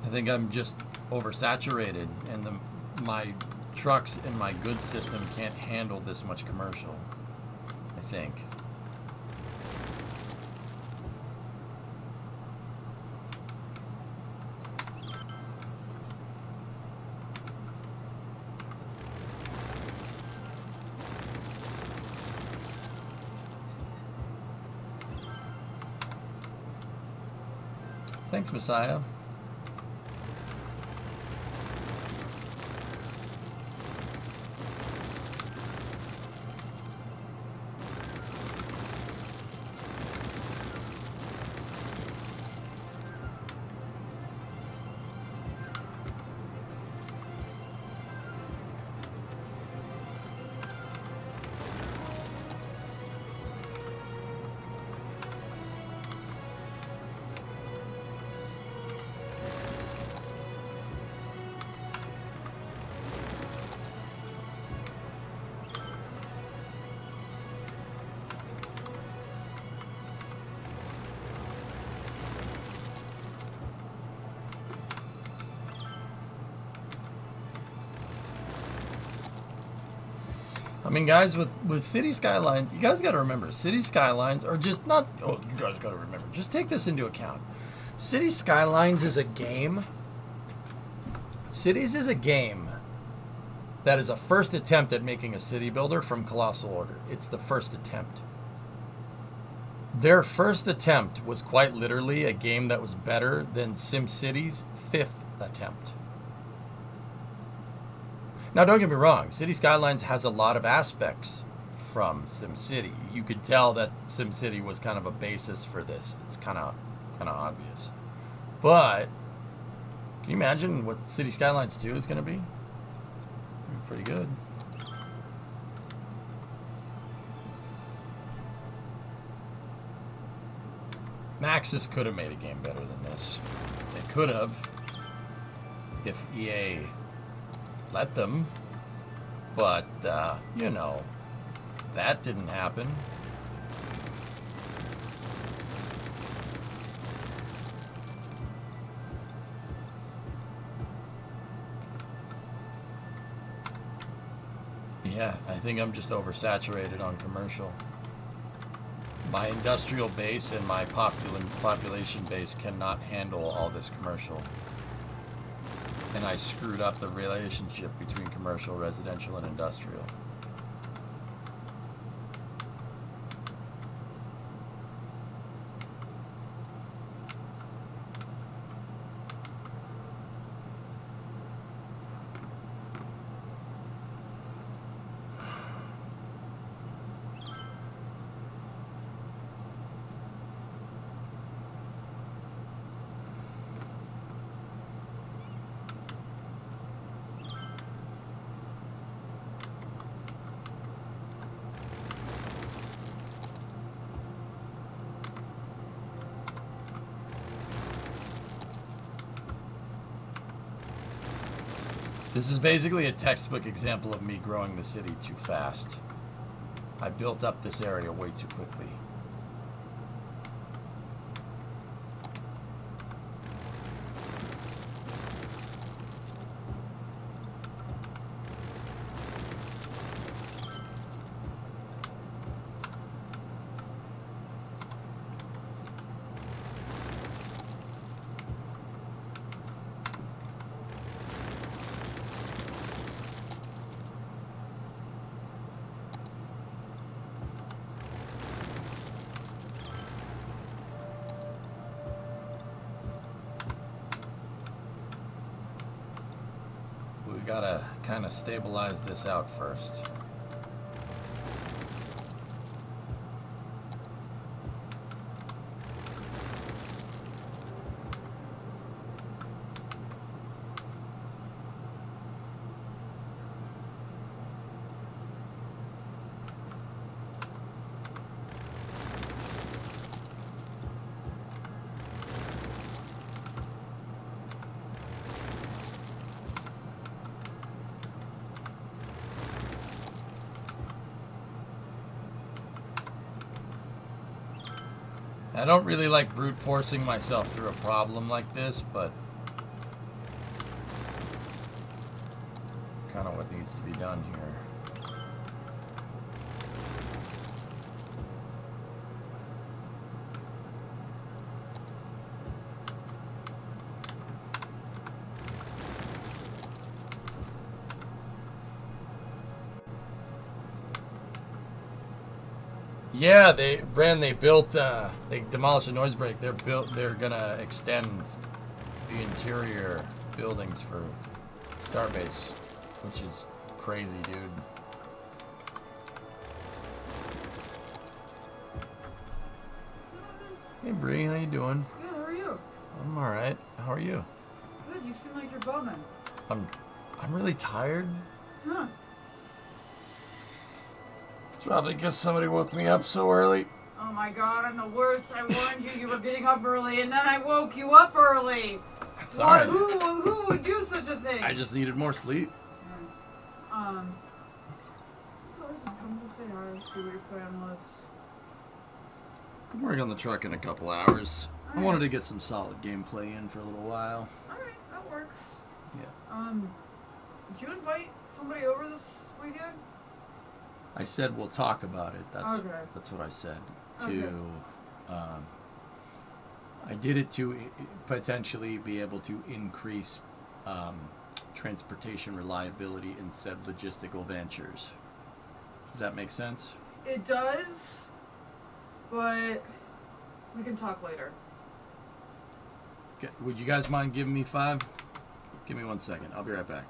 I think I'm just oversaturated, and my trucks and my goods system can't handle this much commercial, I think. Thanks, Messiah. I mean, guys, with City Skylines, you guys got to remember, City Skylines are just not... Oh, you guys got to remember. Just take this into account. City Skylines is a game. Cities is a game that is a first attempt at making a city builder from Colossal Order. It's the first attempt. Their first attempt was quite literally a game that was better than SimCity's fifth attempt. Now, don't get me wrong. City Skylines has a lot of aspects from SimCity. You could tell that SimCity was kind of a basis for this. It's kind of obvious. But can you imagine what City Skylines 2 is going to be? Pretty good. Maxis could have made a game better than this. They could have, if EA let them, but you know, that didn't happen. Yeah, I think I'm just oversaturated on commercial. My industrial base and my population base cannot handle all this commercial. And I screwed up the relationship between commercial, residential, and industrial. This is basically a textbook example of me growing the city too fast. I built up this area way too quickly. Gotta kind of stabilize this out first. I don't really like brute forcing myself through a problem like this, but kind of what needs to be done here. Yeah, they built they demolished the noise break. They're gonna extend the interior buildings for Starbase, which is crazy, dude. Hey Bree, how you doing? Good, how are you? I'm alright. How are you? Good, you seem like you're bumming. I'm really tired. Huh. It's probably because somebody woke me up so early. Oh my god, I'm the worst. I warned you you were getting up early, and then I woke you up early. Sorry. Who would do such a thing? I just needed more sleep. Yeah. So I was just coming to say hi, see what your plan was. Could work on the truck in a couple hours. I Alright. wanted to get some solid gameplay in for a little while. Alright, that works. Yeah. Did you invite somebody over this weekend? I said we'll talk about it. That's what I said. Okay. I did it to potentially be able to increase transportation reliability in said logistical ventures. Does that make sense? It does, but we can talk later. Okay. Would you guys mind giving me 5? Give me 1 second. I'll be right back.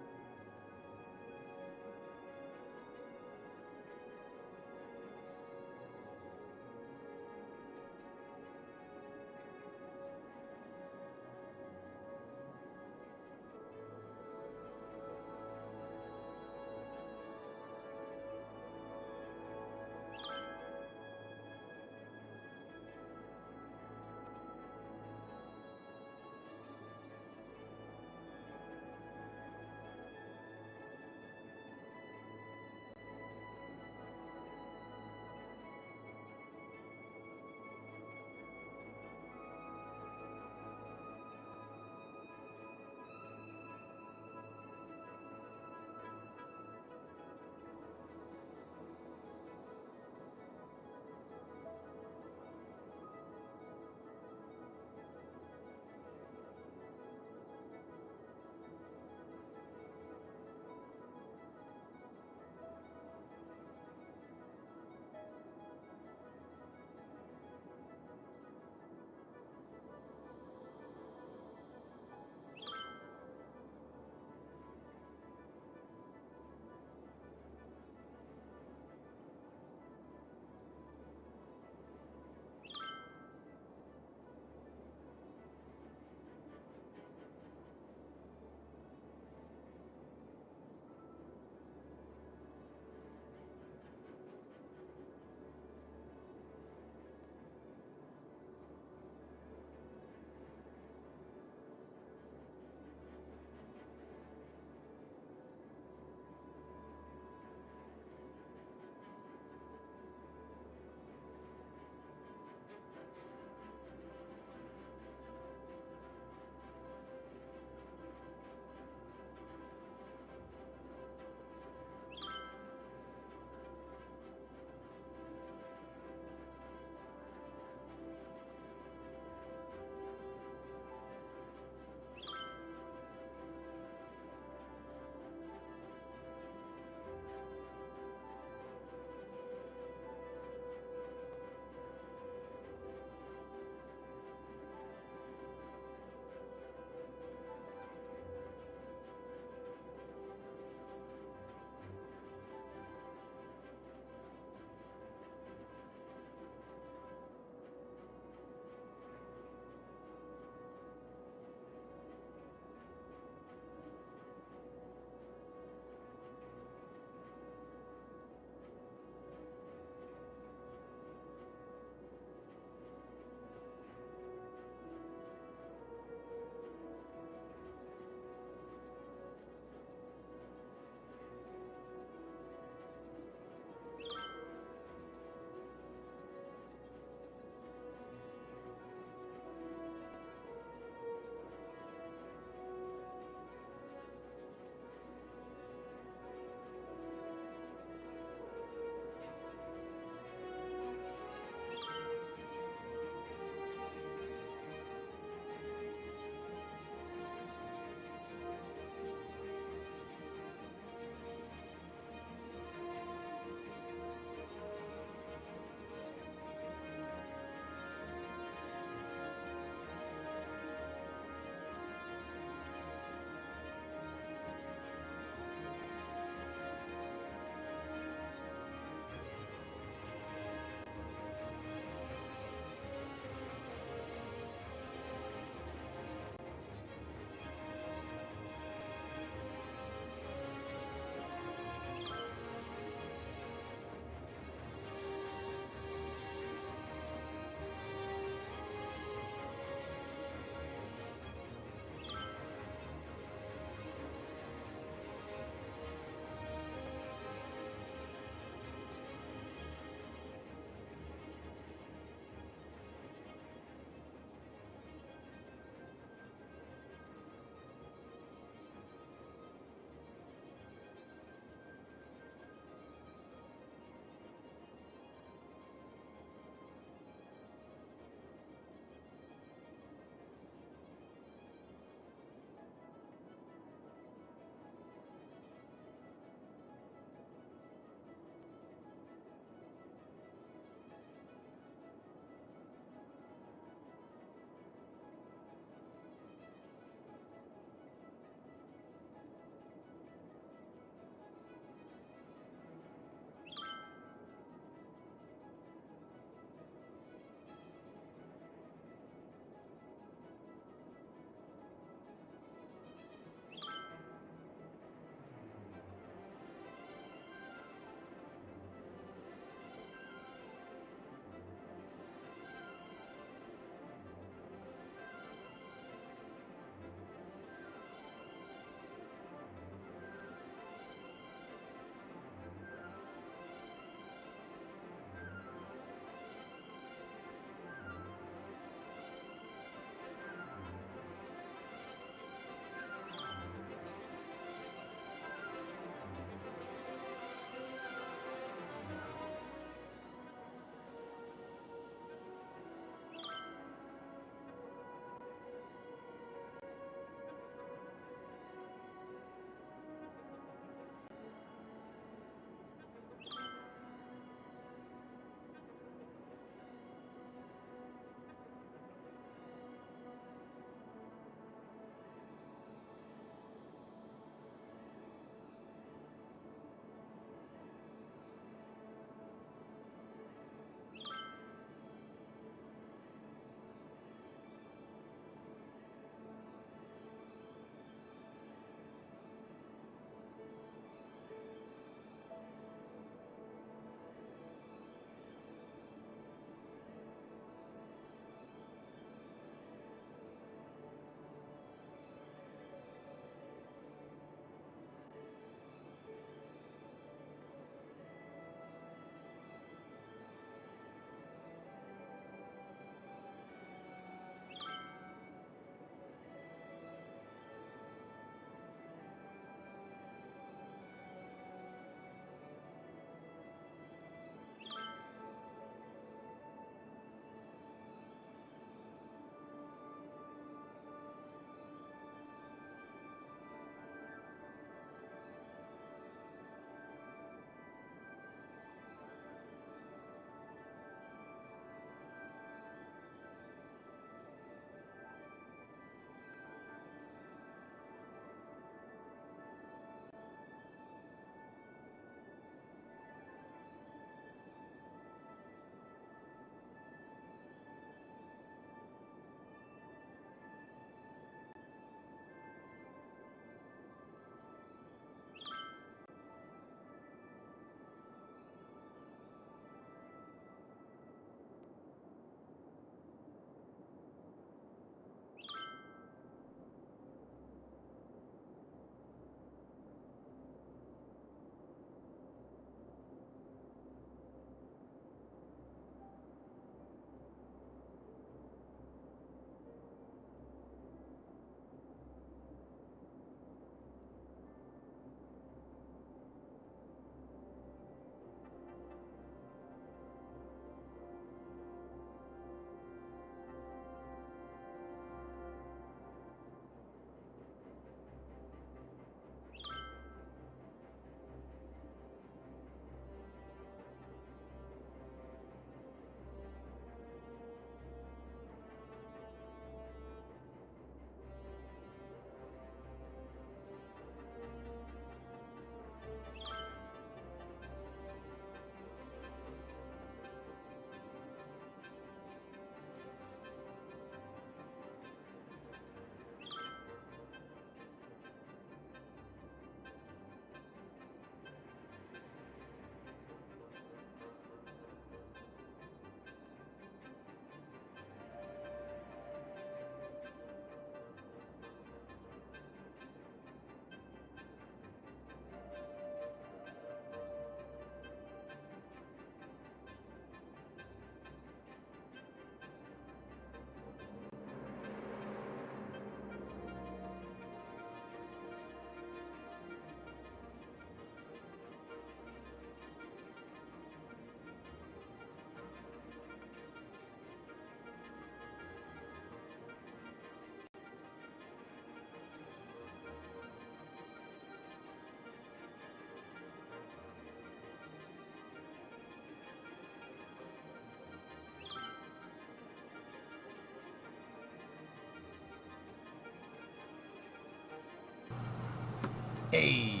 Hey,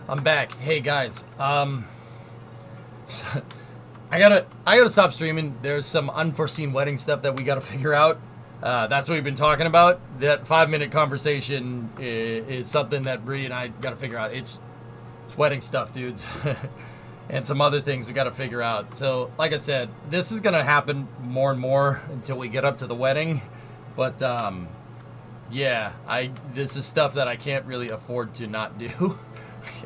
I'm back. Hey guys, I gotta stop streaming. There's some unforeseen wedding stuff that we gotta figure out. That's what we've been talking about. That 5-minute conversation is something that Bree and I gotta figure out. It's wedding stuff, dudes. And some other things we gotta figure out. So, like I said, this is gonna happen more and more until we get up to the wedding. But, yeah, this is stuff that I can't really afford to not do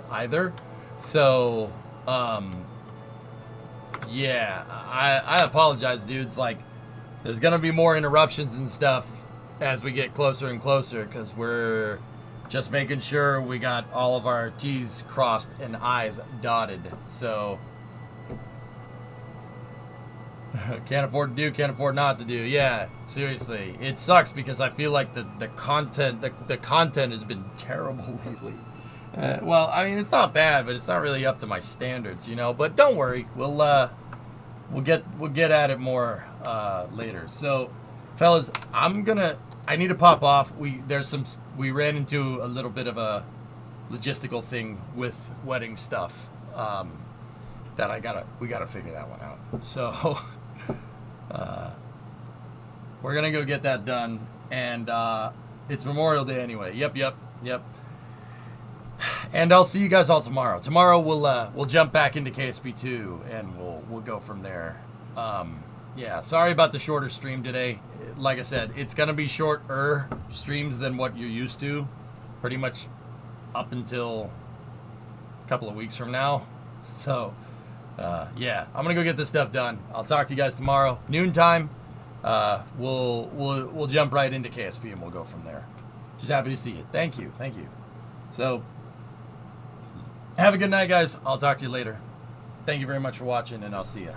either. So, yeah, I apologize, dudes. Like, there's gonna be more interruptions and stuff as we get closer and closer, because we're just making sure we got all of our T's crossed and I's dotted. So, can't afford to do, can't afford not to do. Yeah, seriously, it sucks because I feel like the content has been terrible lately. Well, I mean, it's not bad, but it's not really up to my standards, you know. But don't worry, we'll get at it more later. So, fellas, I need to pop off. We ran into a little bit of a logistical thing with wedding stuff that we gotta figure that one out. So, we're gonna go get that done, and it's Memorial Day anyway. Yep. And I'll see you guys all tomorrow. Tomorrow we'll jump back into KSP2 and we'll go from there. Yeah, sorry about the shorter stream today. Like I said, it's gonna be shorter streams than what you're used to, pretty much up until a couple of weeks from now. So, yeah, I'm gonna go get this stuff done. I'll talk to you guys tomorrow, noontime. We'll jump right into KSP and we'll go from there. Just happy to see you. Thank you. So, have a good night, guys. I'll talk to you later. Thank you very much for watching, and I'll see you.